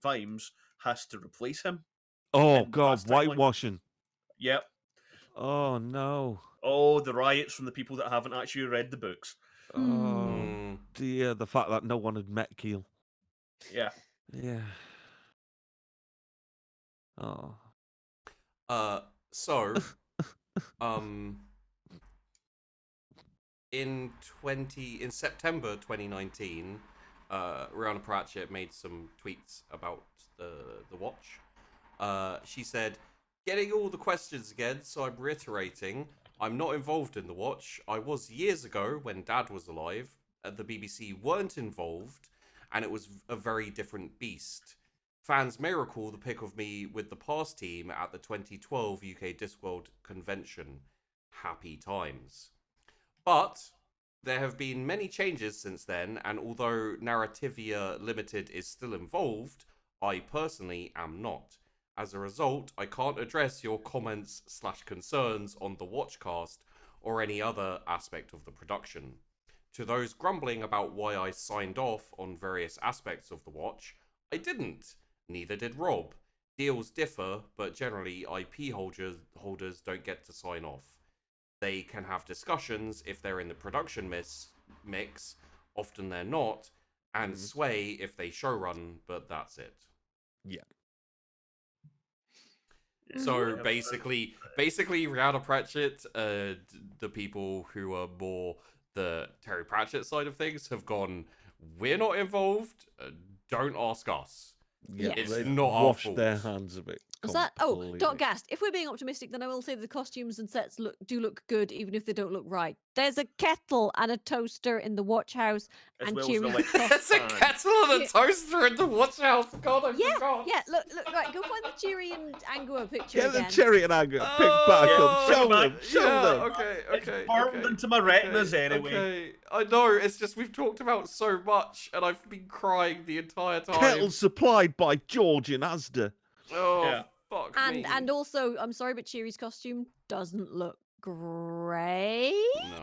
Vimes has to replace him. Oh, God, whitewashing. Yep. Oh, no. Oh, the riots from the people that haven't actually read the books. Oh, dear. The fact that no one had met Keel. Yeah. Yeah. Oh. So, in September 2019, Rihanna Pratchett made some tweets about the watch. She said, "Getting all the questions again, so I'm reiterating. I'm not involved in the watch. I was years ago when Dad was alive. The BBC weren't involved, and it was a very different beast. Fans may recall the pic of me with the past team at the 2012 UK Discworld convention. Happy times. But there have been many changes since then, and although Narrativia Limited is still involved, I personally am not. As a result, I can't address your comments/concerns on the Watchcast or any other aspect of the production. To those grumbling about why I signed off on various aspects of the watch, I didn't. Neither did Rob. Deals differ, but generally IP holders don't get to sign off. They can have discussions if they're in the production mix, often they're not, and sway if they showrun, but that's it." Yeah. So basically, Rihanna Pratchett, the people who are more the Terry Pratchett side of things have gone, "We're not involved. Don't ask us. Yeah, It's they not our washed fault." their hands of it. Was that? Oh, Dot Gast. If we're being optimistic, then I will say that the costumes and sets do look good, even if they don't look right. There's a kettle and a toaster in the watch house, and well Cheery's There's a kettle and a toaster in the watch house. God, I forgot. Yeah, look, right. Go find the Cheery and Angua picture Get again. the Cherry and Angua. Pick back up. Show them. Show them. Okay. It's burned into my retinas anyway. Okay, I know. It's just we've talked about so much, and I've been crying the entire time. Kettle supplied by George in Asda. Oh, Yeah. fuck me. And also, I'm sorry, but Cheery's costume doesn't look great.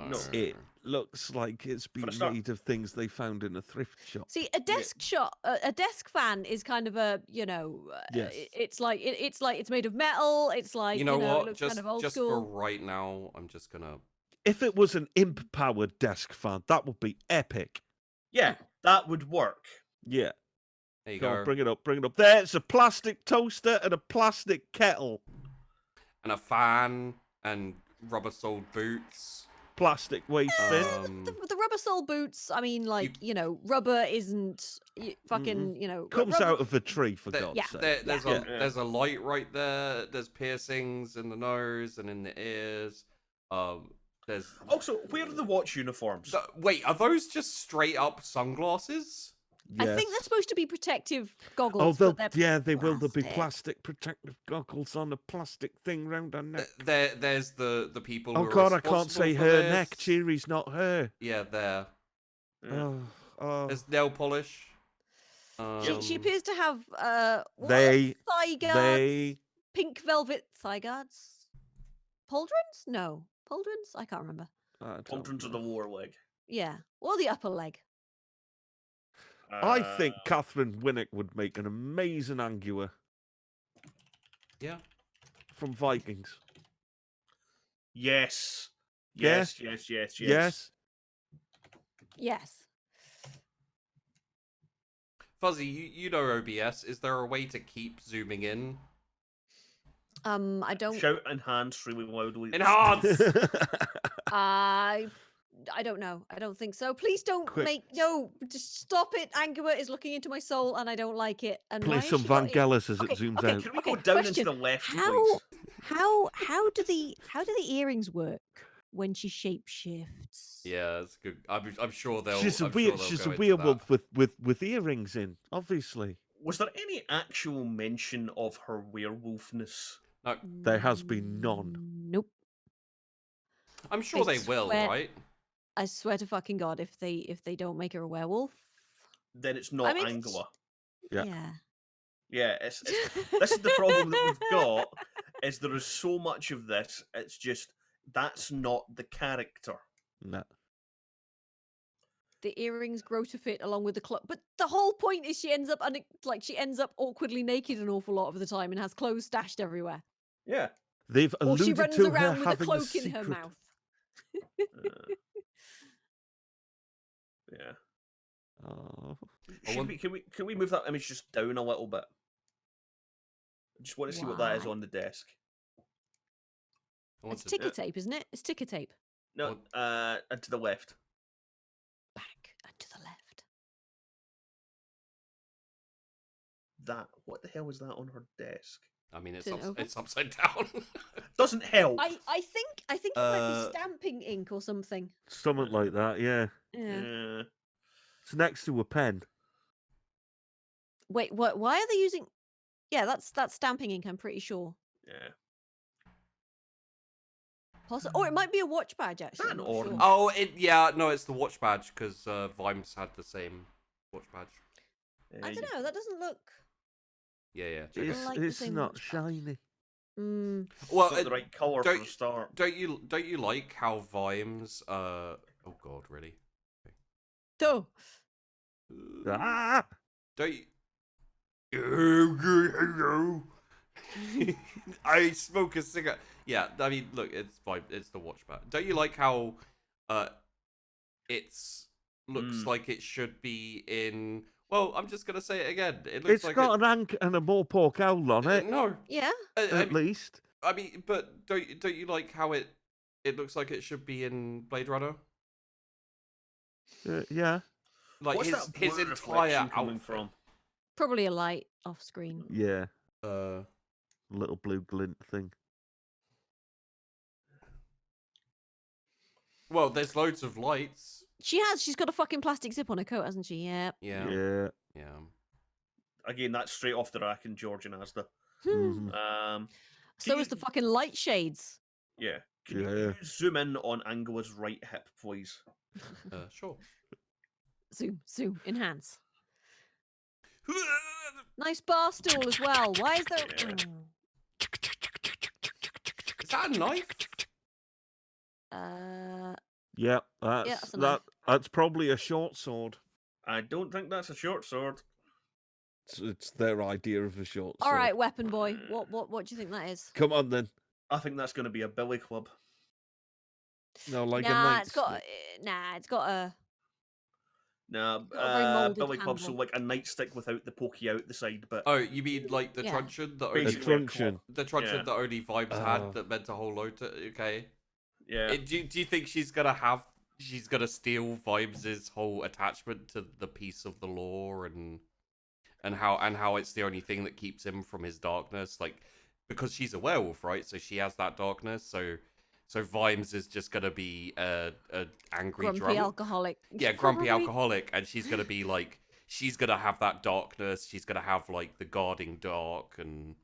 No. It looks like it's been made of things they found in a thrift shop. See, a desk a desk fan is kind of a, Yes. it's like it's made of metal. It's like You know what? it looks Just kind of old just school. for right now, I'm just gonna. If it was an imp-powered desk fan, that would be epic. Yeah, that would work. Yeah. There you Go go. on, bring it up, bring it up. There, it's a plastic toaster and a plastic kettle. And a fan and rubber-soled boots. Plastic waste bin. The rubber sole boots. I mean, like rubber isn't fucking Comes rubber, out of a tree, for God's sake. There's a light right there. There's piercings in the nose and in the ears. There's also, where are the watch uniforms? Wait, are those just straight up sunglasses? Yes. I think they're supposed to be protective goggles. Oh, but they they're will. There'll be plastic. plastic protective goggles on a plastic thing round her neck. There's the people. Oh who God, are I can't say responsible her for neck. this. Cheery's not her. Yeah, there. Oh. There's nail polish. She appears to have They- thigh guards, pink velvet thigh guards, pauldrons? No, pauldrons. I can't remember. Pauldrons of the lower leg. Yeah, or the upper leg. I think Catherine Winnick would make an amazing Angua. Yeah. From Vikings. Yes. Yes. Yes. Yes. Fuzzy, you know OBS. Is there a way to keep zooming in? I don't. Shout enhance really loudly. Enhance. I don't know. I don't think so. Please don't Quick. just stop it. Angua is looking into my soul, and I don't like it. And Play why has some she got it? Vangelis as it Okay, zooms okay, out. Can we go down into question. the left, How please? how do the earrings work when she shapeshifts? Yeah, it's good. I'm sure they'll. She's a I'm sure they'll she's go a into werewolf that. with earrings in, obviously. Was there any actual mention of her werewolfness? No, there has been none. Nope. I'm sure they will, right? I swear to fucking God, if they don't make her a werewolf, Then it's not mean, Angela. Yeah. Yeah, it's this is the problem that we've got. Is there is so much of this? It's just that's not the character. No. The earrings grow to fit along with the clothes, but the whole point is she ends up awkwardly naked an awful lot of the time and has clothes stashed everywhere. Yeah. They've Or she alluded runs to her around with a having cloak in secret. her mouth. Yeah. Oh. Can we move that image just down a little bit? I just want to see what that is Why? on the desk. It's ticker tape, isn't it? It's ticker tape. No, and to the left. Back and to the left. What the hell is that on her desk? I mean, Turn it over. it's upside down. Doesn't help. I think it might be stamping ink or something. Something like that, yeah. Yeah. It's next to a pen. Wait, what? Why are they using? Yeah, that's stamping ink. I'm pretty sure. Yeah. Or it might be a watch badge actually. I'm not orange? sure. Oh, no, it's the watch badge because Vimes had the same watch badge. I don't know. That doesn't look. Yeah. check it It's, out. like the it's same not watch badge. shiny. Well, Not the right color for don't- a start. don't you like how Vimes? Oh God, really? Oh. Ah! Don't you? Hello. I smoke a cigarette. Yeah, I mean, look, it's fine. It's the watch badge. Don't you like how it's looks like it should be in? Well, I'm just gonna say it again. It looks It's like got an Ankh and a Morpork owl on it, no. Yeah. at least. I mean, but don't you like how it looks like it should be in Blade Runner? Yeah. Like What's his that blur entire reflection coming outfit. from? Probably a light off screen. Yeah. little blue glint thing. Well, there's loads of lights. She's got a fucking plastic zip on her coat, hasn't she? Yeah. Yeah. Again, that's straight off the rack in Georgian Asda. So is the fucking light shades. Yeah. Can you zoom in on Angela's right hip, please? Sure. Zoom, enhance. Nice bar stool as well. Why is there? Is that a knife? Yeah, that's probably a short sword. I don't think that's a short sword. It's their idea of a short sword. All right, weapon boy. What do you think that is? Come on then. I think that's going to be a billy club. No, like a nah, night. it's got a. Nah, billy club, so like a nightstick without the pokey out the side. But oh, you mean like the truncheon that only that only Vibes had that meant a whole load to? Okay. Yeah. Do you think she's gonna steal Vibes' whole attachment to the piece of the law and how it's the only thing that keeps him from his darkness, like because she's a werewolf, right? So she has that darkness. So Vimes is just gonna be a angry grumpy alcoholic. Yeah, grumpy alcoholic, and she's gonna be like she's gonna have that darkness. She's gonna have like the guarding dark and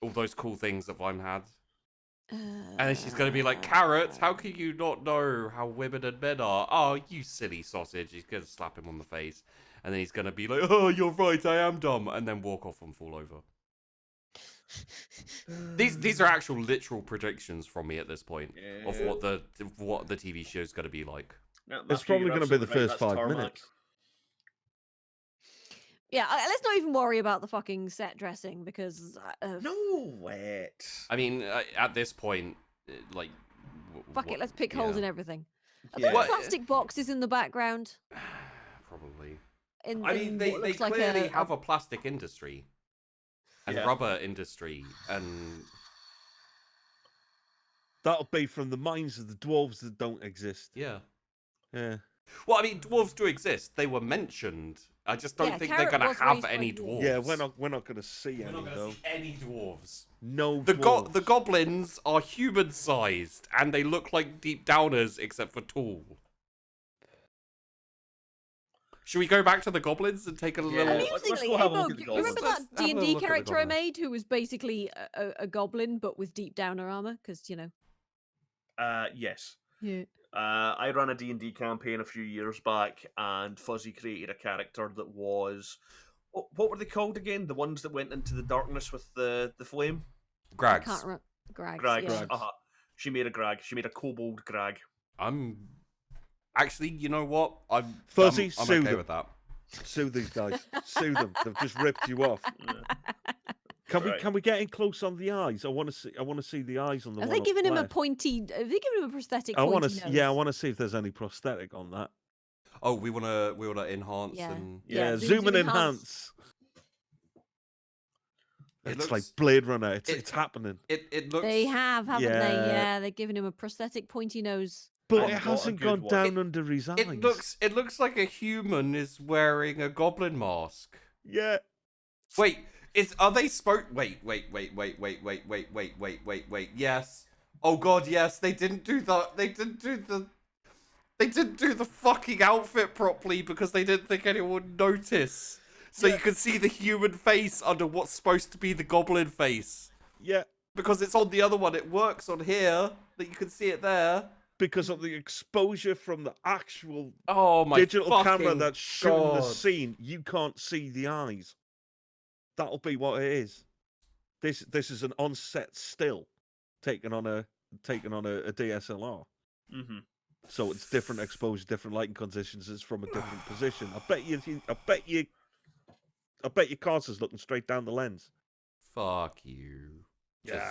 all those cool things that Vime had. And then she's gonna be like, Carrot, how can you not know how women and men are? Oh, you silly sausage. He's gonna slap him on the face. And then he's gonna be like, oh, you're right, I am dumb, and then walk off and fall over. These are actual literal predictions from me at this point of what the TV show is gonna be like. No, it's probably gonna be the first 5 minutes. Yeah, let's not even worry about the fucking set dressing because. No, wait. I mean, at this point, like. Fuck it, let's pick holes in everything. Are there plastic boxes in the background? Probably. I mean, they clearly have a plastic industry and rubber industry, and that'll be from the minds of the dwarves that don't exist. Yeah. Well, I mean, dwarves do exist. They were mentioned. I just don't think they're gonna have any dwarves. Yeah, we're not gonna see any though. Any dwarves. No. The goblins are human-sized, and they look like deep downers except for tall. Should we go back to the goblins and take a little? Amusingly, you remember that D&D character I made who was basically a goblin but with deep downer armor? Because Yes. Yeah. I ran a D&D campaign a few years back, and Fuzzy created a character that was... What were they called again? The ones that went into the darkness with the flame? Grags. I can't remember. Grags. Yeah. She made a Grag. She made a kobold Grag. Actually, you know what? I'm okay with that. Sue these guys. Sue them. They've just ripped you off. Can we get in close on the eyes? I want to see the eyes on the. Have they given him a pointy? Have they given him a prosthetic? I want to. Yeah, I want to see if there's any prosthetic on that. Oh, we want to enhance and zoom and enhance. It's like Blade Runner. It's happening. It looks. They haven't they? Yeah, they're giving him a prosthetic pointy nose. But it hasn't gone down under his eyes. It looks like a human is wearing a goblin mask. Yeah. Wait. Are they wait. Yes. Oh god, yes. They didn't do the fucking outfit properly because they didn't think anyone would notice. So you can see the human face under what's supposed to be the goblin face. Yeah. Because it's on the other one. It works on here that you can see it there. Because of the exposure from the actual digital camera that's shooting the scene, you can't see the eyes. That'll be what it is. This is an on-set still, taken on a DSLR. Mm-hmm. So it's different exposure, different lighting conditions. It's from a different position. I bet your Carter's looking straight down the lens. Fuck you. Just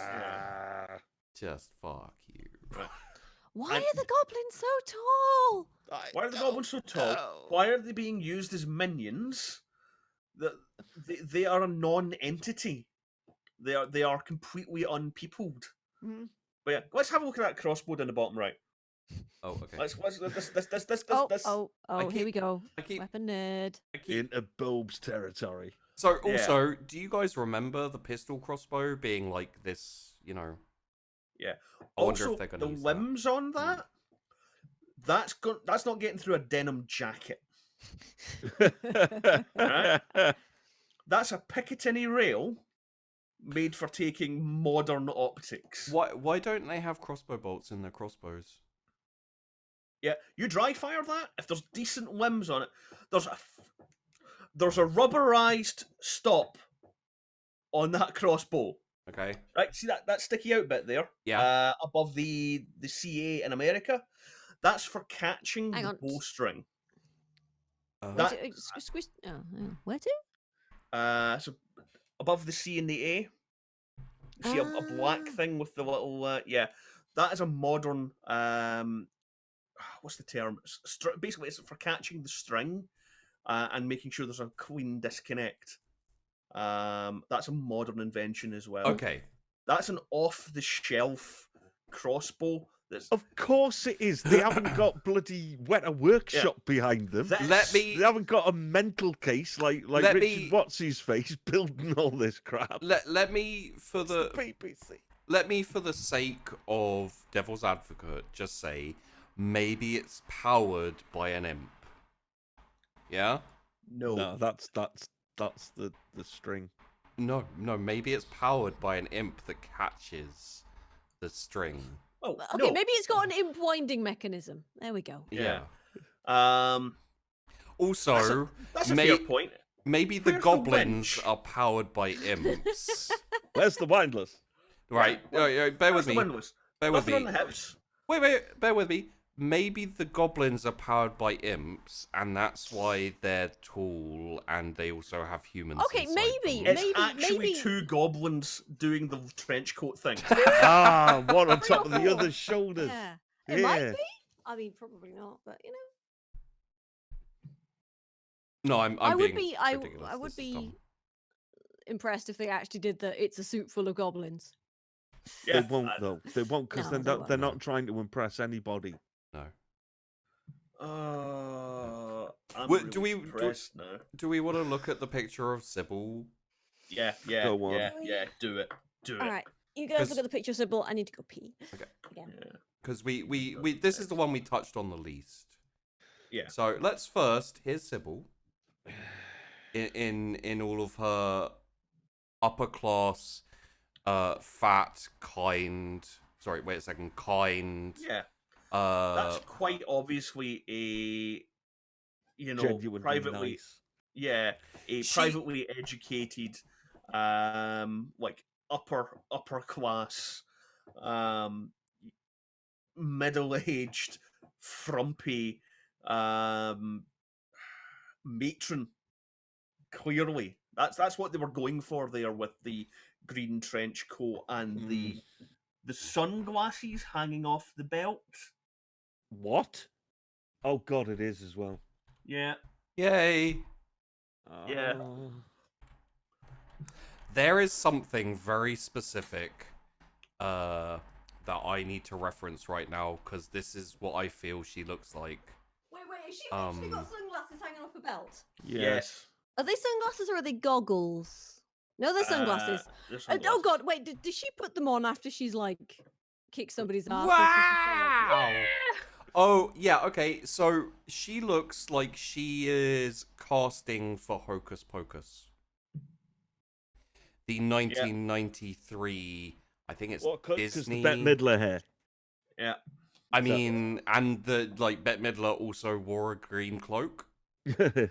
fuck you. Right. Why are the goblins so tall? Why are the goblins so tall? Why are they being used as minions? They are a non-entity. They are completely unpeopled. Mm-hmm. But yeah, let's have a look at that crossbow in the bottom right. Oh, okay. Let's here we go. Weapon nerd. Into Bulb's territory. So also, do you guys remember the pistol crossbow being like this? Yeah. I wonder Also, if they're going to the use limbs on that. That's not getting through a denim jacket. Right? That's a Picatinny rail made for taking modern optics. Why don't they have crossbow bolts in their crossbows? Yeah, you dry fire that if there's decent limbs on it. There's a rubberized stop on that crossbow. Okay. Right, see that sticky out bit there? Yeah. Above the CA in America. That's for catching Hang the on. bowstring. Where to? So above the C and the A. You see a black thing with the little yeah. That is a modern what's the term? Basically, it's for catching the string and making sure there's a clean disconnect. That's a modern invention as well. Okay. That's an off-the-shelf crossbow. Of course it is. They haven't got bloody Weta Workshop behind them. They haven't got a mental case like Richard What's-his-face building all this crap. Let me for the BBC. Let me, for the sake of devil's advocate, just say maybe it's powered by an imp. Yeah? No, that's the string. No, maybe it's powered by an imp that catches the string. Oh, okay, no. maybe it's got an imp winding mechanism. There we go. Yeah. Also, that's a fair point. Maybe the goblins are powered by imps. Where's the windlass? Right, bear with me. Bear with me. On the hips. Wait, bear with me. Maybe the goblins are powered by imps, and that's why they're tall, and they also have humans. Okay, maybe. It's actually two goblins doing the trench coat thing. One on top of the other's shoulders. Yeah. It might be. I mean, probably not, but No, I would be impressed if they actually did that. It's a suit full of goblins. Yeah, they won't though. They won't because they're not trying to impress anybody. No. I'm really impressed now. Do we want to look at the picture of Sybil? Yeah. Go on. Yeah. Do it. All right, you guys look at the picture of Sybil. I need to go pee. Okay. Again. Because we this is the one we touched on the least. Yeah. So let's first. Here's Sybil. In all of her upper class, fat, kind. Sorry, wait a second. Kind. Yeah. That's quite obviously a genuinely privately nice. Privately educated like upper class middle-aged frumpy matron. Clearly that's what they were going for there with the green trench coat and the sunglasses hanging off the belt. What? Oh God, it is as well. Yeah. Yay. Yeah. There is something very specific that I need to reference right now because this is what I feel she looks like. Wait, has she actually got sunglasses hanging off her belt? Yes. Are they sunglasses or are they goggles? No, they're sunglasses. Oh God, wait, did she put them on after she's like kicked somebody's ass? Wow! Oh, yeah, okay. So she looks like she is casting for Hocus Pocus. The 1993, I think it's Disney. The Bette Midler hair. Yeah. I mean, and the Bette Midler also wore a green cloak. We're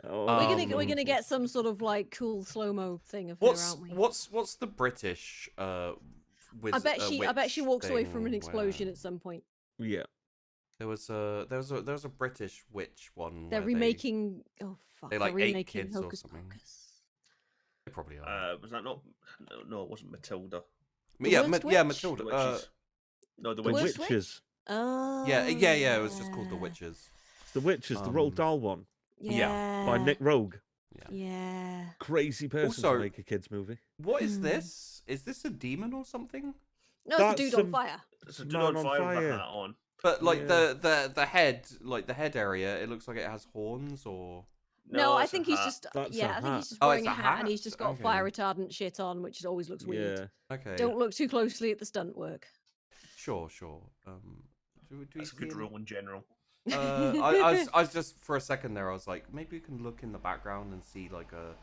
gonna get some sort of like cool slow-mo thing of her, aren't we? What's the British I bet she walks away from an explosion at some point. Yeah. There was a British witch one. They're remaking. They're remaking Hocus Pocus. They probably are. Was that not? No, it wasn't Matilda. Matilda. No, the Witches. Oh. Yeah. It was just called The Witches. The Witches, the Roald Dahl one. Yeah. By Nick Rogue. Yeah. Crazy person to make a kids movie. What is this? Is this a demon or something? No, it's a dude on fire. It's a dude on fire with a hat on. But the head, the head area, it looks like it has horns or. No, I it's a think he's hat. just That's yeah, a I think he's hat. just Oh, wearing it's a a hat and he's hat? just got Okay. fire retardant shit on, which always looks weird. Yeah. Okay. Don't look too closely at the stunt work. Sure. Do we That's a see good any- rule in general. I was just for a second there. I was like, maybe we can look in the background and see like a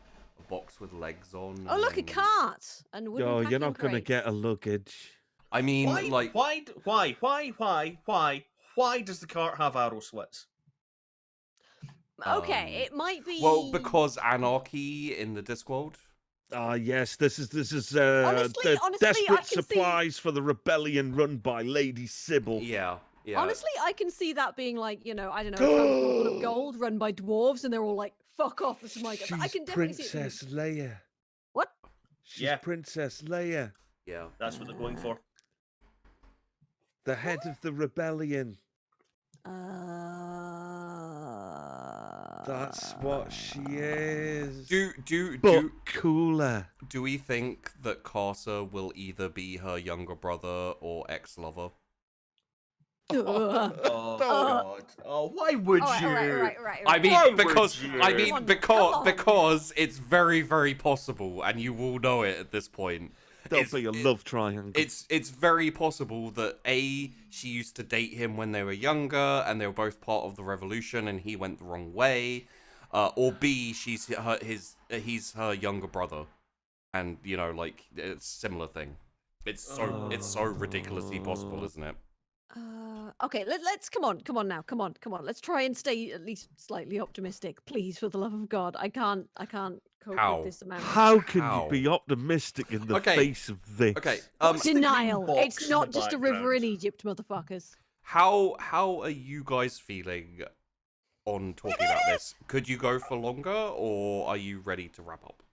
box with legs on. Oh, and look, a then- cart and wooden Yo, you're packing not gonna crates. get a luggage. I mean, like, Why does the cart have arrow slits? Okay, it might be. well, because anarchy in the Discworld. Ah, yes, this is Honestly, the I desperate can supplies for the rebellion run by Lady Sybil. Yeah. Honestly, I can see that being like, I don't know, a transport full of gold run by dwarves, and they're all like, "Fuck off!" This is my. She's I can definitely see it being- Princess Leia. What? She's Yeah. Princess Leia, Yeah. That's what they're going for. the head of the rebellion. That's what she is. But cooler. Do we think that Carter will either be her younger brother or ex-lover? Oh God! Oh, why would you? Right. I mean, Why would because you? I mean, Come on, because come on. because it's very, very possible, and you will know it at this point. There'll be a love triangle. It's very possible that A, she used to date him when they were younger, and they were both part of the revolution, and he went the wrong way, or B, he's her younger brother, and like it's a similar thing. It's so ridiculously possible, isn't it? Okay, let's come on now. Let's try and stay at least slightly optimistic, please, for the love of God. I can't cope How? with this amount. How can How? you be optimistic in the Okay. face of this? Okay. What's the green Denial. box It's in not the just a river in background? Egypt, motherfuckers. How are you guys feeling on talking about this? Could you go for longer, or are you ready to wrap up?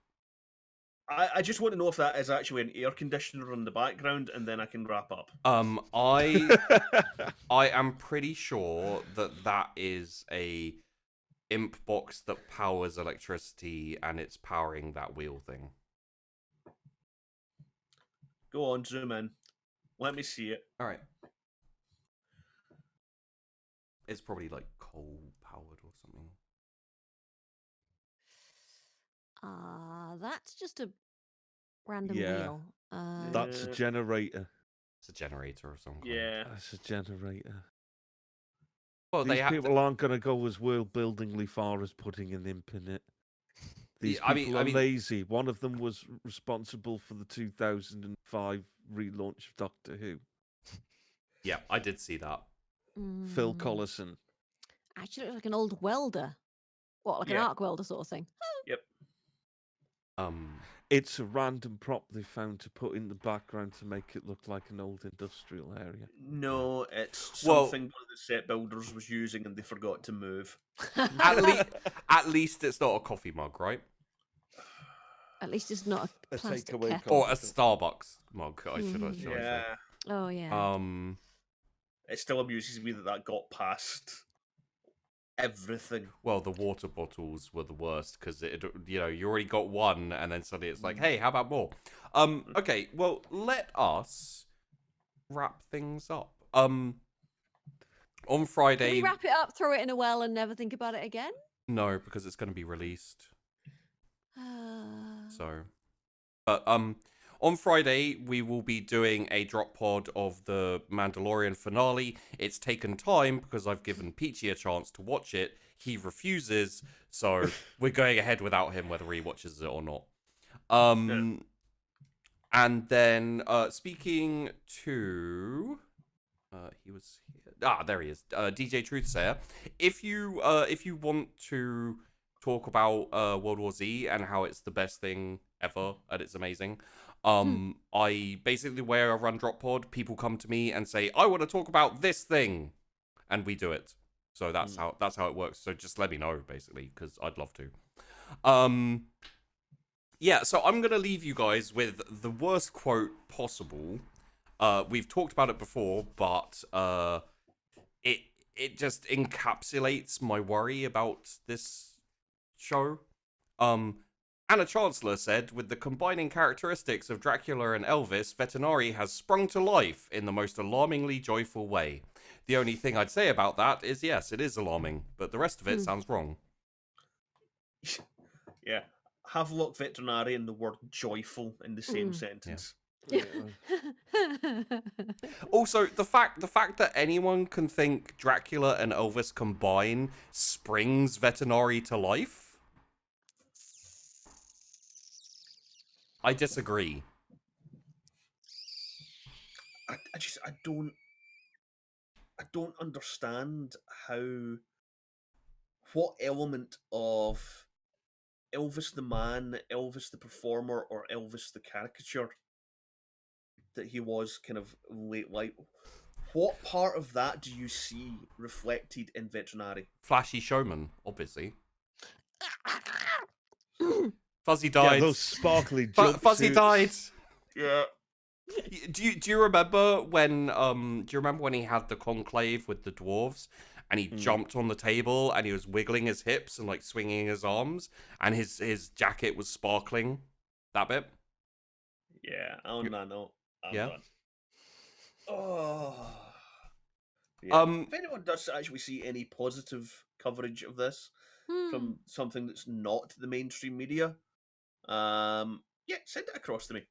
I just want to know if that is actually an air conditioner in the background, and then I can wrap up. I am pretty sure that is a imp box that powers electricity, and it's powering that wheel thing. Go on, zoom in. Let me see it. All right. It's probably like coal powered or something. That's just a random Yeah. wheel. That's a generator. It's a generator or something. Yeah. That's a generator. Well, These they have people aren't going to go as world-buildingly far as putting an imp in it. These Yeah, people are lazy. One of them was responsible for the 2005 relaunch of Doctor Who. Yeah, I did see that. Phil Collison. Actually, it looks like an old welder. What, like an arc welder sort of thing? Yep. It's a random prop they found to put in the background to make it look like an old industrial area. No, it's Well- something one of the set builders was using and they forgot to move. At least it's not a coffee mug, right? At least it's not a A plastic takeaway kettle. Or a Starbucks mug, I should I say. Yeah. Oh yeah. It still amuses me that got past everything. Well, the water bottles were the worst because you already got one, and then suddenly it's like, hey, how about more? Okay, well, let us wrap things up. On Can Friday, we wrap it up, throw it in a well, and never think about it again? no, because it's going to be released. Uh, So, but on Friday we will be doing a drop pod of the Mandalorian finale. It's taken time because I've given Peachy a chance to watch it. He refuses, so we're going ahead without him, whether he watches it or not. And then speaking to, he was here. There he is. DJ Truthsayer. If you want to talk about World War Z and how it's the best thing ever and it's amazing. I basically, where I run DropPod, people come to me and say, I want to talk about this thing, and we do it. So that's how it works. So just let me know, basically, because I'd love to. Yeah, so I'm gonna leave you guys with the worst quote possible. We've talked about it before, but it just encapsulates my worry about this show. Anna Chancellor said, with the combining characteristics of Dracula and Elvis, Vetinari has sprung to life in the most alarmingly joyful way. The only thing I'd say about that is, yes, it is alarming, but the rest of it sounds wrong. Yeah. Havelock Veterinary and the word joyful in the same sentence. Yeah. Also, the fact that anyone can think Dracula and Elvis combine springs Veterinary to life, I disagree. I don't understand what element of Elvis the man, Elvis the performer, or Elvis the caricature that he was kind of late life. What part of that do you see reflected in Veterinary? Flashy showman, obviously. Fuzzy died. Yeah, those sparkly jumpsuits. Fuzzy died. Yeah. Do you remember when he had the conclave with the dwarves and he jumped on the table and he was wiggling his hips and like swinging his arms and his jacket was sparkling? That bit? Yeah, on that note, I'm done. Oh. Yeah. If anyone does actually see any positive coverage of this from something that's not the mainstream media, yeah, send it across to me.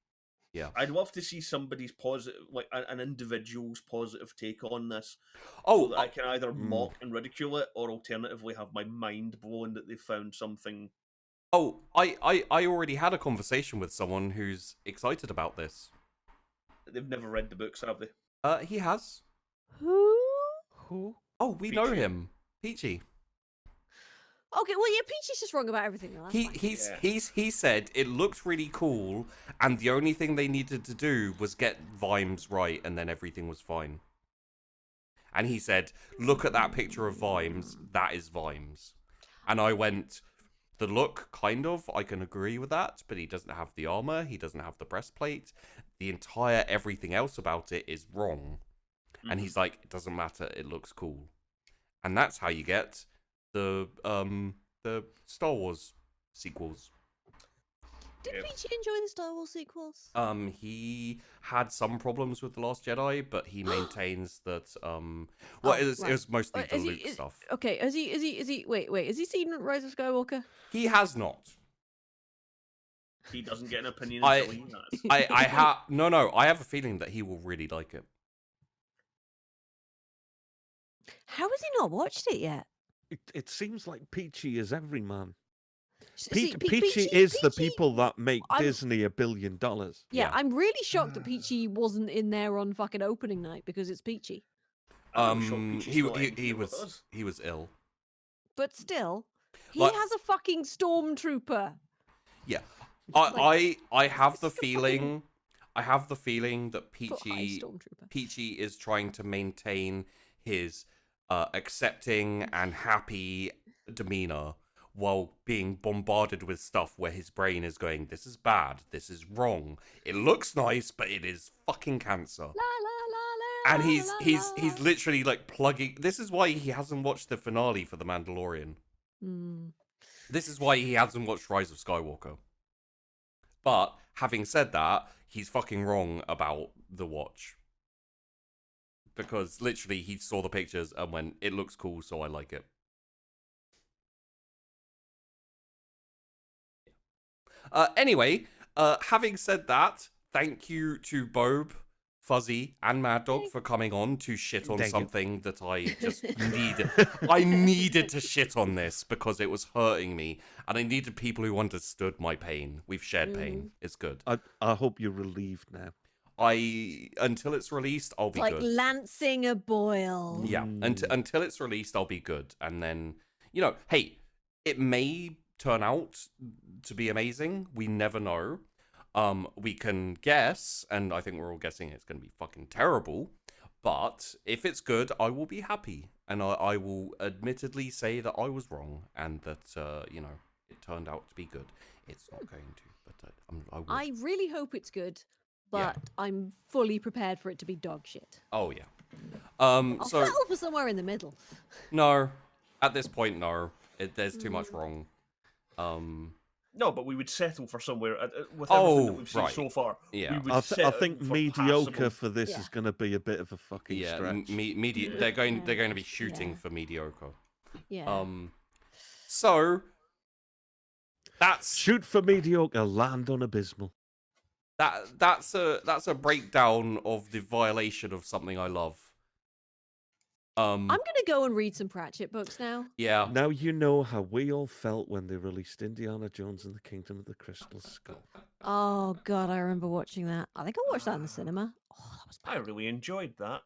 Yeah, I'd love to see somebody's positive, like an individual's positive take on this. Oh, so that I can either mock and ridicule it, or alternatively have my mind blown that they found something. Oh, I already had a conversation with someone who's excited about this. They've never read the books, have they? He has. Who? Oh, we know him. Peachy. Okay, well, yeah, Peachy's just wrong about everything. He said it looked really cool, and the only thing they needed to do was get Vimes right, and then everything was fine. And he said, "Look at that picture of Vimes. That is Vimes." And I went, "The look, kind of. I can agree with that, but he doesn't have the armor. He doesn't have the breastplate. The entire everything else about it is wrong." And he's like, "It doesn't matter. It looks cool." And that's how you get the Star Wars sequels. Did Peachy enjoy the Star Wars sequels? He had some problems with The Last Jedi, but he maintains that it was mostly the Luke stuff. Okay, has he wait, has he seen Rise of Skywalker? He has not. He doesn't get an opinion until he has. I have a feeling that he will really like it. How has he not watched it yet? It seems like Peachy is every man. See, Peachy is the people that make Disney $1 billion. Yeah, I'm really shocked that Peachy wasn't in there on fucking opening night because it's Peachy. He was ill. But still, he has a fucking stormtrooper. Yeah, I have the feeling. I have the feeling that Peachy is trying to maintain his accepting and happy demeanor while being bombarded with stuff where his brain is going, "This is bad, this is wrong, it looks nice, but it is fucking cancer." La, la, la, and he's literally like plugging. This is why he hasn't watched the finale for The Mandalorian. This is why he hasn't watched Rise of Skywalker. But having said that, he's fucking wrong about the watch. Because literally he saw the pictures and went, "It looks cool, so I like it." Anyway, having said that, thank you to Bob, Fuzzy, and Mad Dog for coming on to shit on something that I just needed. I needed to shit on this because it was hurting me, and I needed people who understood my pain. We've shared pain. It's good. I hope you're relieved now. Until it's released, I'll be good. Like lancing a boil. Yeah, until it's released, I'll be good. And then, hey, it may turn out to be amazing. We never know. We can guess, and I think we're all guessing it's going to be fucking terrible. But if it's good, I will be happy. And I will admittedly say that I was wrong and that, it turned out to be good. It's not going to, but I really hope it's good. But I'm fully prepared for it to be dog shit. Oh, yeah. I'll settle for somewhere in the middle. No. At this point, no. There's too much wrong. No, but we would settle for somewhere with everything that we've seen so far. Yeah. We would I think mediocre for this is going to be a bit of a fucking stretch. They're going to be shooting for mediocre. Yeah. So shoot for mediocre, land on abysmal. That's a breakdown of the violation of something I love. I'm gonna go and read some Pratchett books now. Yeah. Now you know how we all felt when they released Indiana Jones and the Kingdom of the Crystal Skull. Oh God, I remember watching that. I think I watched that in the cinema. Oh, that was bad. I really enjoyed that.